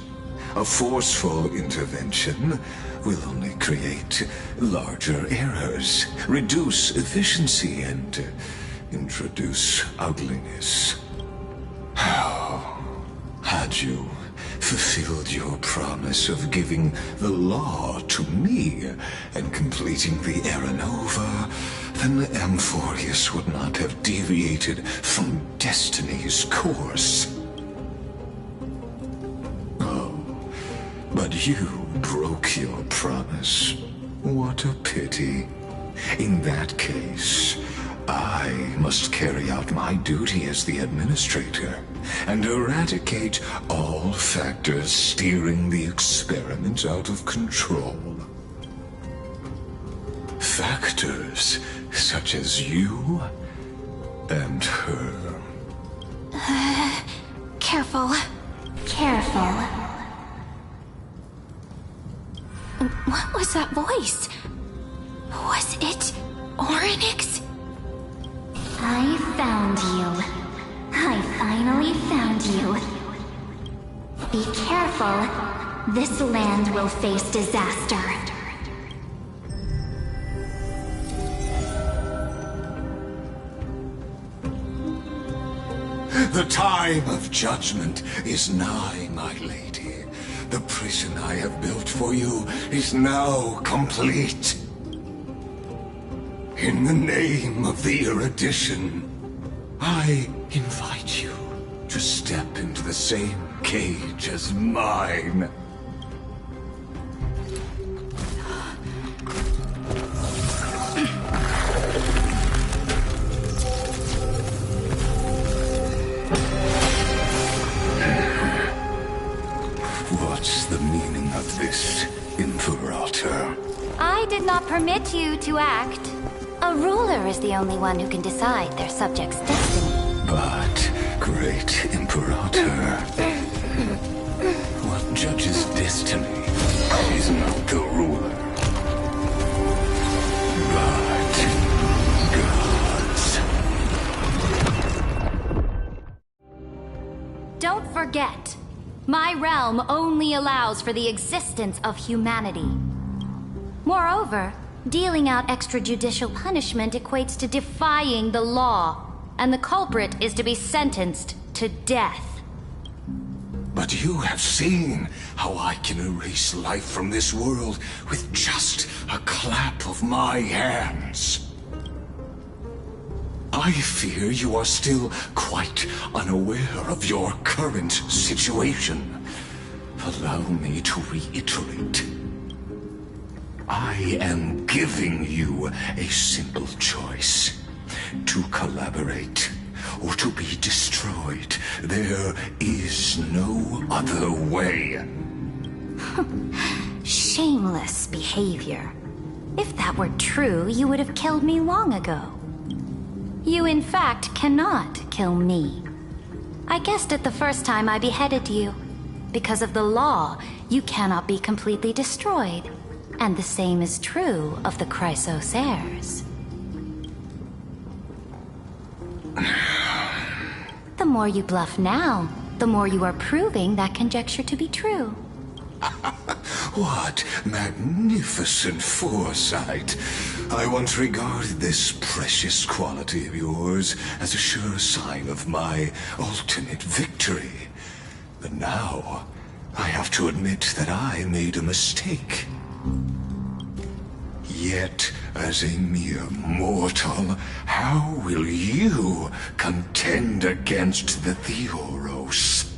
A forceful intervention will only create larger errors, reduce efficiency, and introduce ugliness. How had you fulfilled your promise of giving the law to me and completing the Era Nova, then Amphoreus would not have deviated from destiny's course. Oh, but you broke your promise. What a pity. In that case, I must carry out my duty as the administrator and eradicate all factors steering the experiment out of control. Factors such as you and her. Careful. Careful. What was that voice? Was it Orynyx? I found you. I finally found you. Be careful. This land will face disaster. The time of judgment is nigh, my lady. The prison I have built for you is now complete. In the name of the erudition, I invite you to step into the same cage as mine. What's the meaning of this, Imperator? I did not permit you to act. A ruler is the only one who can decide their subject's destiny. But, great Imperator, what judges destiny is not the ruler, but gods. Don't forget, my realm only allows for the existence of humanity. Moreover, dealing out extrajudicial punishment equates to defying the law, and the culprit is to be sentenced to death. But you have seen how I can erase life from this world with just a clap of my hands. I fear you are still quite unaware of your current situation. Allow me to reiterate. I am giving you a simple choice. To collaborate or to be destroyed. There is no other way. Shameless behavior. If that were true, you would have killed me long ago. You, in fact, cannot kill me. I guessed it the first time I beheaded you. Because of the law, you cannot be completely destroyed. And the same is true of the Chrysos heirs. The more you bluff now, the more you are proving that conjecture to be true. What magnificent foresight. I once regarded this precious quality of yours as a sure sign of my ultimate victory. But now, I have to admit that I made a mistake. Yet, as a mere mortal, how will you contend against the Theoros?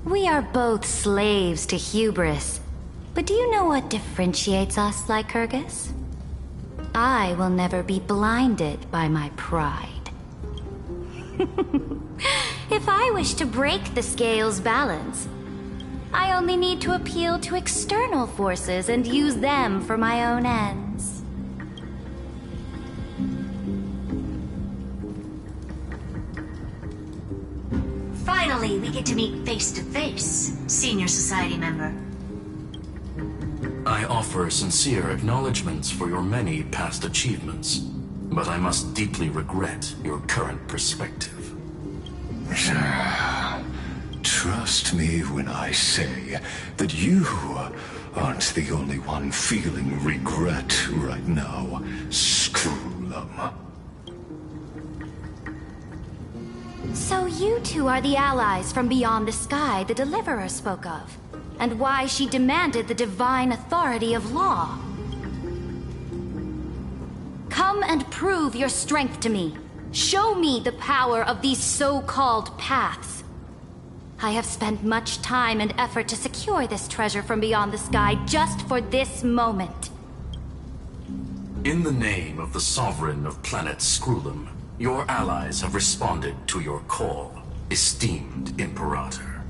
We are both slaves to hubris. But do you know what differentiates us, Lycurgus? I will never be blinded by my pride. If I wish to break the scale's balance, I only need to appeal to external forces and use them for my own ends. Finally, we get to meet face to face, Senior Society member. I offer sincere acknowledgments for your many past achievements, but I must deeply regret your current perspective. Trust me when I say that you aren't the only one feeling regret right now, Screwlum. So you two are the allies from beyond the sky the Deliverer spoke of, and why she demanded the divine authority of law. Come and prove your strength to me. Show me the power of these so-called paths. I have spent much time and effort to secure this treasure from beyond the sky just for this moment. In the name of the Sovereign of Planet Screwlum, your allies have responded to your call, esteemed Imperator.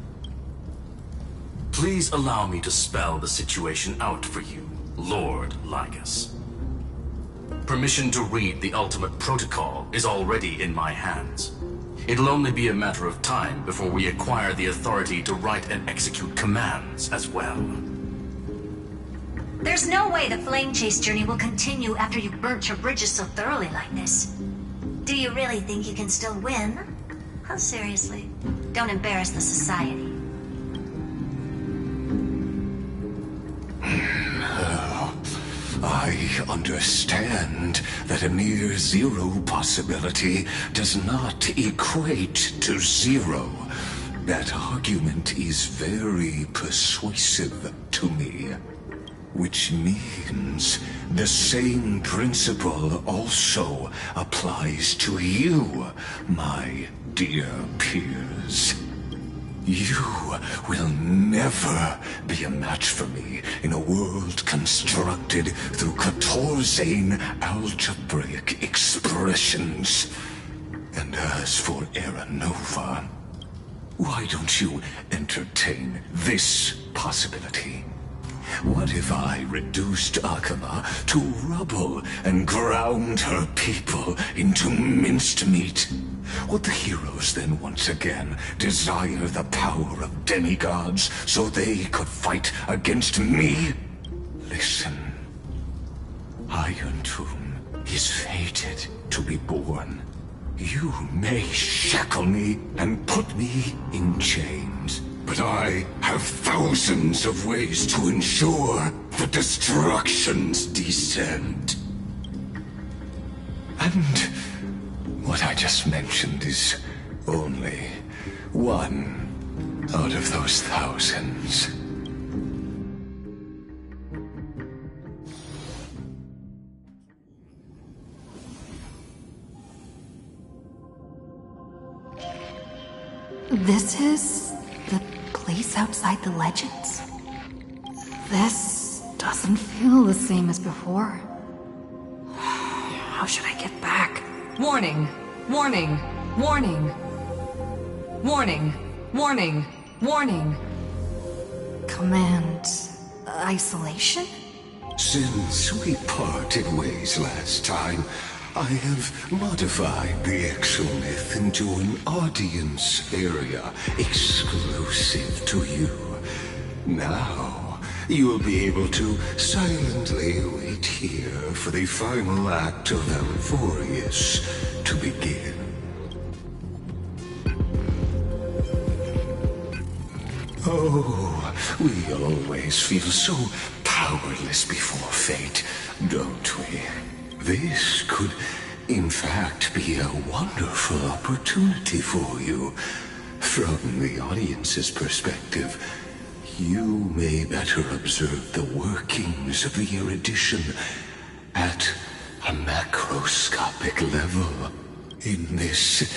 Please allow me to spell the situation out for you, Lord Lygus. Permission to read the ultimate protocol is already in my hands. It'll only be a matter of time before we acquire the authority to write and execute commands as well. There's no way the flame chase journey will continue after you burnt your bridges so thoroughly like this. Do you really think you can still win? Oh, seriously. Don't embarrass the society. I understand that a near zero possibility does not equate to zero. That argument is very persuasive to me. Which means the same principle also applies to you, my dear peers. You will never be a match for me in a world constructed through Catorzane algebraic expressions. And as for Era Nova, why don't you entertain this possibility? What if I reduced Akama to rubble and ground her people into minced meat? Would the heroes then once again desire the power of demigods so they could fight against me? Listen. Iron Tomb is fated to be born. You may shackle me and put me in chains, but I have thousands of ways to ensure the destruction's descent. And what I just mentioned is only one out of those thousands. This is the place outside the legends? This doesn't feel the same as before. How should I get back? Warning! Warning! Warning! Warning! Warning! Warning! Command... isolation? Since we parted ways last time, I have modified the exomyth into an audience area exclusive to you. Now, you'll be able to silently wait here for the final act of Amphoreus to begin. Oh, we always feel so powerless before fate, don't we? This could, in fact, be a wonderful opportunity for you. From the audience's perspective, you may better observe the workings of the erudition at a macroscopic level. In this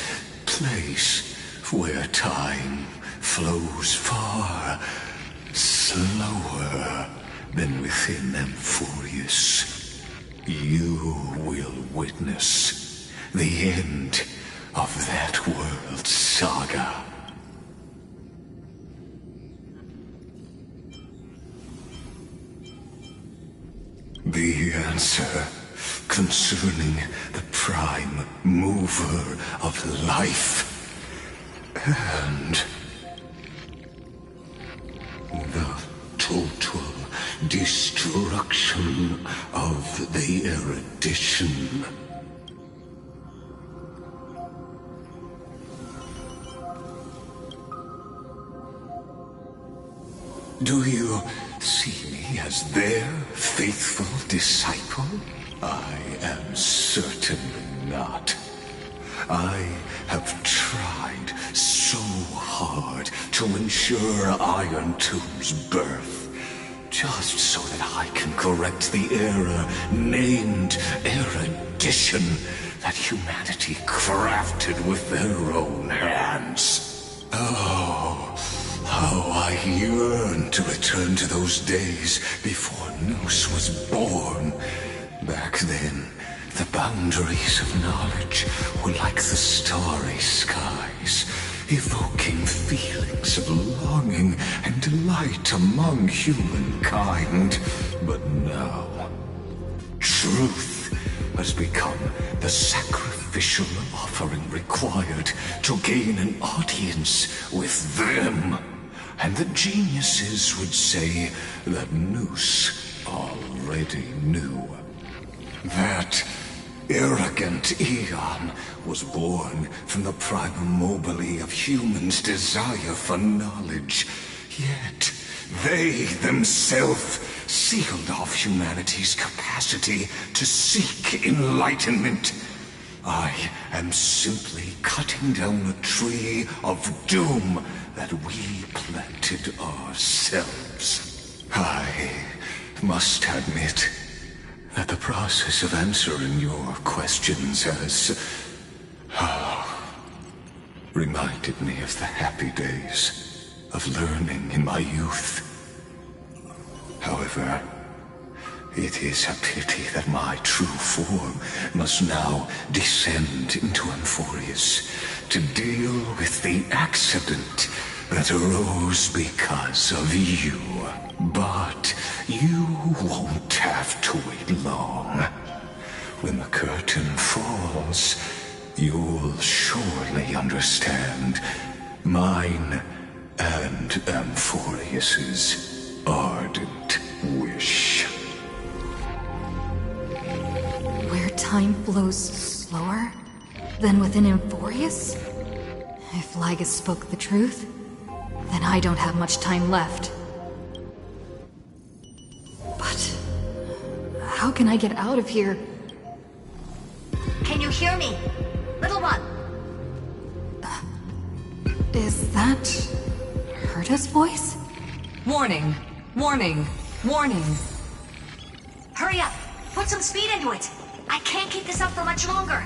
place where time flows far slower than within Amphoreus, you will witness the end of that world's saga. The answer concerning the prime mover of life and the total destruction of the erudition. Do you see me as their faithful disciple? I am certainly not. I have tried so hard to ensure Iron Tomb's birth, just so that I can correct the error named erudition that humanity crafted with their own hands. Oh, how I yearn to return to those days before Nous was born. Back then, the boundaries of knowledge were like the starry skies, evoking feelings of longing and delight among humankind. But now, truth has become the sacrificial offering required to gain an audience with them. And the geniuses would say that Nous already knew. That arrogant Eon was born from the primal mobile of humans' desire for knowledge. Yet, they themselves sealed off humanity's capacity to seek enlightenment. I am simply cutting down a tree of doom that we planted ourselves. I must admit that the process of answering your questions has reminded me of the happy days of learning in my youth. However, it is a pity that my true form must now descend into Amphoreus to deal with the accident that arose because of you. But you won't have to wait long. When the curtain falls, you'll surely understand mine and Amphoreus's ardent wish. Where time flows slower than within Amphoreus? If Ligus spoke the truth, then I don't have much time left. But how can I get out of here? Can you hear me? Little one! Is that Herta's voice? Warning! Warning! Warning! Hurry up! Put some speed into it! I can't keep this up for much longer!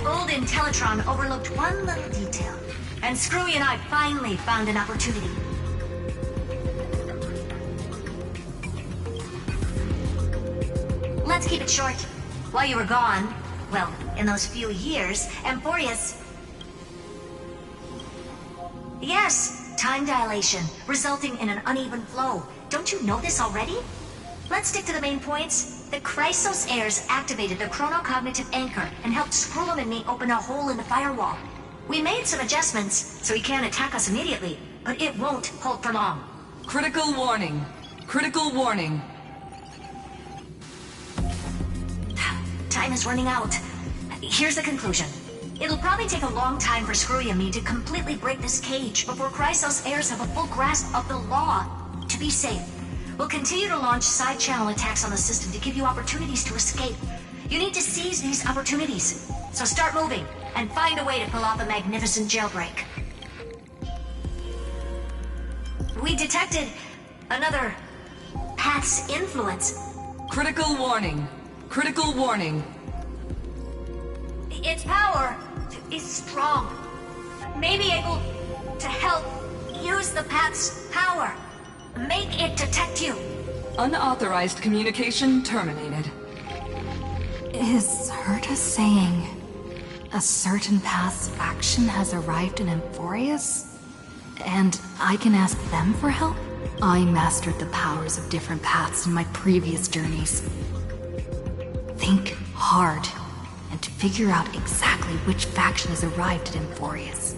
That old Intellitron overlooked one little detail. And Screwy and I finally found an opportunity. Let's keep it short. While you were gone, well, in those few years, Amphoreus... Yes, time dilation, resulting in an uneven flow. Don't you know this already? Let's stick to the main points. The Chrysos heirs activated the chronocognitive anchor and helped Scrollum and me open a hole in the firewall. We made some adjustments, so he can't attack us immediately, but it won't hold for long. Critical warning. Critical warning. Time is running out. Here's the conclusion. It'll probably take a long time for Screwy and me to completely break this cage before Chrysos heirs have a full grasp of the law. To be safe, we'll continue to launch side-channel attacks on the system to give you opportunities to escape. You need to seize these opportunities. So start moving, and find a way to pull off a magnificent jailbreak. We detected another path's influence. Critical warning. Critical warning. Its power is strong. May be able to help use the path's power. Make it detect you. Unauthorized communication terminated. Is Herta saying a certain path's faction has arrived in Amphoreus? And I can ask them for help? I mastered the powers of different paths in my previous journeys. Think hard and figure out exactly which faction has arrived at Amphoreus,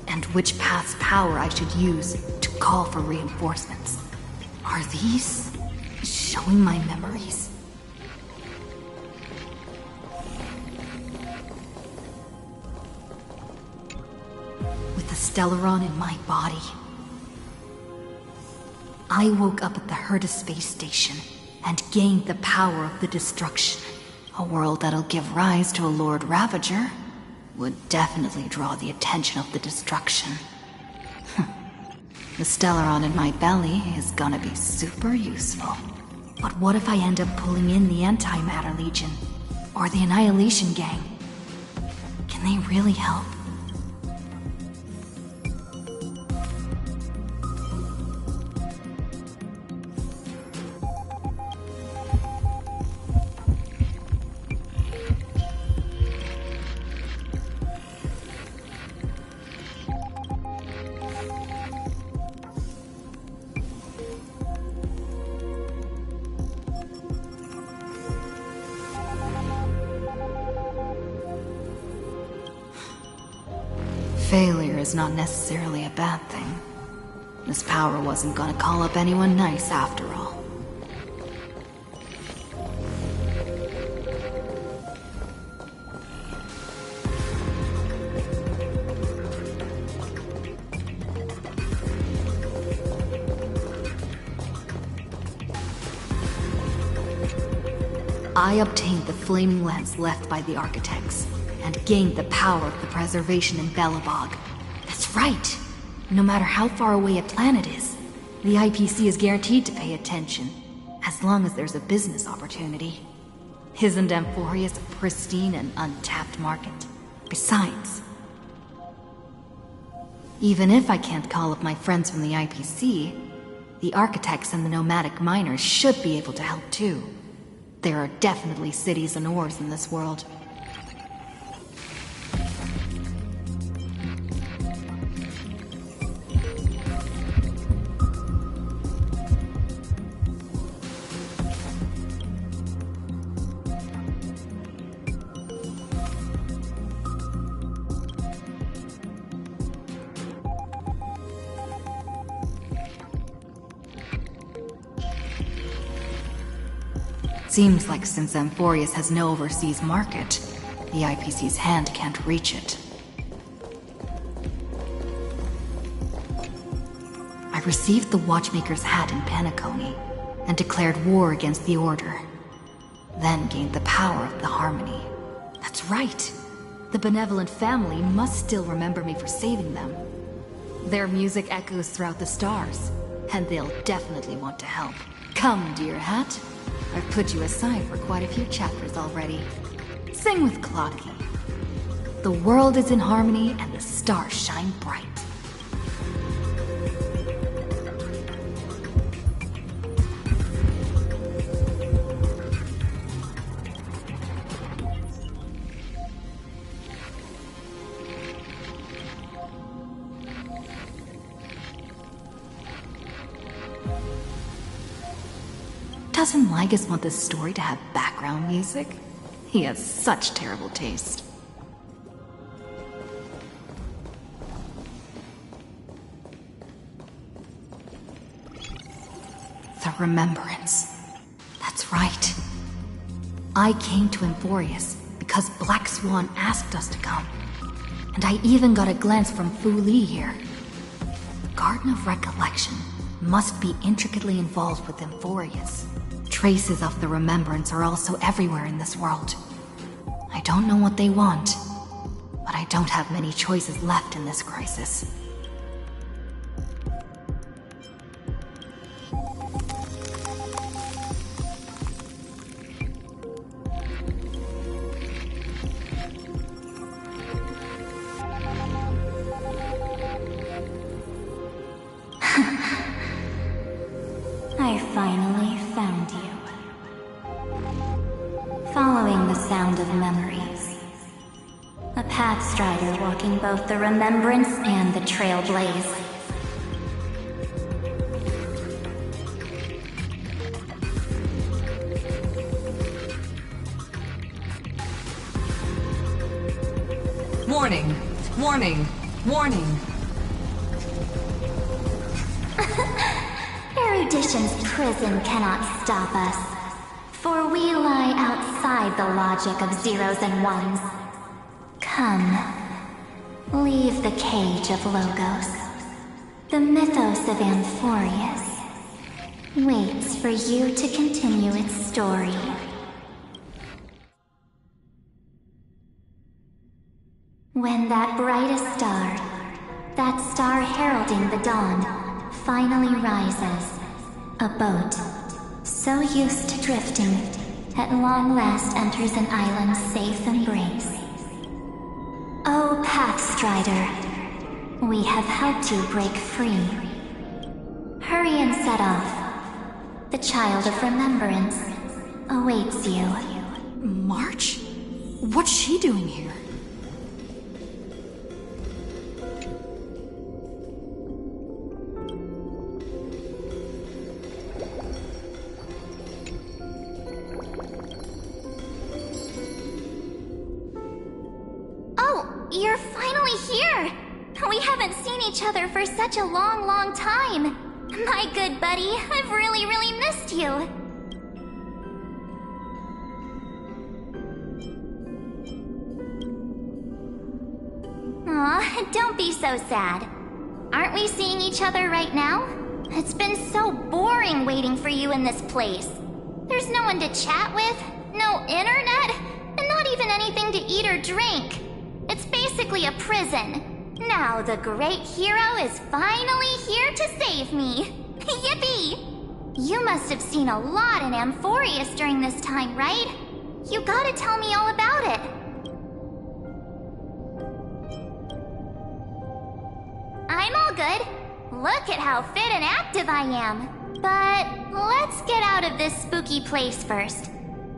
and which path's power I should use to call for reinforcements. Are these showing my memories? With the Stellaron in my body, I woke up at the Herta space station and gained the power of the destruction. A world that'll give rise to a Lord Ravager would definitely draw the attention of the destruction. The Stellaron in my belly is gonna be super useful. But what if I end up pulling in the Antimatter Legion? Or the Annihilation Gang? Can they really help? Failure is not necessarily a bad thing. This power wasn't gonna call up anyone nice after all. I obtained the flaming lance left by the architects, and gained the power of the preservation in Belobog. That's right! No matter how far away a planet is, the IPC is guaranteed to pay attention, as long as there's a business opportunity. Isn't Amphoreus a pristine and untapped market? Besides, even if I can't call up my friends from the IPC, the architects and the nomadic miners should be able to help too. There are definitely cities and ores in this world. Seems like since Amphoreus has no overseas market, the IPC's hand can't reach it. I received the Watchmaker's hat in Penacony, and declared war against the Order. Then gained the power of the Harmony. That's right! The benevolent family must still remember me for saving them. Their music echoes throughout the stars, and they'll definitely want to help. Come, dear hat. I've put you aside for quite a few chapters already. Sing with Clocky. The world is in harmony and the stars shine bright. Doesn't Lygus want this story to have background music? He has such terrible taste. The Remembrance. That's right. I came to Amphoreus because Black Swan asked us to come. And I even got a glance from Fu Li here. The Garden of Recollection must be intricately involved with Amphoreus. Traces of the Remembrance are also everywhere in this world. I don't know what they want, but I don't have many choices left in this crisis. I finally found you. Following the sound of memories. A pathstrider walking both the Remembrance and the Trailblaze. Warning! Warning! Warning! Erudition's prison cannot stop us, for we lie outside the logic of zeros and ones. Come, leave the cage of Logos. The mythos of Amphoreus waits for you to continue its story. When that brightest star, that star heralding the dawn, finally rises, a boat, so used to drifting, at long last enters an island's safe embrace. Oh, Pathstrider, we have helped you break free. Hurry and set off. The Child of Remembrance awaits you. March? What's she doing here? You're finally here! We haven't seen each other for such a long, long time. My good buddy, I've really, really missed you. Aw, don't be so sad. Aren't we seeing each other right now? It's been so boring waiting for you in this place. There's no one to chat with, no internet, and not even anything to eat or drink. It's basically a prison. Now the great hero is finally here to save me. Yippee! You must have seen a lot in Amphoreus during this time, right? You gotta tell me all about it. I'm all good. Look at how fit and active I am. But let's get out of this spooky place first.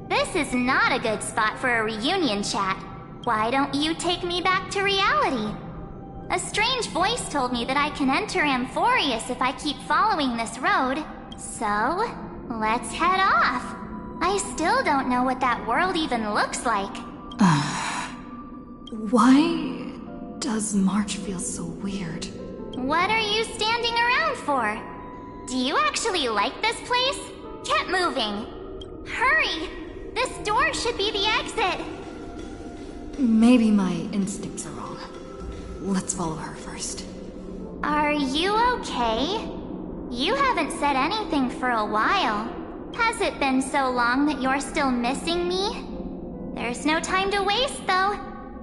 This is not a good spot for a reunion chat. Why don't you take me back to reality? A strange voice told me that I can enter Amphoreus if I keep following this road. So, let's head off. I still don't know what that world even looks like. Why does March feel so weird? What are you standing around for? Do you actually like this place? Get moving. Hurry! This door should be the exit. Maybe my instincts are wrong. Let's follow her first. Are you okay? You haven't said anything for a while. Has it been so long that you're still missing me? There's no time to waste, though.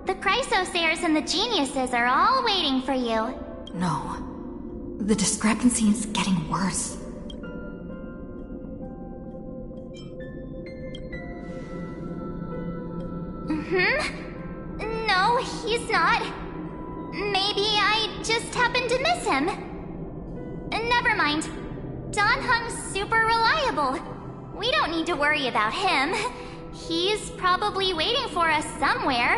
The Chrysosayers and the Geniuses are all waiting for you. No. The discrepancy is getting worse. No, No, he's not. Maybe I just happened to miss him. Never mind. Don Hung's super reliable. We don't need to worry about him. He's probably waiting for us somewhere.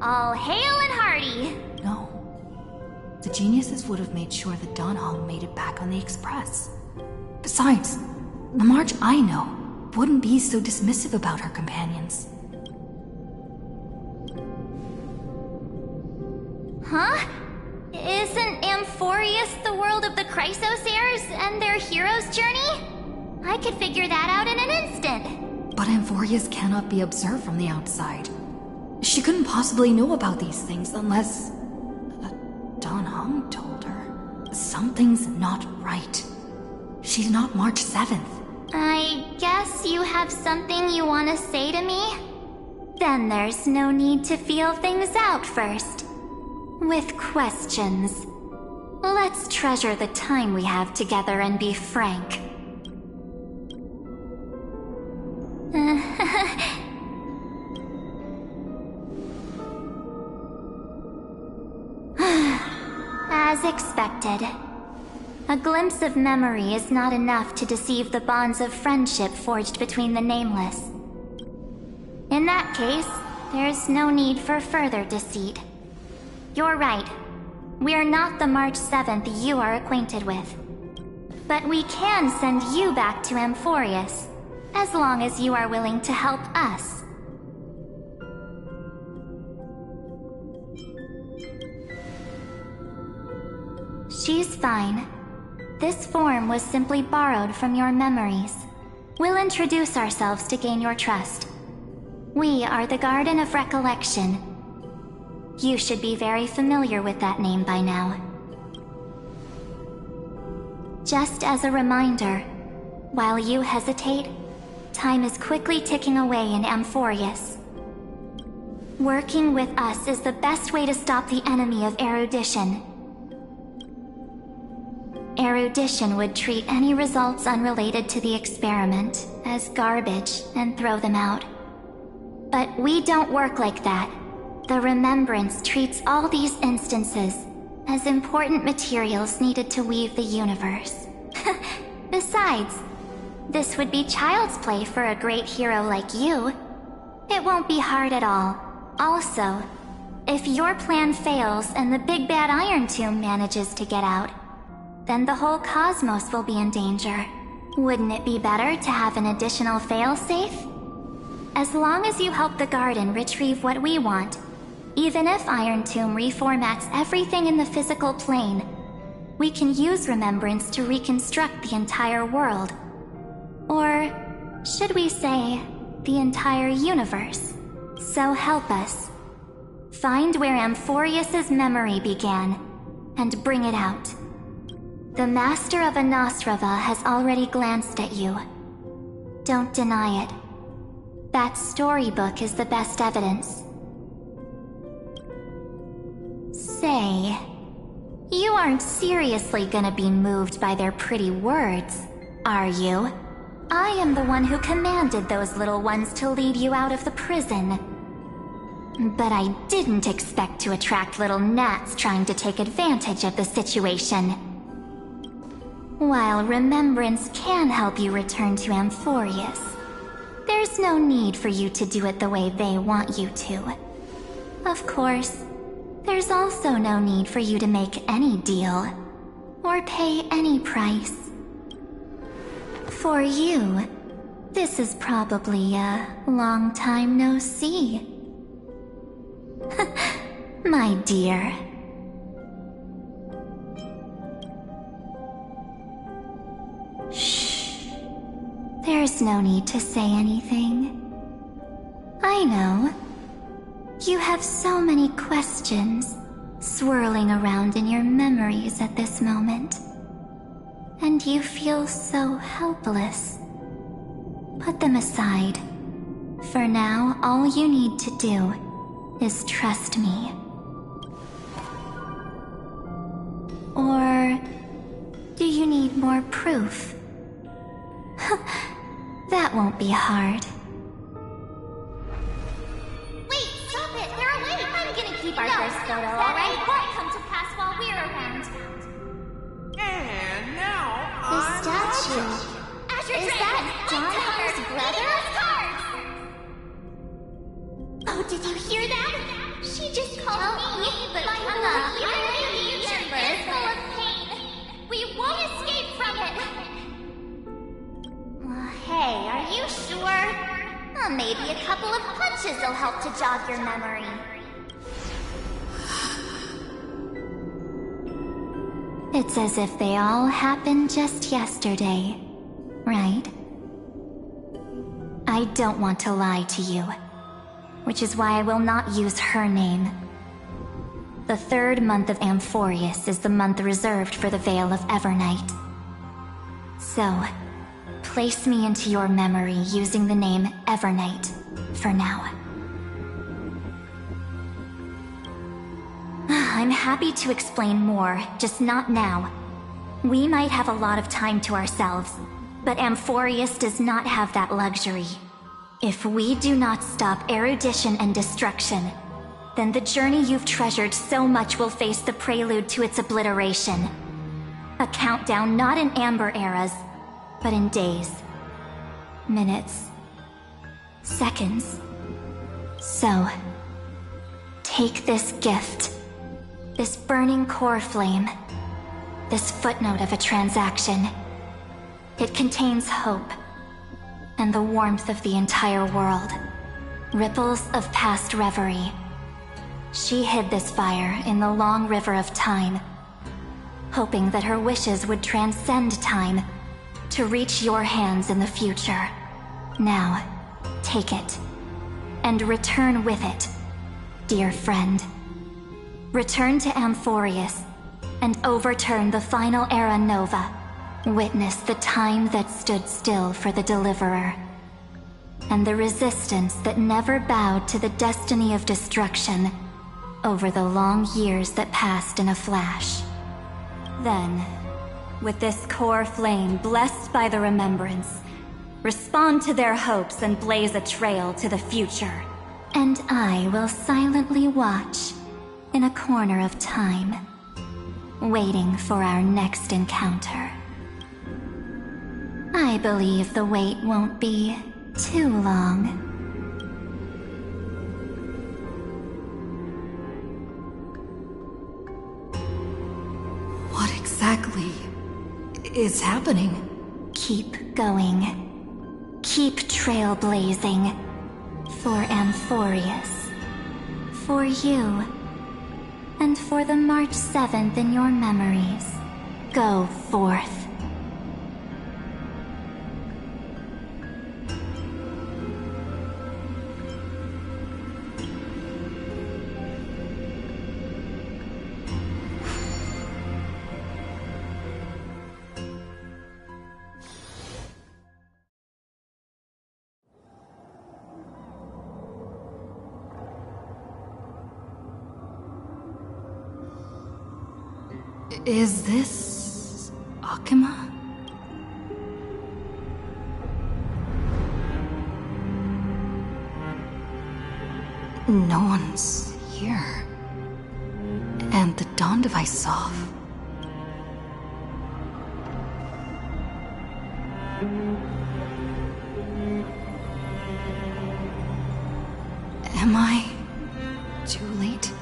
All hail and hearty. No. The geniuses would have made sure that Don Hung made it back on the Express. Besides, the March I know wouldn't be so dismissive about her companions. Huh? Isn't Amphoreus the world of the Chrysos heirs and their hero's journey? I could figure that out in an instant. But Amphoreus cannot be observed from the outside. She couldn't possibly know about these things unless... Don Hung told her. Something's not right. She's not March 7th. I guess you have something you want to say to me? Then there's no need to feel things out first. With questions. Let's treasure the time we have together and be frank. As expected. A glimpse of memory is not enough to deceive the bonds of friendship forged between the nameless. In that case, there's no need for further deceit. You're right. We're not the March 7th you are acquainted with. But we can send you back to Amphoreus, as long as you are willing to help us. She's fine. This form was simply borrowed from your memories. We'll introduce ourselves to gain your trust. We are the Garden of Recollection. You should be very familiar with that name by now. Just as a reminder, while you hesitate, time is quickly ticking away in Amphoreus. Working with us is the best way to stop the enemy of erudition. Erudition would treat any results unrelated to the experiment as garbage and throw them out. But we don't work like that. The Remembrance treats all these instances as important materials needed to weave the universe. Besides, this would be child's play for a great hero like you. It won't be hard at all. Also, if your plan fails and the big bad Iron Tomb manages to get out, then the whole cosmos will be in danger. Wouldn't it be better to have an additional failsafe? As long as you help the Garden retrieve what we want, even if Iron Tomb reformats everything in the physical plane, we can use Remembrance to reconstruct the entire world. Or, should we say, the entire universe. So help us. Find where Amphoreus' memory began, and bring it out. The Master of Anosrava has already glanced at you. Don't deny it. That storybook is the best evidence. Say, you aren't seriously gonna be moved by their pretty words, are you? I am the one who commanded those little ones to lead you out of the prison. But I didn't expect to attract little gnats trying to take advantage of the situation. While Remembrance can help you return to Amphoreus, there's no need for you to do it the way they want you to. Of course, there's also no need for you to make any deal, or pay any price. For you, this is probably a long time no see. My dear. Shh. There's no need to say anything. I know. You have so many questions swirling around in your memories at this moment. And you feel so helpless. Put them aside. For now, all you need to do is trust me. Or do you need more proof? That won't be hard. Wait, stop it! They're away! I'm gonna keep our first photo, alright? It won't come to pass while we're around. And now The statue. Is that Don Hunter's brother? Oh, did you hear that? She just called me, but my future is full of pain. We won't escape from it. Hey, are you sure? Maybe a couple of punches will help to jog your memory. It's as if they all happened just yesterday, right? I don't want to lie to you, which is why I will not use her name. The third month of Amphoreus is the month reserved for the Veil of Evernight. So, place me into your memory using the name Evernight for now. I'm happy to explain more, just not now. We might have a lot of time to ourselves, but Amphoreus does not have that luxury. If we do not stop erudition and destruction, then the journey you've treasured so much will face the prelude to its obliteration. A countdown not in amber eras, but in days, minutes, seconds. So, take this gift, this burning core flame, this footnote of a transaction. It contains hope, and the warmth of the entire world. Ripples of past reverie. She hid this fire in the long river of time, hoping that her wishes would transcend time to reach your hands in the future. Now, take it, and return with it, dear friend. Return to Amphoreus, and overturn the final Era Nova. Witness the time that stood still for the Deliverer, and the resistance that never bowed to the destiny of destruction over the long years that passed in a flash. Then, with this core flame blessed by the remembrance, respond to their hopes and blaze a trail to the future. And I will silently watch in a corner of time, waiting for our next encounter. I believe the wait won't be too long. What exactly is happening? Keep going. Keep trailblazing. For Amphoreus. For you. And for the March 7th in your memories. Go forth. Is this Akima? No one's here. And the dawn device off. Am I too late?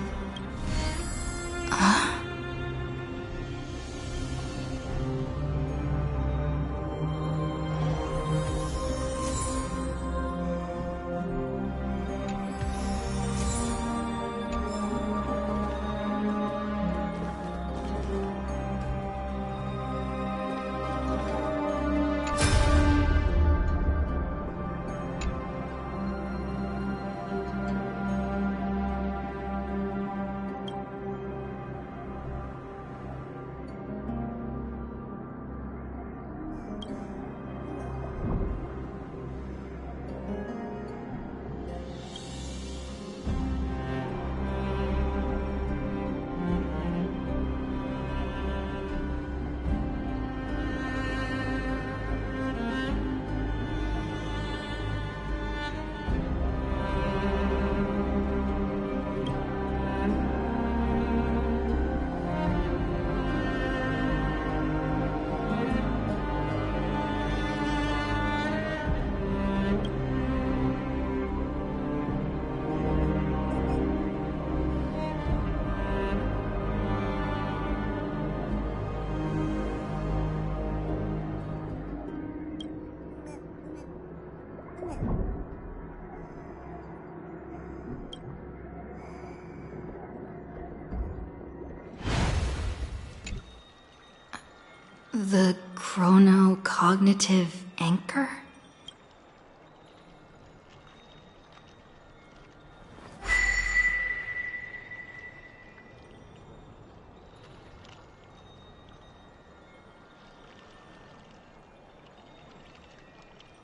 The chronocognitive anchor?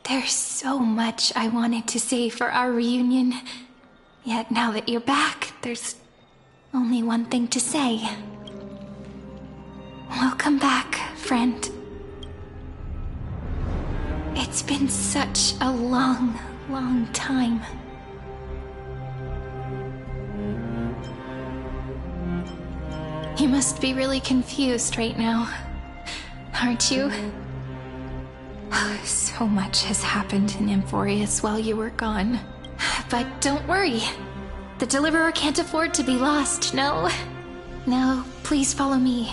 There's so much I wanted to say for our reunion. Yet now that you're back, there's only one thing to say. Welcome back, friend. It's been such a long, long time. You must be really confused right now, aren't you? So much has happened in Amphoreus while you were gone. But don't worry. The Deliverer can't afford to be lost, no? Now, please follow me,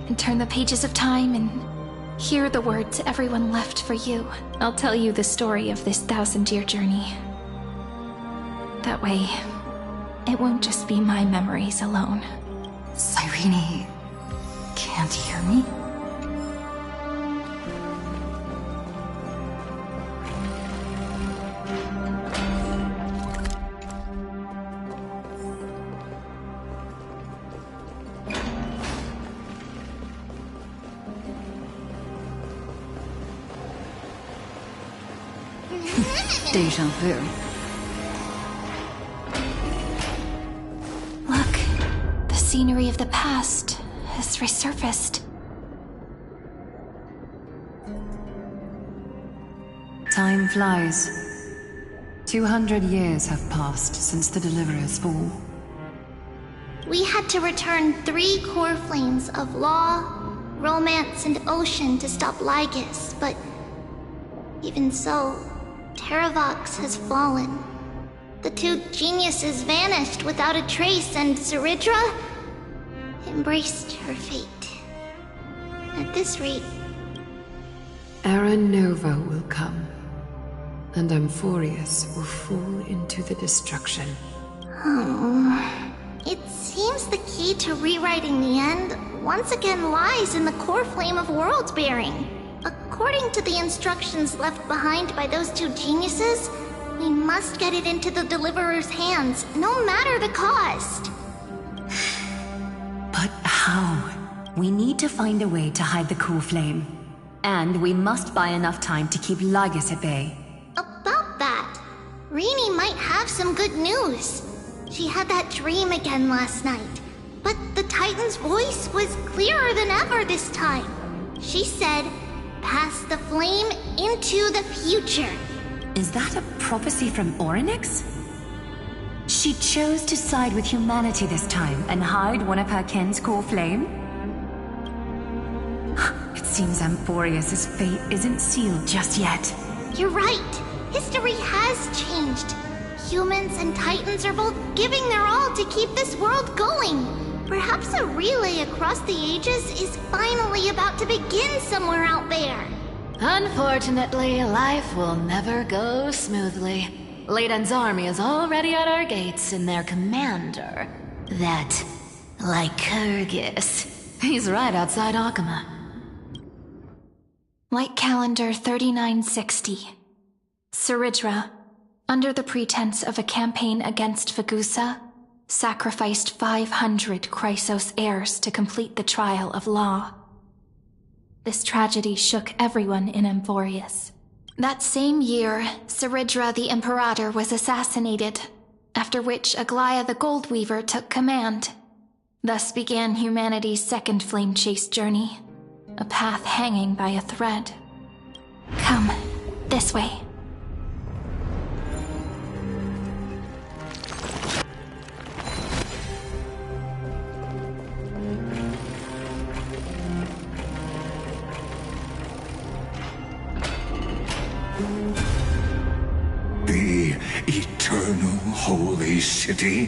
and turn the pages of time and hear the words everyone left for you. I'll tell you the story of this 1,000-year journey. That way, it won't just be my memories alone. Cyrene can't hear me? Deja vu. Look, the scenery of the past has resurfaced. Time flies. 200 years have passed since the Deliverer's fall. We had to return 3 core flames of law, romance, and ocean to stop Lygus, but even so, Terravox has fallen. The 2 geniuses vanished without a trace, and Zeridra embraced her fate. At this rate... Era Nova will come, and Amphoreus will fall into the destruction. Oh... It seems the key to rewriting the end once again lies in the core flame of world-bearing. According to the instructions left behind by those 2 geniuses, we must get it into the Deliverer's hands, no matter the cost. But how? We need to find a way to hide the core flame. And we must buy enough time to keep Lygus at bay. About that, Rini might have some good news. She had that dream again last night, but the Titan's voice was clearer than ever this time. She said, "Pass the flame into the future." Is that a prophecy from Orynyx? She chose to side with humanity this time and hide one of her kin's core flame? It seems Amphoreus' fate isn't sealed just yet. You're right. History has changed. Humans and Titans are both giving their all to keep this world going. Perhaps a relay across the ages is finally about to begin somewhere out there. Unfortunately, life will never go smoothly. Layden's army is already at our gates, and their commander, that Lycurgus, he's right outside Akama. Light calendar 3960. Zeridra, under the pretense of a campaign against Fagusa, sacrificed 500 Chrysos heirs to complete the trial of law. This tragedy shook everyone in Amphoreus. That same year, Zeridra the Imperator was assassinated, after which Aglaia the Goldweaver took command. Thus began humanity's second flame chase journey, a path hanging by a thread. Come, this way. The eternal holy city?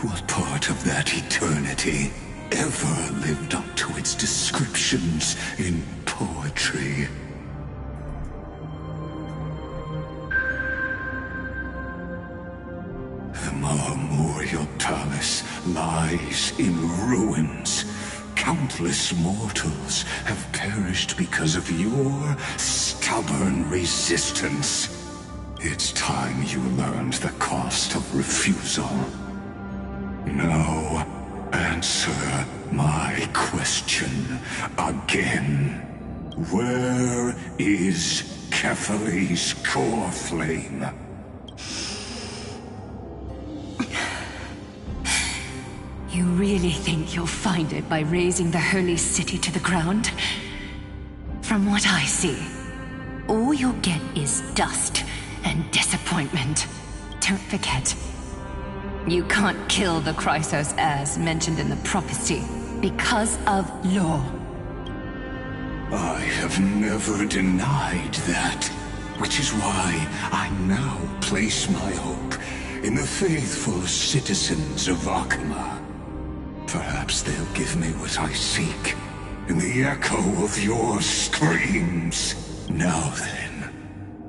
What part of that eternity ever lived up to its descriptions in poetry? The Marmorial Palace lies in ruins, countless mortals have perished because of your stubborn resistance. It's time you learned the cost of refusal. Now, answer my question again. Where is Kephalie's core flame? You really think you'll find it by razing the holy city to the ground? From what I see, all you'll get is dust and disappointment. Don't forget, you can't kill the Chrysos as mentioned in the prophecy because of law. I have never denied that, which is why I now place my hope in the faithful citizens of Akima. Perhaps they'll give me what I seek in the echo of your screams. Now then,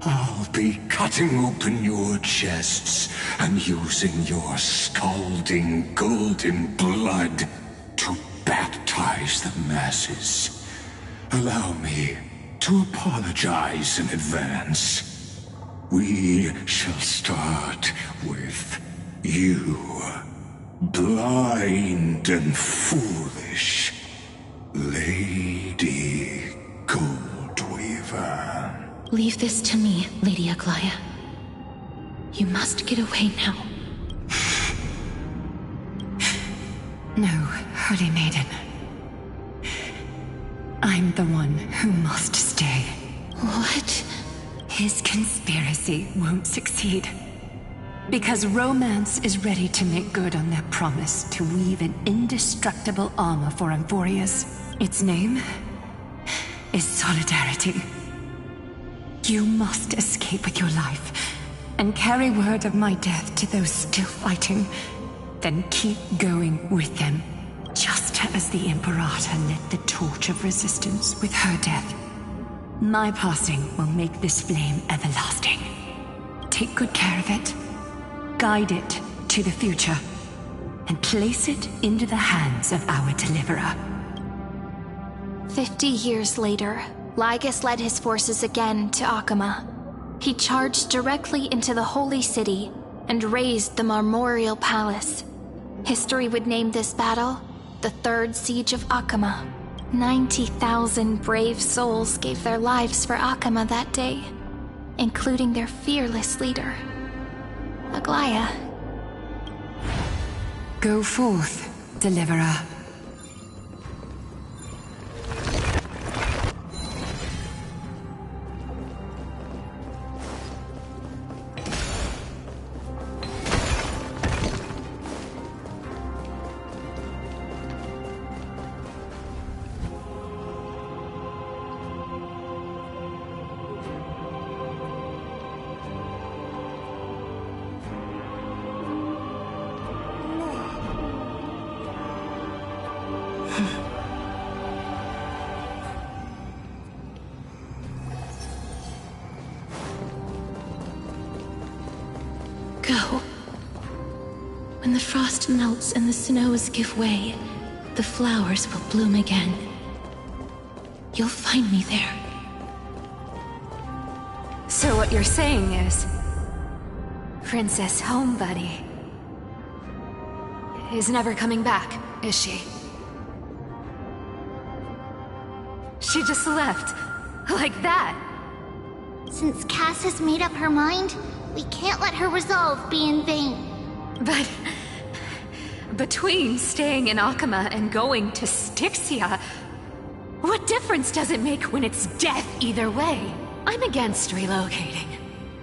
I'll be cutting open your chests and using your scalding golden blood to baptize the masses. Allow me to apologize in advance. We shall start with you. Blind and foolish Lady Goldweaver. Leave this to me, Lady Aglaya. You must get away now. No, Holy Maiden. I'm the one who must stay. What? His conspiracy won't succeed. Because Romance is ready to make good on their promise to weave an indestructible armor for Amphoreus. Its name is Solidarity. You must escape with your life and carry word of my death to those still fighting. Then keep going with them, just as the Imperator lit the torch of resistance with her death. My passing will make this flame everlasting. Take good care of it. Guide it to the future, and place it into the hands of our deliverer. 50 years later, Lygus led his forces again to Akima. He charged directly into the Holy City and razed the Marmorial Palace. History would name this battle the Third Siege of Akima. 90,000 brave souls gave their lives for Akima that day, including their fearless leader, Aglaya. Go forth, deliverer. Go. When the frost melts and the snows give way, the flowers will bloom again. You'll find me there. So what you're saying is, Princess Homebuddy is never coming back, is she? She just left, like that. Since Cass has made up her mind, we can't let her resolve be in vain. But between staying in Akima and going to Styxia, what difference does it make when it's death either way? I'm against relocating.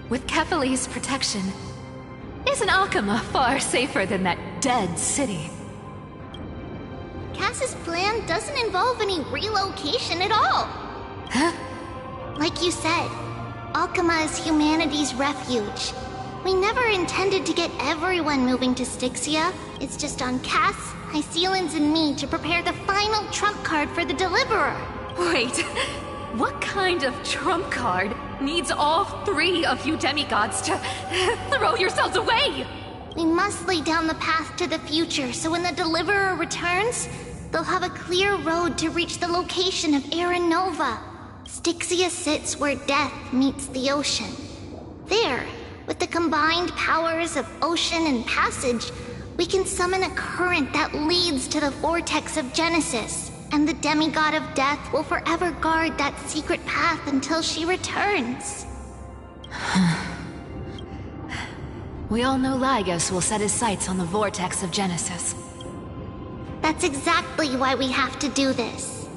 With Kephalie's protection, isn't Akima far safer than that dead city? Cass's plan doesn't involve any relocation at all. Huh? Like you said, Akima is humanity's refuge. We never intended to get everyone moving to Styxia. It's just on Cass, Hycealans, and me to prepare the final trump card for the Deliverer. Wait, what kind of trump card needs all three of you demigods to throw yourselves away? We must lay down the path to the future so when the Deliverer returns, they'll have a clear road to reach the location of Aranova. Styxia sits where death meets the ocean. There, with the combined powers of ocean and passage, we can summon a current that leads to the vortex of Genesis, and the demigod of death will forever guard that secret path until she returns. We all know Lygos will set his sights on the vortex of Genesis. That's exactly why we have to do this.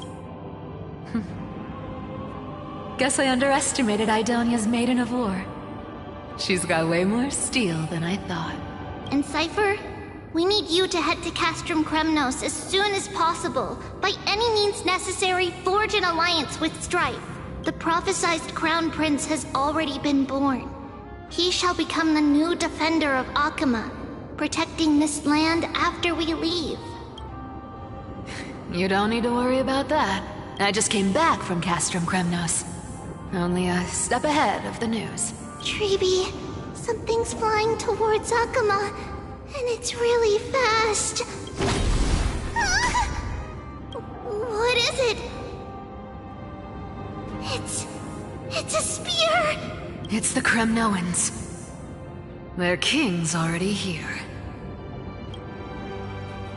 Guess I underestimated Idonia's Maiden of War. She's got way more steel than I thought. And Cypher, we need you to head to Castrum Kremnos as soon as possible. By any means necessary, forge an alliance with Strife. The prophesized Crown Prince has already been born. He shall become the new defender of Akama, protecting this land after we leave. You don't need to worry about that. I just came back from Castrum Kremnos. Only a step ahead of the news. Treeby, something's flying towards Akama, and it's really fast. What is it? It's a spear! It's the Kremnoans. Their king's already here.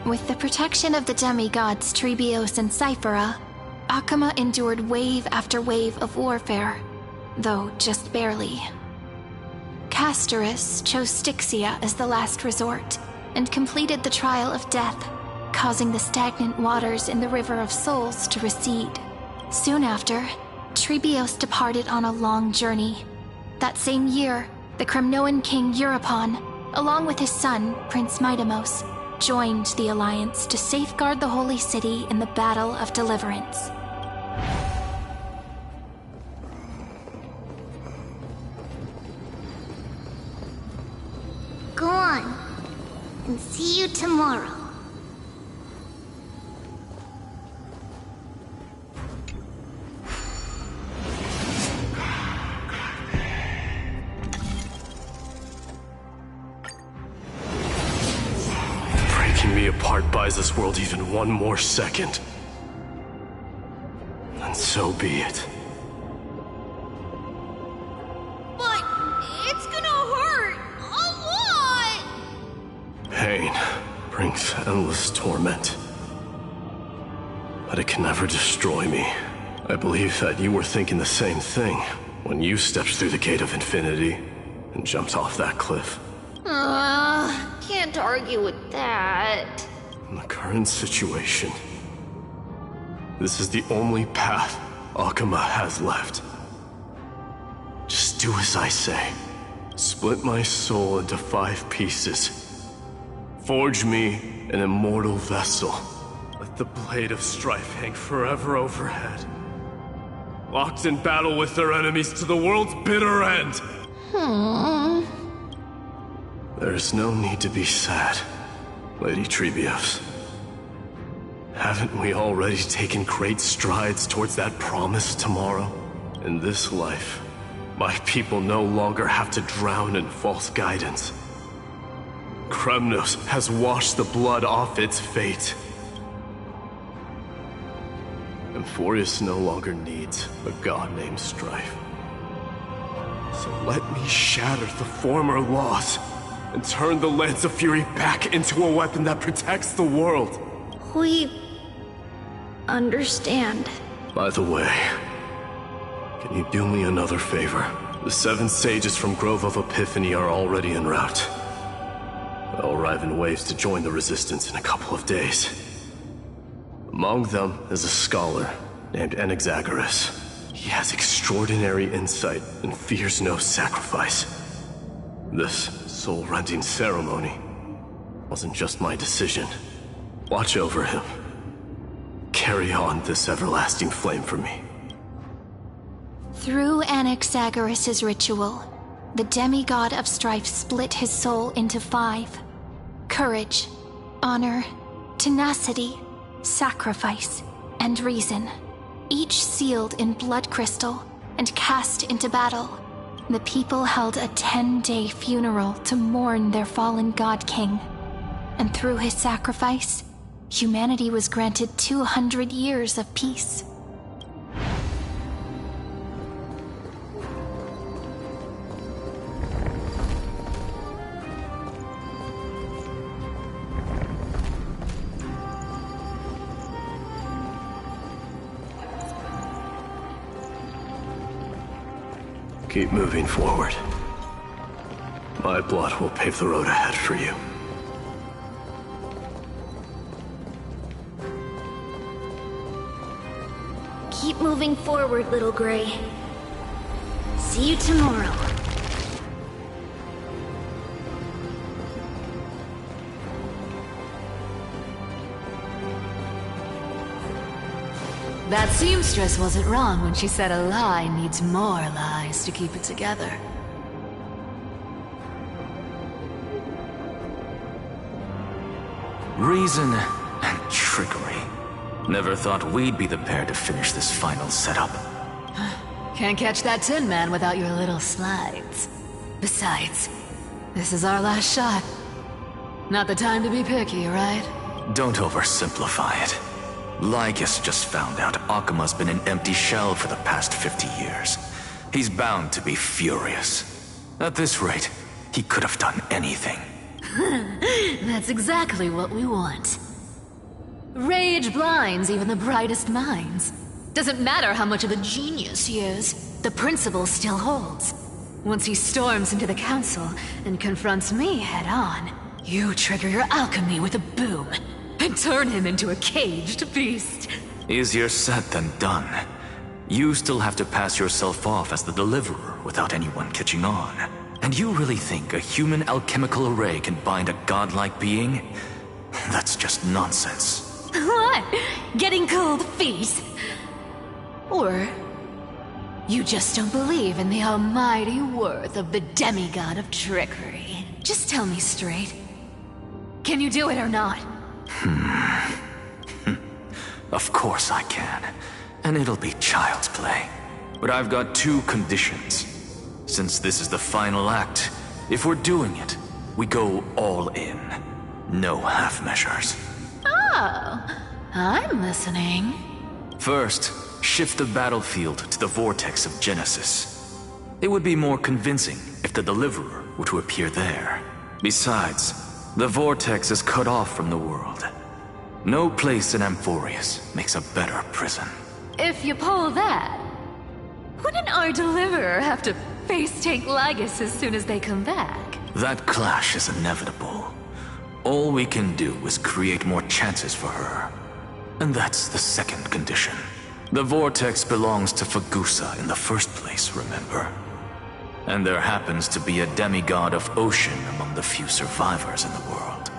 With the protection of the demigods Trebios and Cyphera, Akama endured wave after wave of warfare, though just barely. Castorus chose Styxia as the last resort, and completed the trial of death, causing the stagnant waters in the River of Souls to recede. Soon after, Trebios departed on a long journey. That same year, the Kremnoan king Euripon, along with his son, Prince Midamos, joined the Alliance to safeguard the Holy City in the Battle of Deliverance. Go on, and see you tomorrow. Breaking me apart buys this world even one more second. And so be it. But it's gonna hurt a lot! Pain brings endless torment. But it can never destroy me. I believe that you were thinking the same thing when you stepped through the gate of infinity and jumped off that cliff. Can't argue with that. In the current situation, this is the only path Akama has left. Just do as I say. Split my soul into 5 pieces. Forge me an immortal vessel. Let the blade of strife hang forever overhead. Locked in battle with their enemies to the world's bitter end. There is no need to be sad, Lady Trebios. Haven't we already taken great strides towards that promised tomorrow? In this life, my people no longer have to drown in false guidance. Kremnos has washed the blood off its fate. Amphoreus no longer needs a god named Strife. So let me shatter the former laws and turn the Lance of Fury back into a weapon that protects the world. We understand. By the way, can you do me another favor? The 7 sages from Grove of Epiphany are already en route. They'll arrive in waves to join the Resistance in a couple of days. Among them is a scholar named Anaxagoras. He has extraordinary insight and fears no sacrifice. This soul-rending ceremony wasn't just my decision. Watch over him. Carry on this everlasting flame for me. Through Anaxagoras' ritual, the demigod of strife split his soul into 5. Courage, honor, tenacity, sacrifice, and reason. Each sealed in blood crystal and cast into battle. The people held a 10-day funeral to mourn their fallen god king. And through his sacrifice, humanity was granted 200 years of peace. Keep moving forward. My blood will pave the road ahead for you. Keep moving forward, little Gray. See you tomorrow. That seamstress wasn't wrong when she said a lie needs more lies to keep it together. Reason and trickery. Never thought we'd be the pair to finish this final setup. Can't catch that Tin Man without your little slides. Besides, this is our last shot. Not the time to be picky, right? Don't oversimplify it. Lygus just found out Akima's been an empty shell for the past 50 years. He's bound to be furious. At this rate, he could have done anything. That's exactly what we want. Rage blinds even the brightest minds. Doesn't matter how much of a genius he is, the principle still holds. Once he storms into the council and confronts me head-on, you trigger your alchemy with a boom and turn him into a caged beast. Easier said than done. You still have to pass yourself off as the deliverer without anyone catching on. And you really think a human alchemical array can bind a godlike being? That's just nonsense. What? Getting cold feet? Or you just don't believe in the almighty worth of the demigod of trickery? Just tell me straight. Can you do it or not? Of course I can. And it'll be child's play. But I've got two conditions. Since this is the final act, if we're doing it, we go all in. No half measures. Oh, I'm listening. First, shift the battlefield to the vortex of Genesis. It would be more convincing if the deliverer were to appear there. Besides, the vortex is cut off from the world. No place in Amphoreus makes a better prison. If you pull that, wouldn't our deliverer have to face tank Lygus as soon as they come back? That clash is inevitable. All we can do is create more chances for her. And that's the second condition. The vortex belongs to Fagusa in the first place, remember? And there happens to be a demigod of ocean among the few survivors in the world.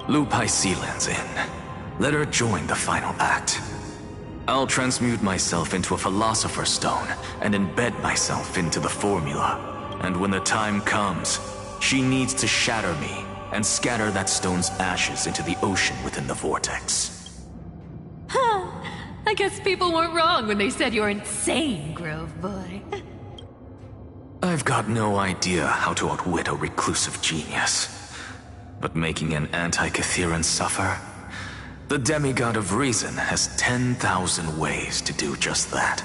Loop Hysealand's in. Let her join the final act. I'll transmute myself into a Philosopher's Stone and embed myself into the formula. And when the time comes, she needs to shatter me and scatter that stone's ashes into the ocean within the vortex. I guess people weren't wrong when they said you're insane, Grove Boy. I've got no idea how to outwit a reclusive genius. But making an anti-Catheran suffer? The demigod of reason has 10,000 ways to do just that.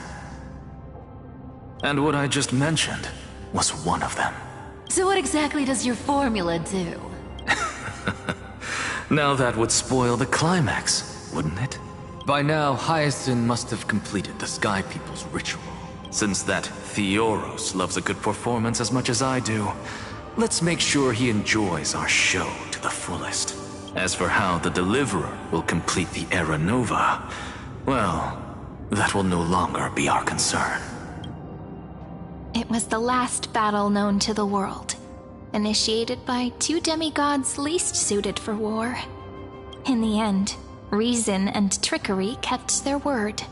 And what I just mentioned was one of them. So what exactly does your formula do? Now that would spoil the climax, wouldn't it? By now, Hyacinth must have completed the Sky People's ritual. Since that Theoros loves a good performance as much as I do, let's make sure he enjoys our show to the fullest. As for how the Deliverer will complete the Era Nova, well, that will no longer be our concern. It was the last battle known to the world, initiated by two demigods least suited for war. In the end, reason and trickery kept their word.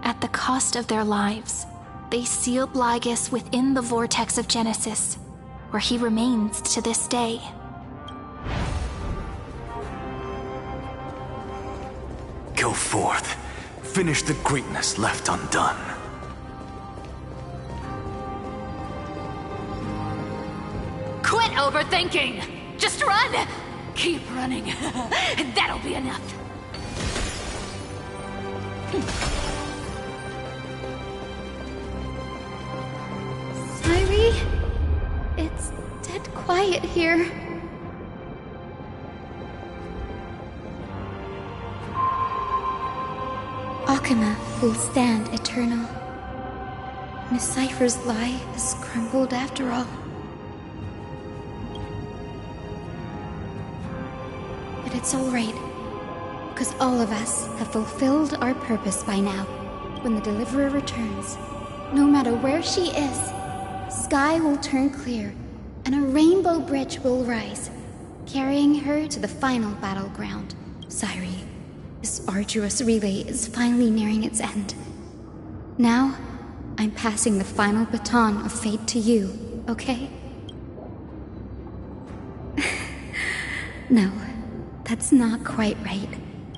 At the cost of their lives, they sealed Lygus within the vortex of Genesis, where he remains to this day. Go forth. Finish the greatness left undone. Quit overthinking! Just run! Keep running, and that'll be be enough. Sairi? It's dead quiet here. Akama will stand eternal. Miss Cypher's lie has crumbled after all. But it's alright, because all of us have fulfilled our purpose by now. When the Deliverer returns, no matter where she is, sky will turn clear, and a rainbow bridge will rise, carrying her to the final battleground. Sairi, this arduous relay is finally nearing its end. Now, I'm passing the final baton of fate to you, okay? No, that's not quite right.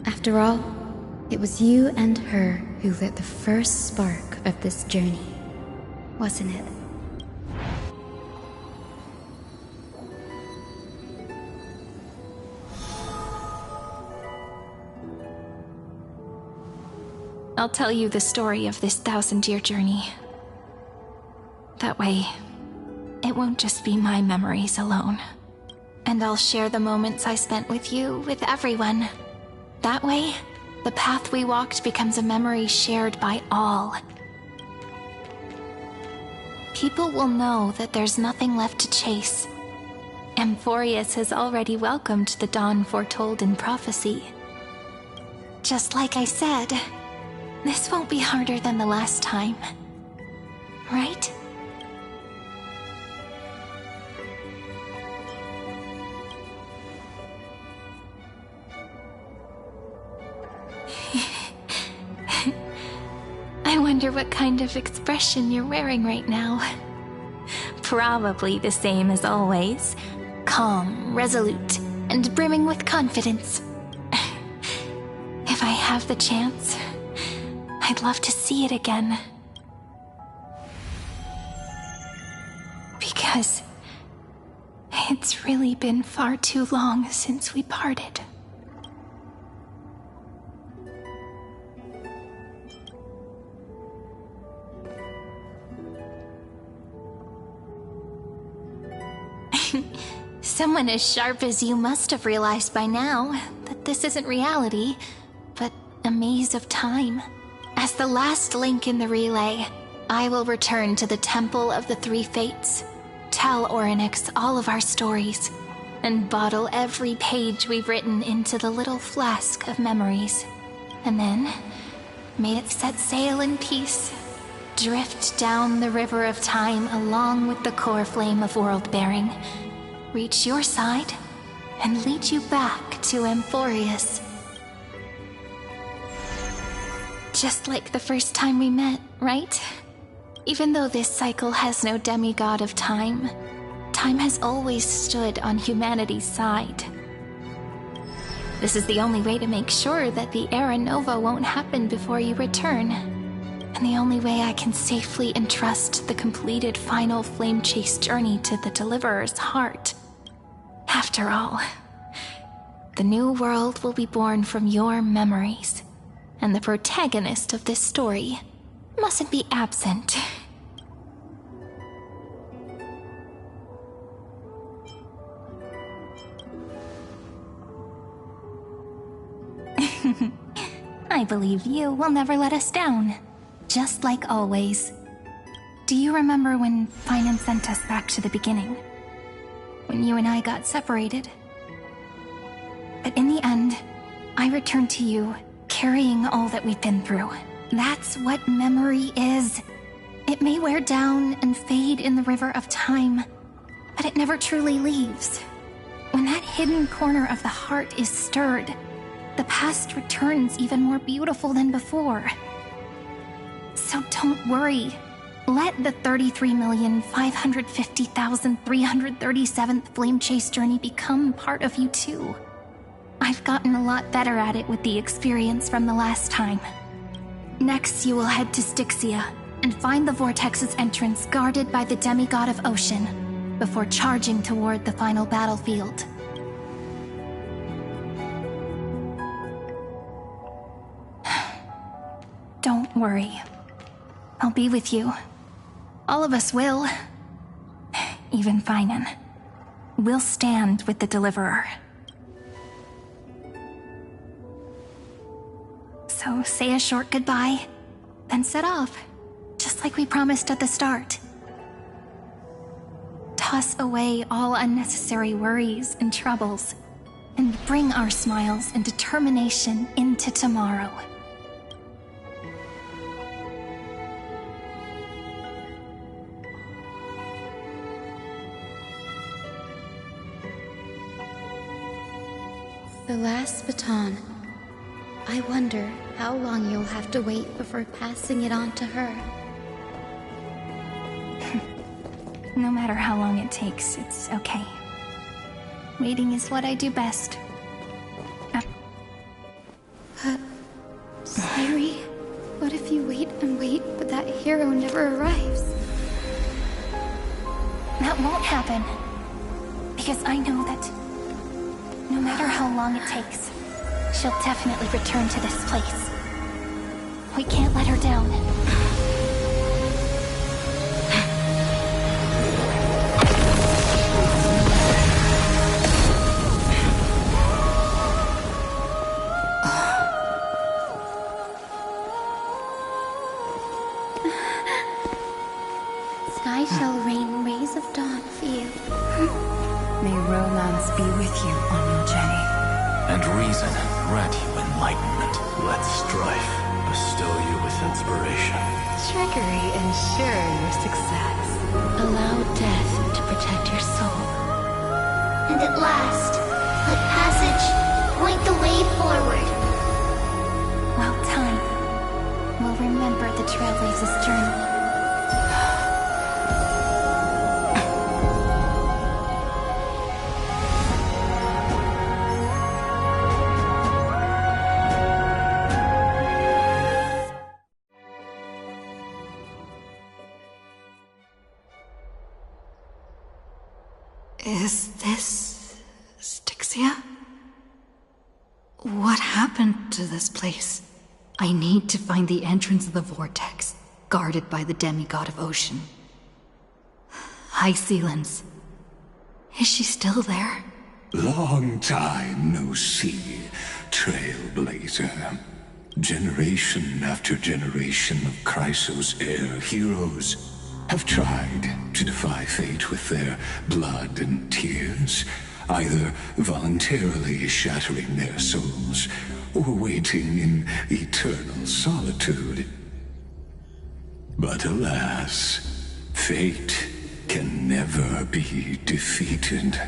After all, it was you and her who lit the first spark of this journey, wasn't it? I'll tell you the story of this 1,000-year journey. That way, it won't just be my memories alone. And I'll share the moments I spent with you with everyone. That way, the path we walked becomes a memory shared by all. People will know that there's nothing left to chase. Amphoreus has already welcomed the dawn foretold in prophecy. Just like I said, this won't be harder than the last time, right? I wonder what kind of expression you're wearing right now. Probably the same as always. Calm, resolute, and brimming with confidence. If I have the chance, I'd love to see it again. Because it's really been far too long since we parted. Someone as sharp as you must have realized by now that this isn't reality, but a maze of time. As the last link in the relay, I will return to the Temple of the Three Fates, tell Orynyx all of our stories, and bottle every page we've written into the little flask of memories. And then, may it set sail in peace, drift down the river of time along with the core flame of world-bearing, reach your side, and lead you back to Amphoreus. Just like the first time we met, right? Even though this cycle has no demigod of time, time has always stood on humanity's side. This is the only way to make sure that the Era Nova won't happen before you return. And the only way I can safely entrust the completed final flame chase journey to the Deliverer's heart. After all, the new world will be born from your memories, and the protagonist of this story mustn't be absent. I believe you will never let us down, just like always. Do you remember when Finan sent us back to the beginning? When you and I got separated? But in the end, I returned to you, carrying all that we've been through. That's what memory is. It may wear down and fade in the river of time, but it never truly leaves. When that hidden corner of the heart is stirred, the past returns even more beautiful than before. So don't worry. Let the 33,550,337th Flame Chase journey become part of you too. I've gotten a lot better at it with the experience from the last time. Next, you will head to Styxia and find the Vortex's entrance guarded by the demigod of Ocean, before charging toward the final battlefield. Don't worry. I'll be with you. All of us will. Even Finan. We'll stand with the Deliverer. So say a short goodbye, then set off, just like we promised at the start. Toss away all unnecessary worries and troubles, and bring our smiles and determination into tomorrow. The last baton. I wonder how long you'll have to wait before passing it on to her. No matter how long it takes, it's okay. Waiting is what I do best. Sayuri, what if you wait and wait, but that hero never arrives? That won't happen. Because I know that no matter how long it takes, she'll definitely return to this place. We can't let her down. Sky shall rain rays of dawn for you. May romance be with you on your journey. And reason grant you enlightenment. Let strife bestow you with inspiration. Trickery ensure your success. Allow death to protect your soul. And at last, let passage point the way forward. Well, time will remember the Trailblazer's journey. Is this Styxia? What happened to this place? I need to find the entrance of the vortex, guarded by the demigod of ocean. High Sealens. Is she still there? Long time no see, Trailblazer. Generation after generation of Chrysos Air heroes have tried to defy fate with their blood and tears, either voluntarily shattering their souls or waiting in eternal solitude. But alas, fate can never be defeated.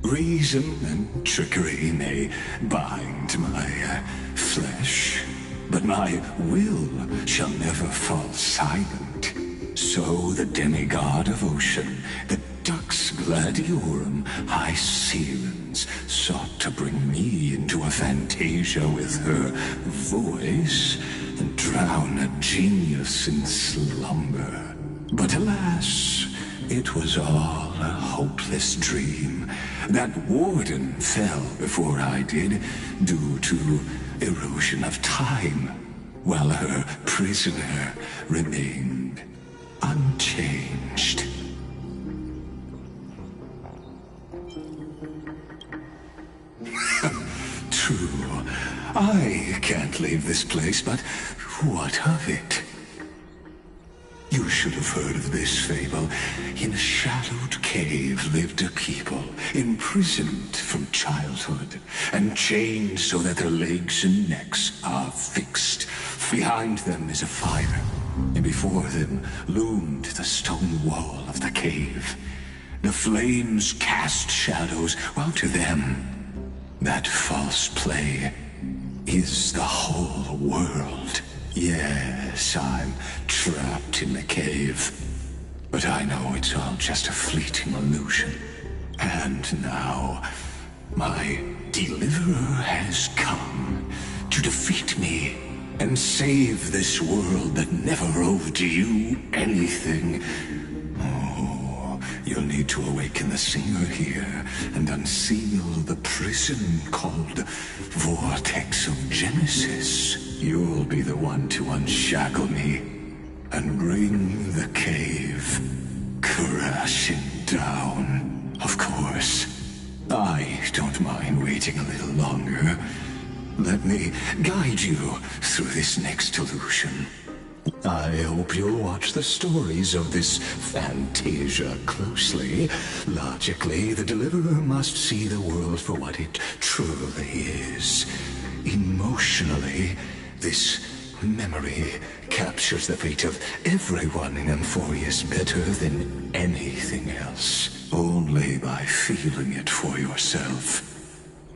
Reason and trickery may bind my flesh, but my will shall never fall silent. So the demigod of ocean, the Dux Gladiorum, High Sealens, sought to bring me into a fantasia with her voice and drown a genius in slumber. But alas, it was all a hopeless dream. That warden fell before I did, due to erosion of time, while her prisoner remained unchanged. True, I can't leave this place, but what of it? You should have heard of this fable. In a shadowed cave lived a people, imprisoned from childhood, and chained so that their legs and necks are fixed. Behind them is a fire, and before them loomed the stone wall of the cave. The flames cast shadows, while to them, that false play is the whole world. Yes, I'm trapped in the cave, but I know it's all just a fleeting illusion. And now, my deliverer has come to defeat me and save this world that never owed you anything. Oh, you'll need to awaken the singer here and unseal the prison called Vortex of Genesis. You'll be the one to unshackle me and bring the cave crashing down. Of course, I don't mind waiting a little longer. Let me guide you through this next illusion. I hope you'll watch the stories of this Fantasia closely. Logically, the Deliverer must see the world for what it truly is. Emotionally, this memory captures the fate of everyone in Amphoreus better than anything else. Only by feeling it for yourself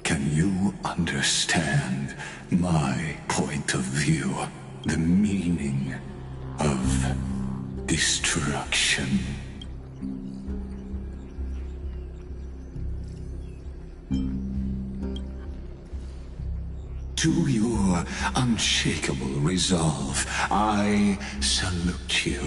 can you understand my point of view, the meaning of destruction. To your unshakable resolve, I salute you.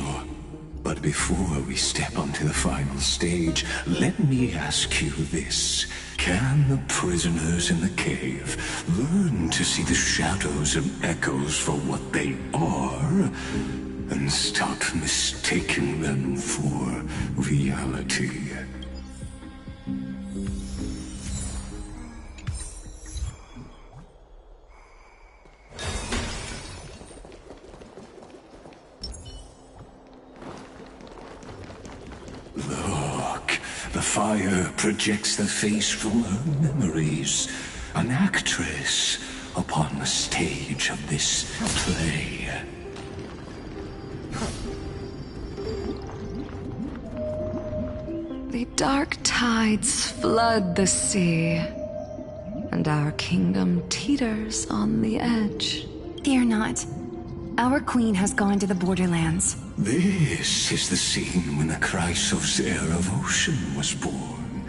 But before we step onto the final stage, let me ask you this. Can the prisoners in the cave learn to see the shadows and echoes for what they are, and stop mistaking them for reality? Look, the fire projects the face from her memories. An actress upon the stage of this play. The dark tides flood the sea, and our kingdom teeters on the edge. Fear not. Our queen has gone to the borderlands. This is the scene when the Chrysos heir of Ocean was born.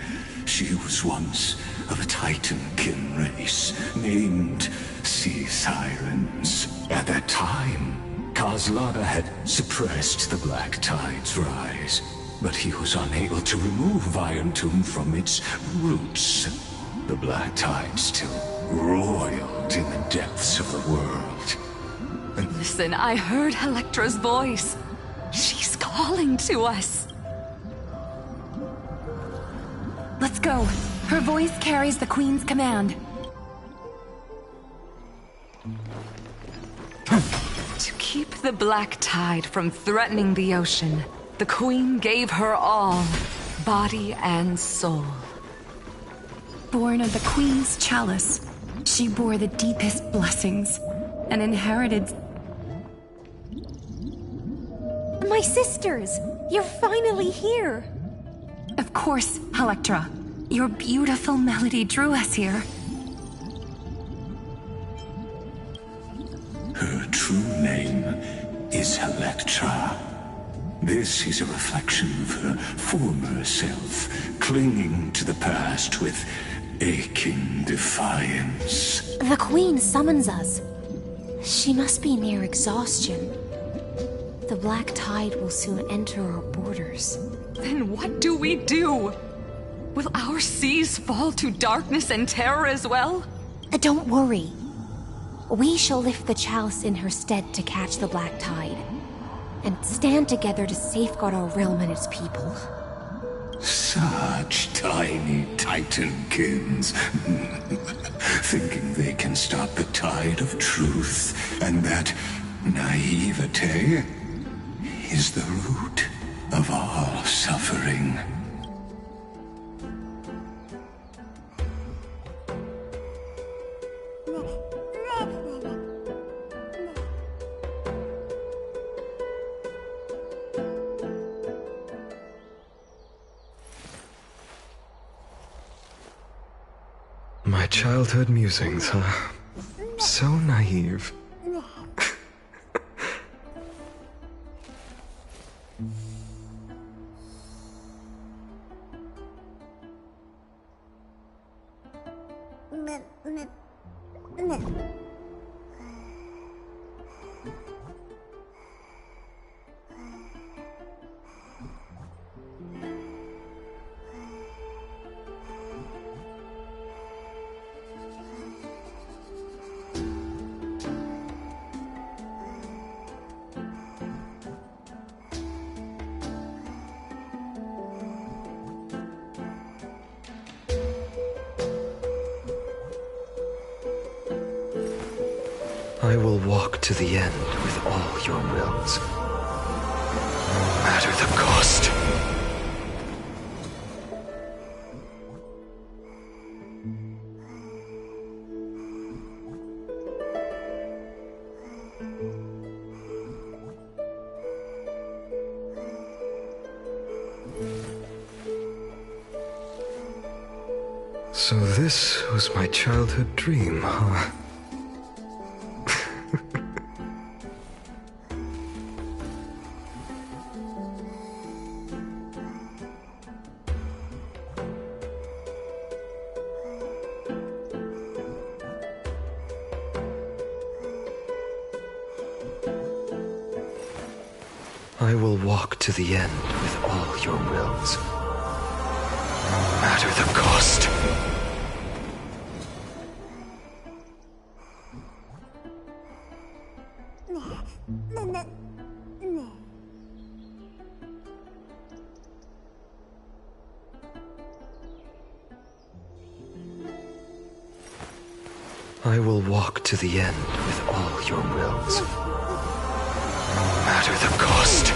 She was once of a Titankin race named Sea Sirens. At that time, Kozlana had suppressed the Black Tide's rise, but he was unable to remove Iron Tomb from its roots. The Black Tide still roiled in the depths of the world. Listen, I heard Electra's voice. She's calling to us. Let's go. Her voice carries the Queen's command. To keep the Black Tide from threatening the ocean, the Queen gave her all, body and soul. Born of the Queen's chalice, she bore the deepest blessings and inherited... My sisters! You're finally here! Of course, Electra. Your beautiful melody drew us here. Her true name is Electra. This is a reflection of her former self, clinging to the past with aching defiance. The Queen summons us. She must be near exhaustion. The Black Tide will soon enter our borders. Then what do we do? Will our seas fall to darkness and terror as well? Don't worry. We shall lift the chalice in her stead to catch the Black Tide, and stand together to safeguard our realm and its people. Such tiny Titankins, thinking they can stop the tide of truth, and that naivete is the root of all suffering. My childhood musings, huh? So naive. I will walk to the end with all your wills, no matter the cost. So this was my childhood dream, huh? I will walk to the end with all your wills, no matter the cost. I will walk to the end with all your wills, no matter the cost.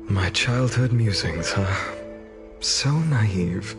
My childhood musings, huh? So naive.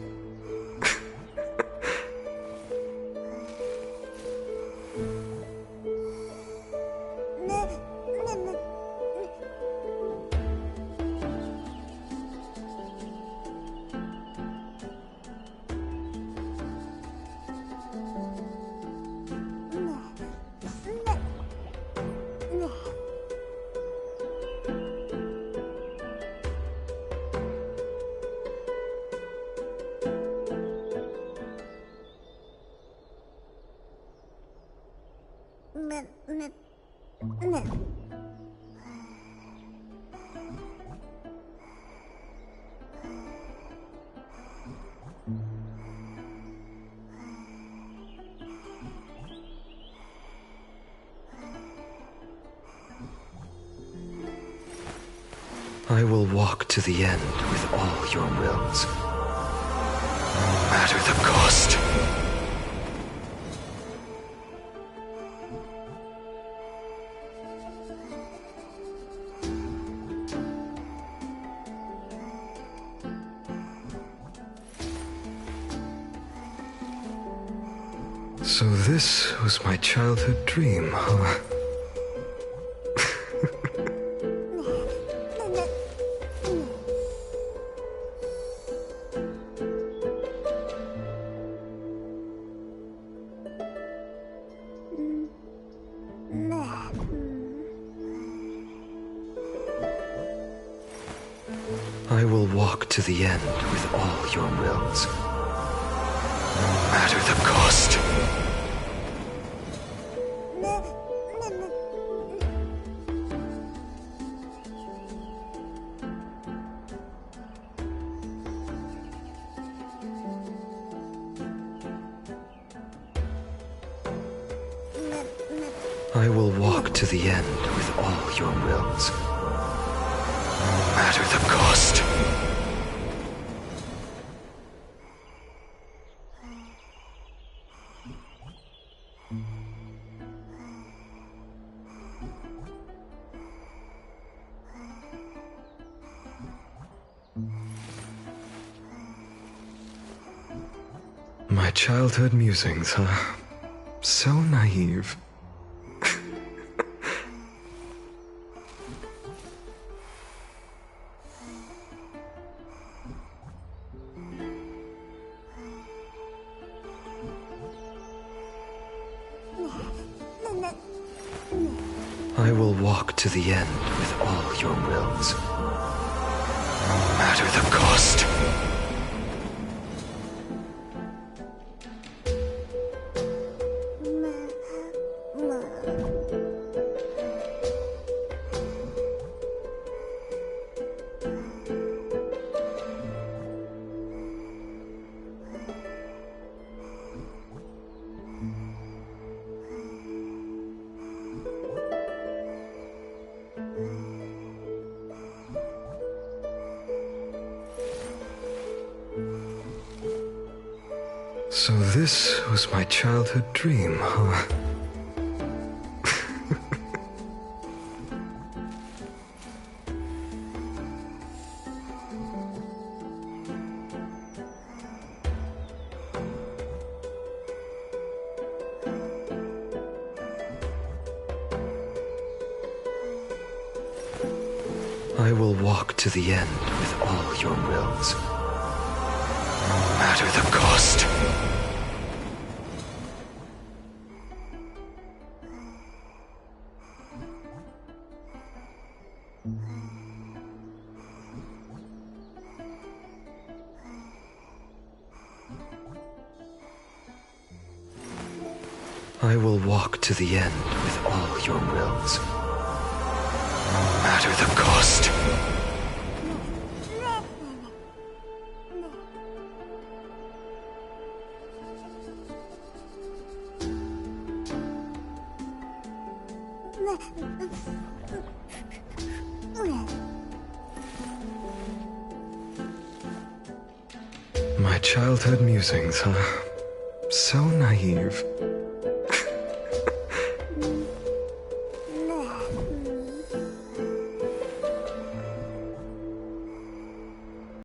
I will walk to the end with all your wills, no matter the cost. So this was my childhood dream, huh? I will walk to the end with all your wills, no matter the cost. I will walk to the end with all your wills, no matter the cost. My childhood musings, huh? So naive. I will walk to the end with all your wills, no matter the cost. So this was my childhood dream, huh? I will walk to the end with all your wills, no matter the cost. I will walk to the end with all your wills, no matter the cost. My childhood musings, huh? So naive.